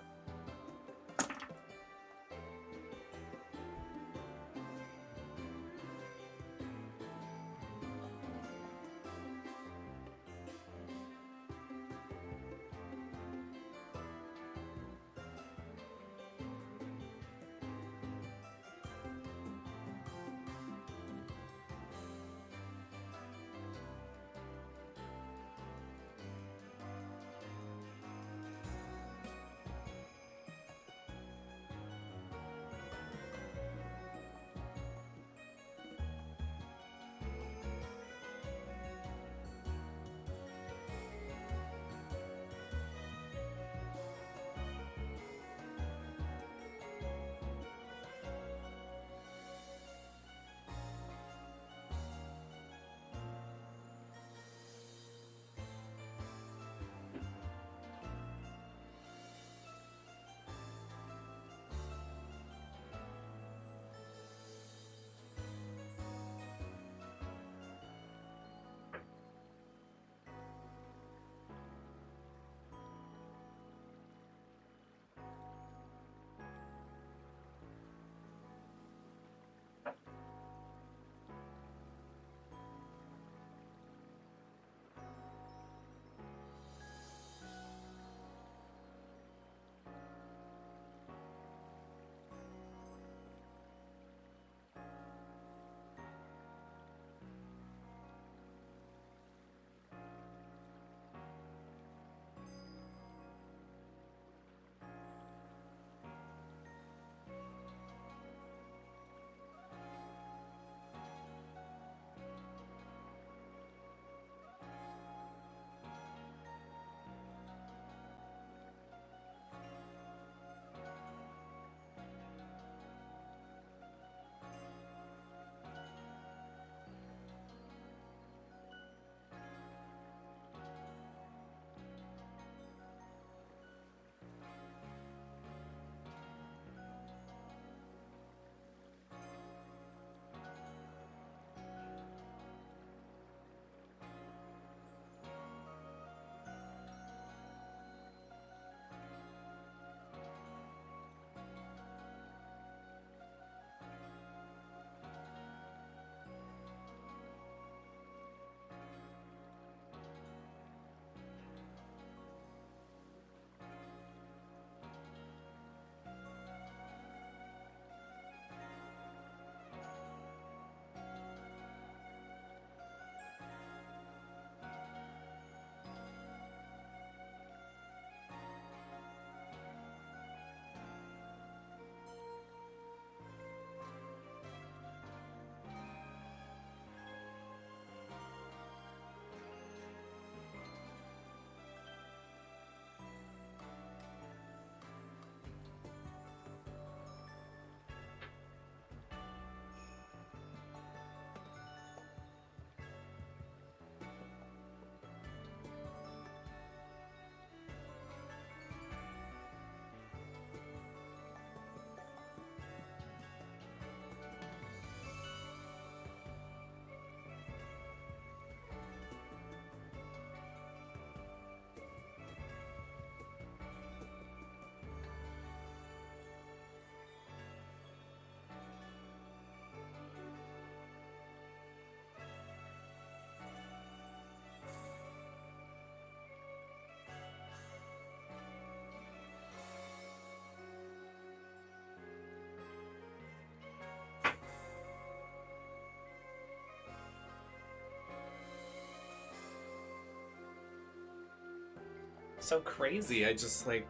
So crazy. I just like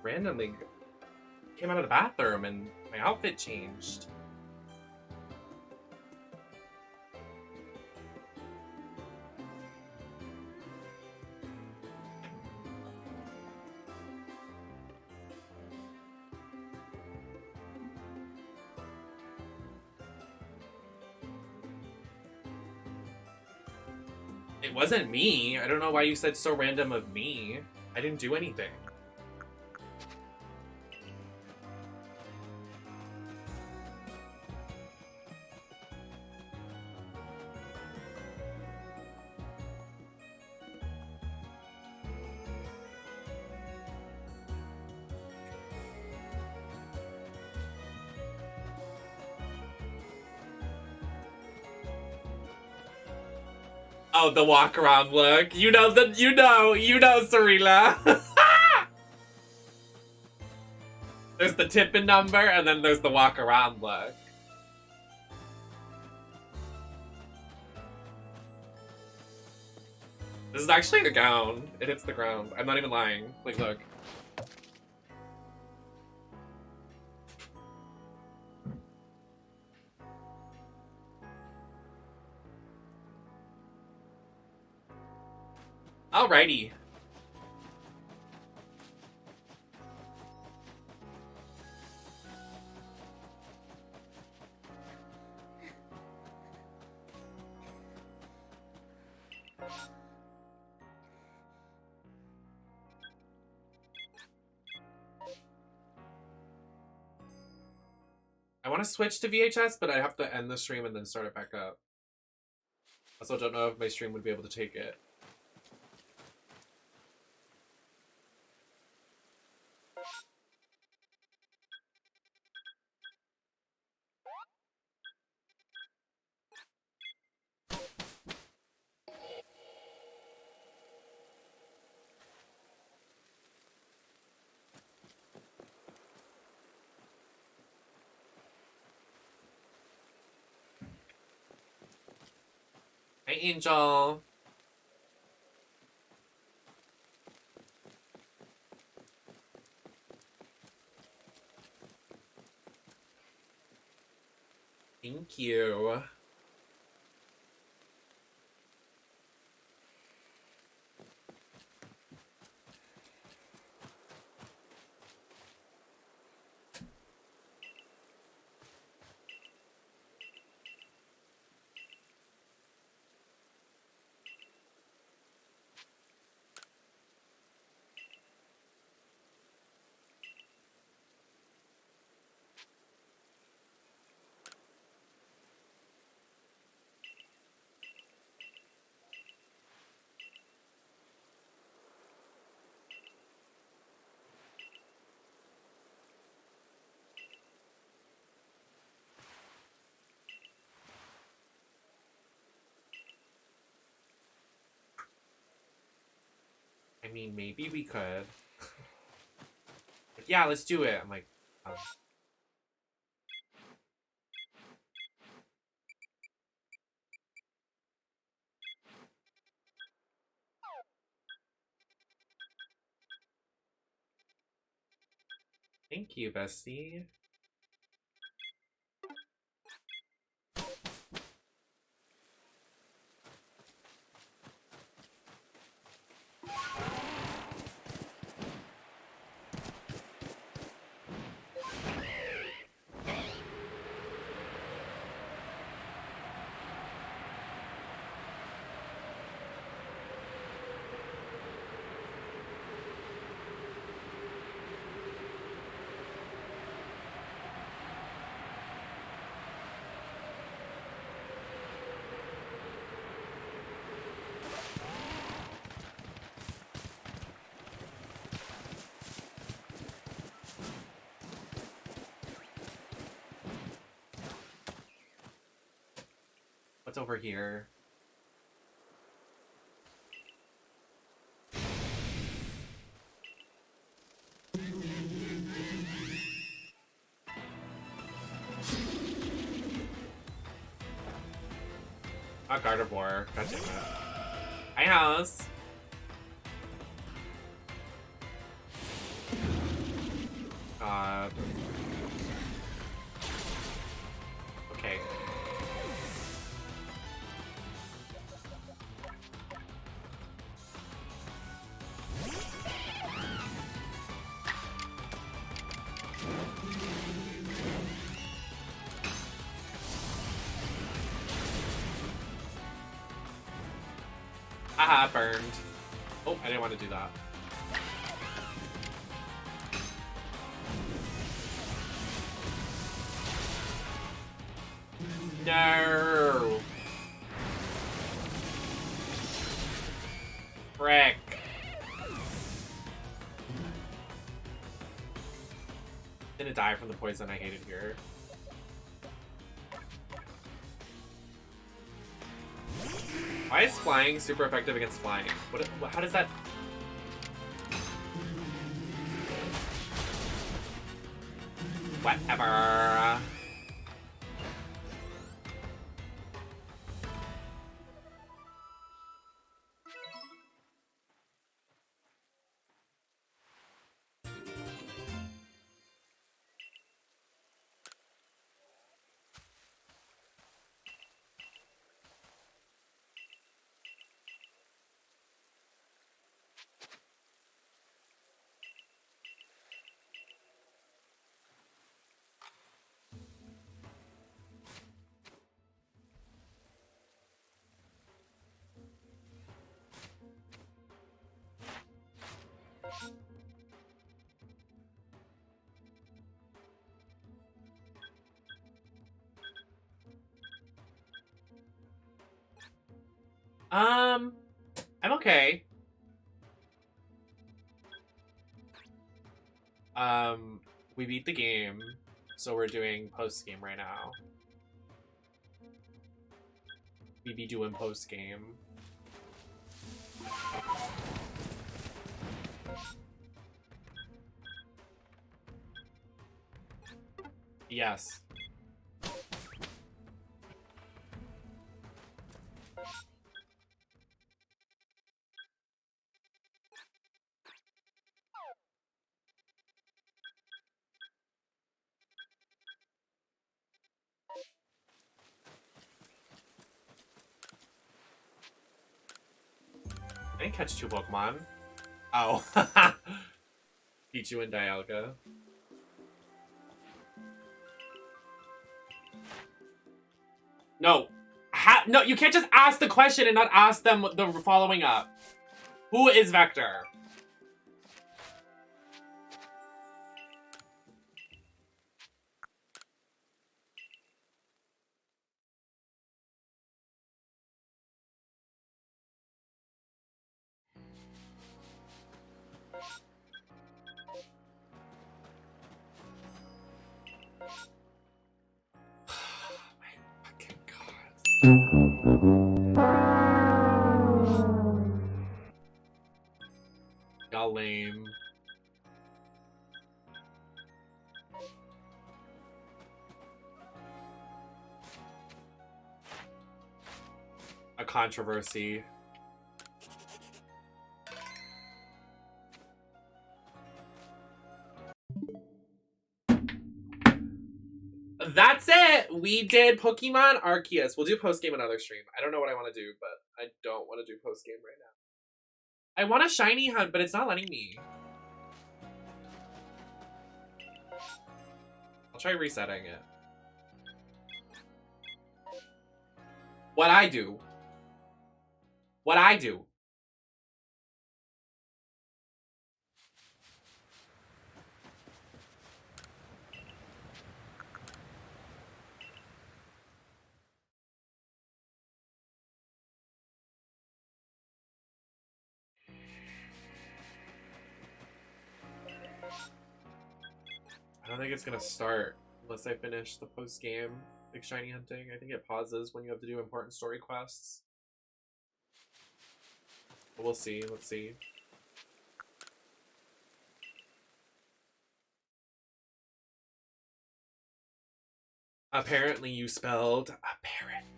randomly came out of the bathroom and my outfit changed. It wasn't me. I don't know why you said so random of me. I didn't do anything. Oh, the walk around look. You know, Serena. There's the tipping number, and then there's the walk around look. This is actually the gown. It hits the ground. I'm not even lying. Like, look. Alrighty. I want to switch to VHS, but I have to end the stream and then start it back up. I also don't know if my stream would be able to take it. Hi, Angel. Thank you. I mean, maybe we could. Like, yeah, let's do it. I'm like, thank you, bestie. What's over here? A Gardevoir. God damn it. Hi, house. god. Okay. Haha, burned. Oh, I didn't want to do that. No. Frick. Didn't die from the poison. I hated here. Why is flying super effective against flying? How does that... Whatever. I'm okay. We beat the game, so we're doing post-game right now. We be doing post-game. Yes. I didn't catch 2 Pokemon. Oh. Pichu and Dialga. No. No, you can't just ask the question and not ask them the following up. Who is Vector? Y'all lame. A controversy. That's it! We did Pokemon Arceus. We'll do post-game another stream. I don't know what I want to do, but I don't want to do post-game right now. I want a shiny hunt, but it's not letting me. I'll try resetting it. What I do. What I do. I don't think it's gonna start unless I finish the post-game big shiny hunting. I think it pauses when you have to do important story quests. But we'll see. Let's see. Apparently you spelled apparently.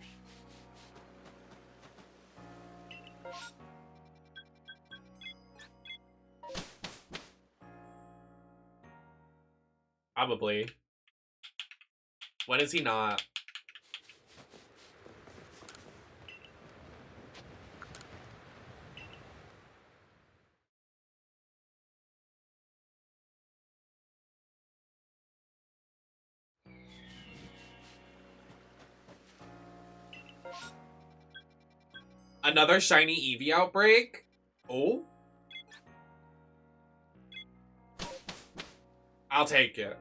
Probably. When is he not? Another shiny Eevee outbreak? Oh? I'll take it.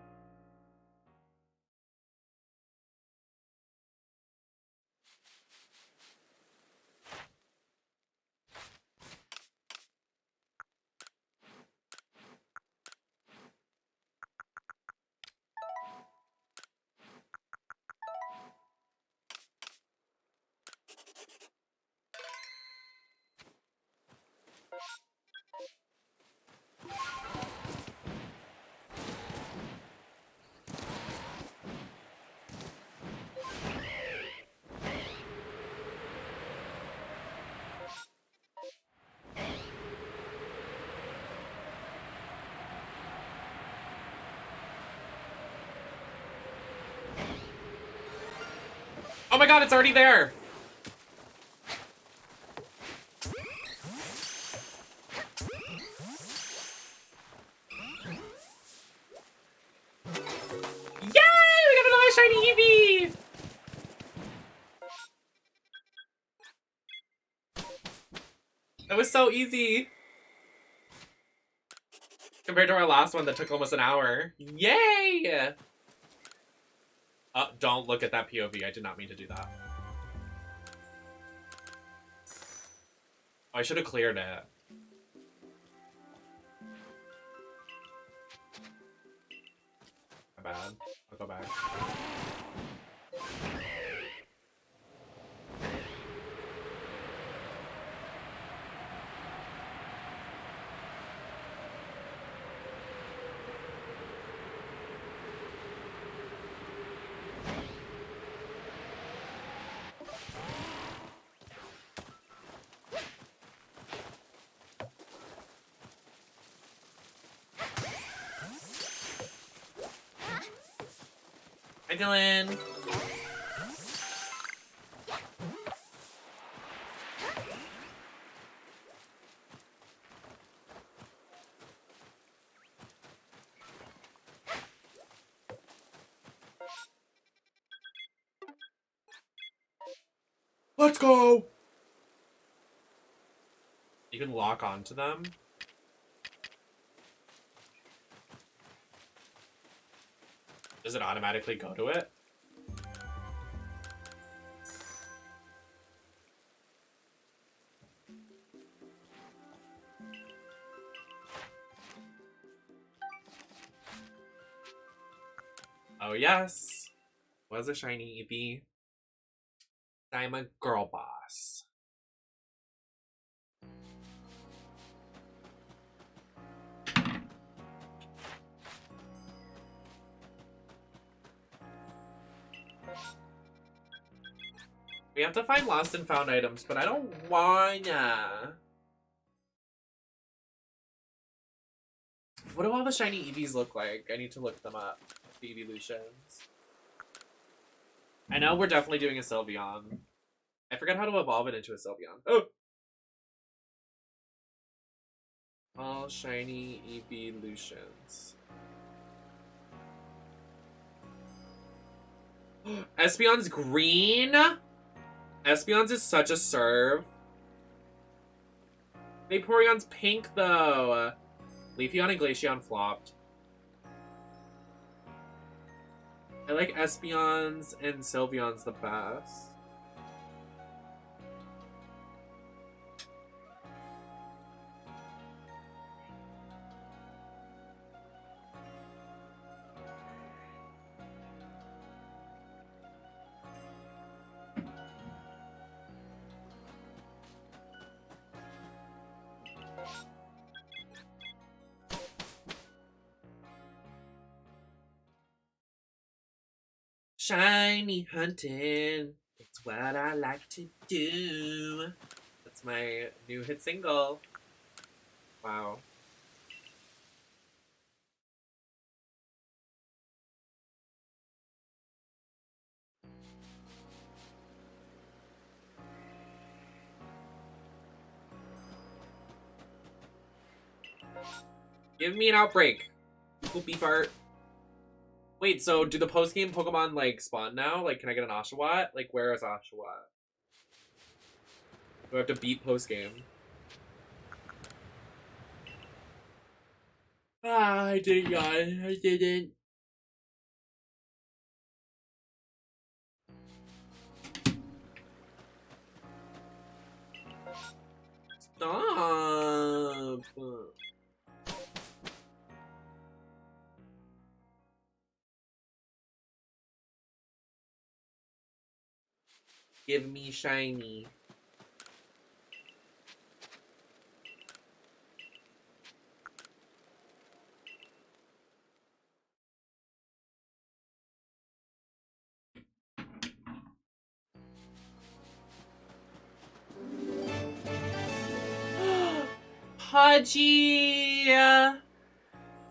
Oh my god, it's already there! Yay! We got another shiny Eevee! That was so easy. Compared to our last one that took almost an hour. Yay! Don't look at that POV. I did not mean to do that. Oh, I should have cleared it. My bad. I'll go back. Hi, Dylan. Let's go! You can lock onto them. Does it automatically go to it? Oh yes! Was a shiny Eevee. I'm a girl boss. We have to find lost and found items, but I don't wanna. What do all the shiny Eevees look like? I need to look them up. The evolutions. I know we're definitely doing a Sylveon. I forgot how to evolve it into a Sylveon. Oh! All shiny evolutions. Espeon's green? Espeon's is such a serve. Vaporeon's pink though. Leafeon and Glaceon flopped. I like Espeon's and Sylveon's the best. Shiny hunting, it's what I like to do. That's my new hit single. Wow. Give me an outbreak. Poopy fart. Wait, so do the post-game Pokemon, like, spawn now? Like, can I get an Oshawott? Like, where is Oshawott? Do I have to beat post-game? Ah, I did it, I didn't. Stop. Give me shiny. Pudgy! I'm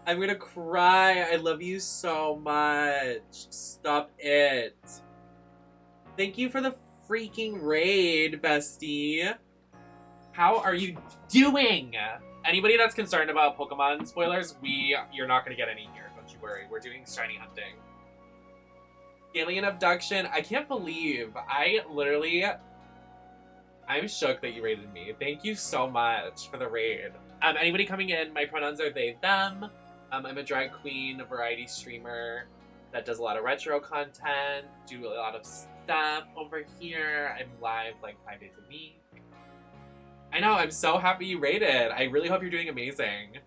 gonna cry. I love you so much. Stop it. Thank you for the freaking raid, bestie. How are you doing? Anybody that's concerned about Pokemon spoilers, you're not gonna get any here. Don't you worry. We're doing shiny hunting. Alien abduction. I can't believe I'm shook that you raided me. Thank you so much for the raid. Anybody coming in, my pronouns are they, them. I'm a drag queen, a variety streamer that does a lot of retro content, do a lot of stuff over here. I'm live like 5 days a week. I know, I'm so happy you raided. I really hope you're doing amazing.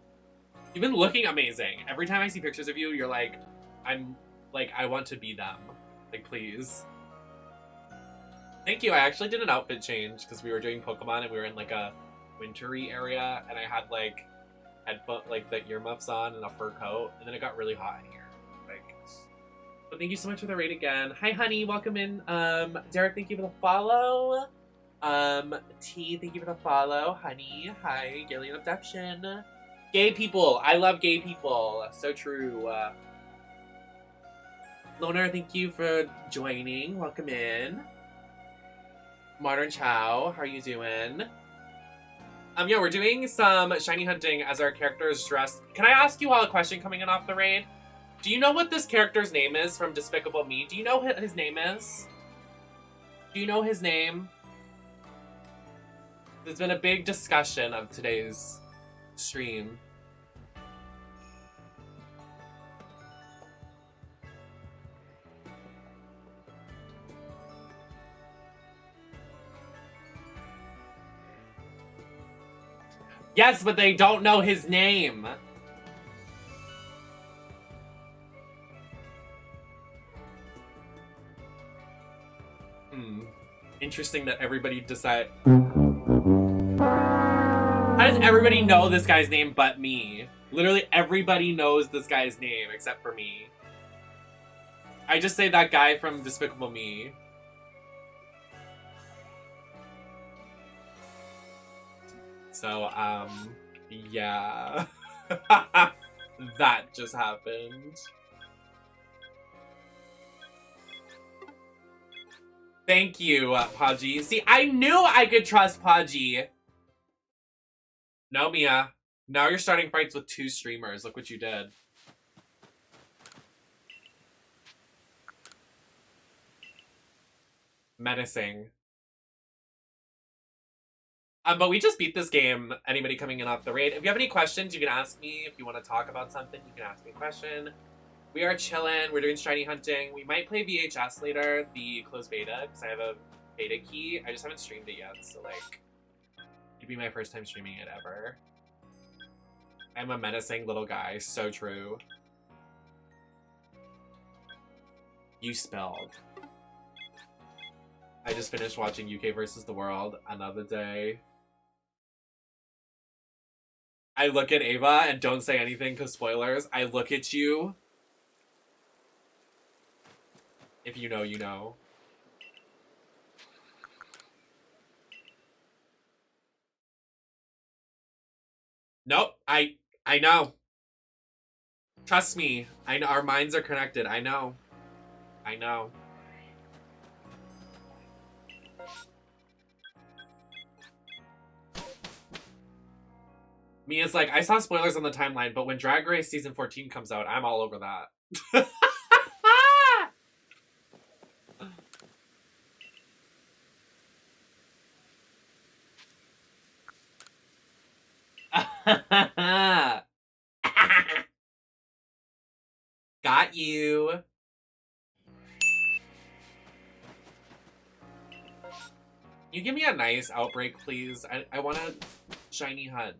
You've been looking amazing. Every time I see pictures of you, you're like, I want to be them. Like, please. Thank you. I actually did an outfit change because we were doing Pokemon and we were in like a wintry area and I had like the earmuffs on and a fur coat, and then it got really hot in here. But thank you so much for the raid again. Hi honey, welcome in. Derek, thank you for the follow. T, thank you for the follow. Honey, hi, Alien abduction. Gay people, I love gay people. So true. Loner, thank you for joining. Welcome in. Modern Chow, how are you doing? Yeah, we're doing some shiny hunting as our character is dressed. Can I ask you all a question coming in off the raid? Do you know what this character's name is from Despicable Me? Do you know what his name is? Do you know his name? There's been a big discussion of today's stream. Yes, but they don't know his name. Interesting that everybody decide. How does everybody know this guy's name but me? Literally everybody knows this guy's name except for me. I just say that guy from Despicable Me. So, yeah. That just happened. Thank you, Podgy. See, I knew I could trust Podgy. No, Mia. Now you're starting fights with 2 streamers. Look what you did. Menacing. But we just beat this game. Anybody coming in off the raid. If you have any questions, you can ask me. If you want to talk about something, you can ask me a question. We are chilling. We're doing shiny hunting. We might play VHS later, the closed beta, because I have a beta key. I just haven't streamed it yet, so like, it'd be my first time streaming it ever. I'm a menacing little guy. So true. You spelled. I just finished watching UK versus the World. Another day. I look at Ava and don't say anything because spoilers. I look at you. If you know, you know. Nope. I know. Trust me. I know our minds are connected. I know. I know. Me is like, I saw spoilers on the timeline, but when Drag Race Season 14 comes out, I'm all over that. Got you. You give me a nice outbreak, please. I want a shiny hunt.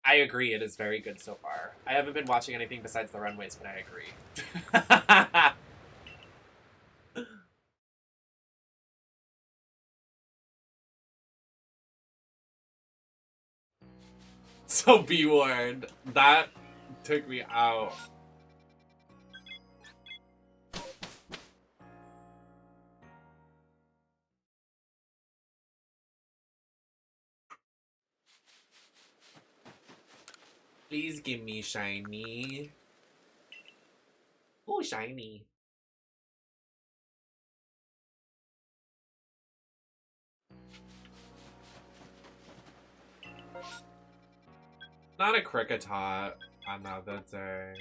I agree, it is very good so far. I haven't been watching anything besides the runways, but I agree. So B-word. That took me out. Please give me shiny. Oh, shiny. Not a Cricketot another day.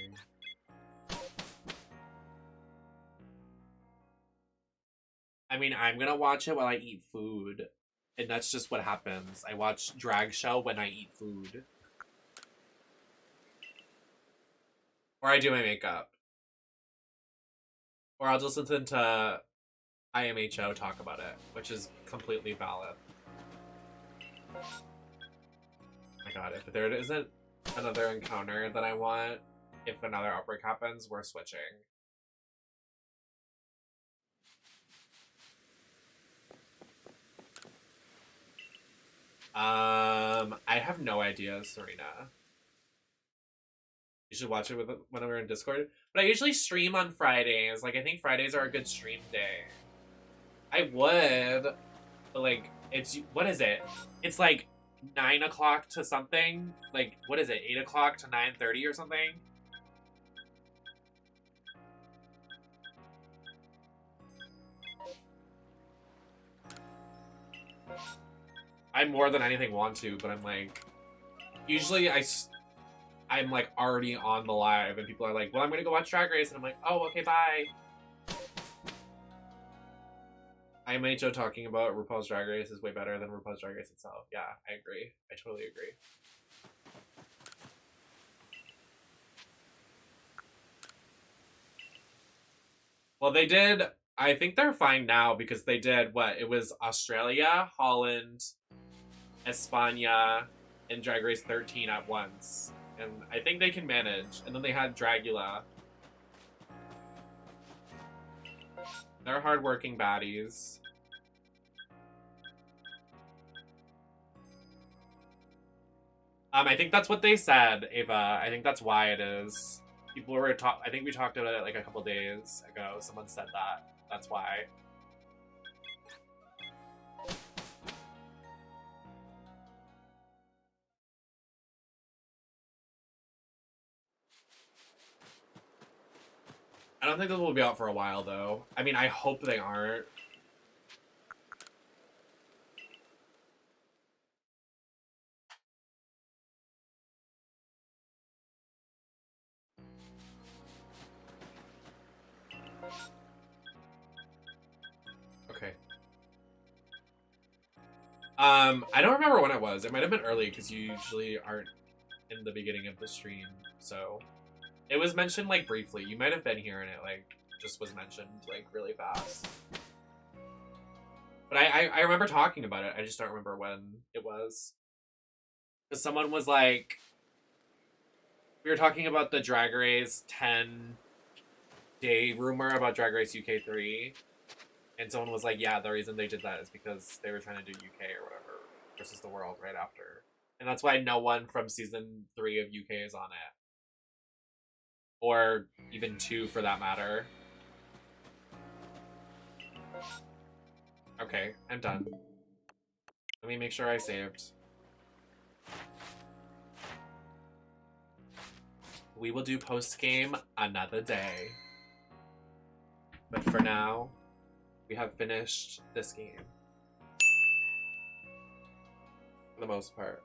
I mean, I'm gonna watch it while I eat food. And that's just what happens. I watch drag show when I eat food. Or I do my makeup. Or I'll just listen to IMHO talk about it, which is completely valid. Oh my god, if there isn't another encounter that I want, if another outbreak happens, we're switching. I have no idea, Serena. You should watch it when we're in Discord. But I usually stream on Fridays. Like, I think Fridays are a good stream day. I would, but like, it's, what is it? It's like 9 o'clock to something. Like, what is it? 8 o'clock to 9:30 or something? I more than anything want to, but I'm like, usually I'm like already on the live and people are like, well, I'm gonna go watch Drag Race, and I'm like, oh, okay, bye. IMHO talking about RuPaul's Drag Race is way better than RuPaul's Drag Race itself. Yeah, I agree. I totally agree. Well, they did, I think they're fine now because they did what? It was Australia, Holland, España, and Drag Race 13 at once. And I think they can manage. And then they had Dragula. They're hardworking baddies. I think that's what they said, Ava. I think that's why it is. People were I think we talked about it like a couple days ago. Someone said that. That's why. I don't think those will be out for a while, though. I mean, I hope they aren't. Okay. I don't remember when it was. It might have been early because you usually aren't in the beginning of the stream. So it was mentioned like briefly. You might have been here and it like just was mentioned like really fast. But I remember talking about it. I just don't remember when it was. Because someone was like, we were talking about the Drag Race 10-day rumor about Drag Race UK 3. And someone was like, yeah, the reason they did that is because they were trying to do UK or whatever versus the world right after. And that's why no one from season 3 of UK is on it. Or even 2 for that matter. Okay, I'm done. Let me make sure I saved. We will do post-game another day. But for now, we have finished this game. the most part.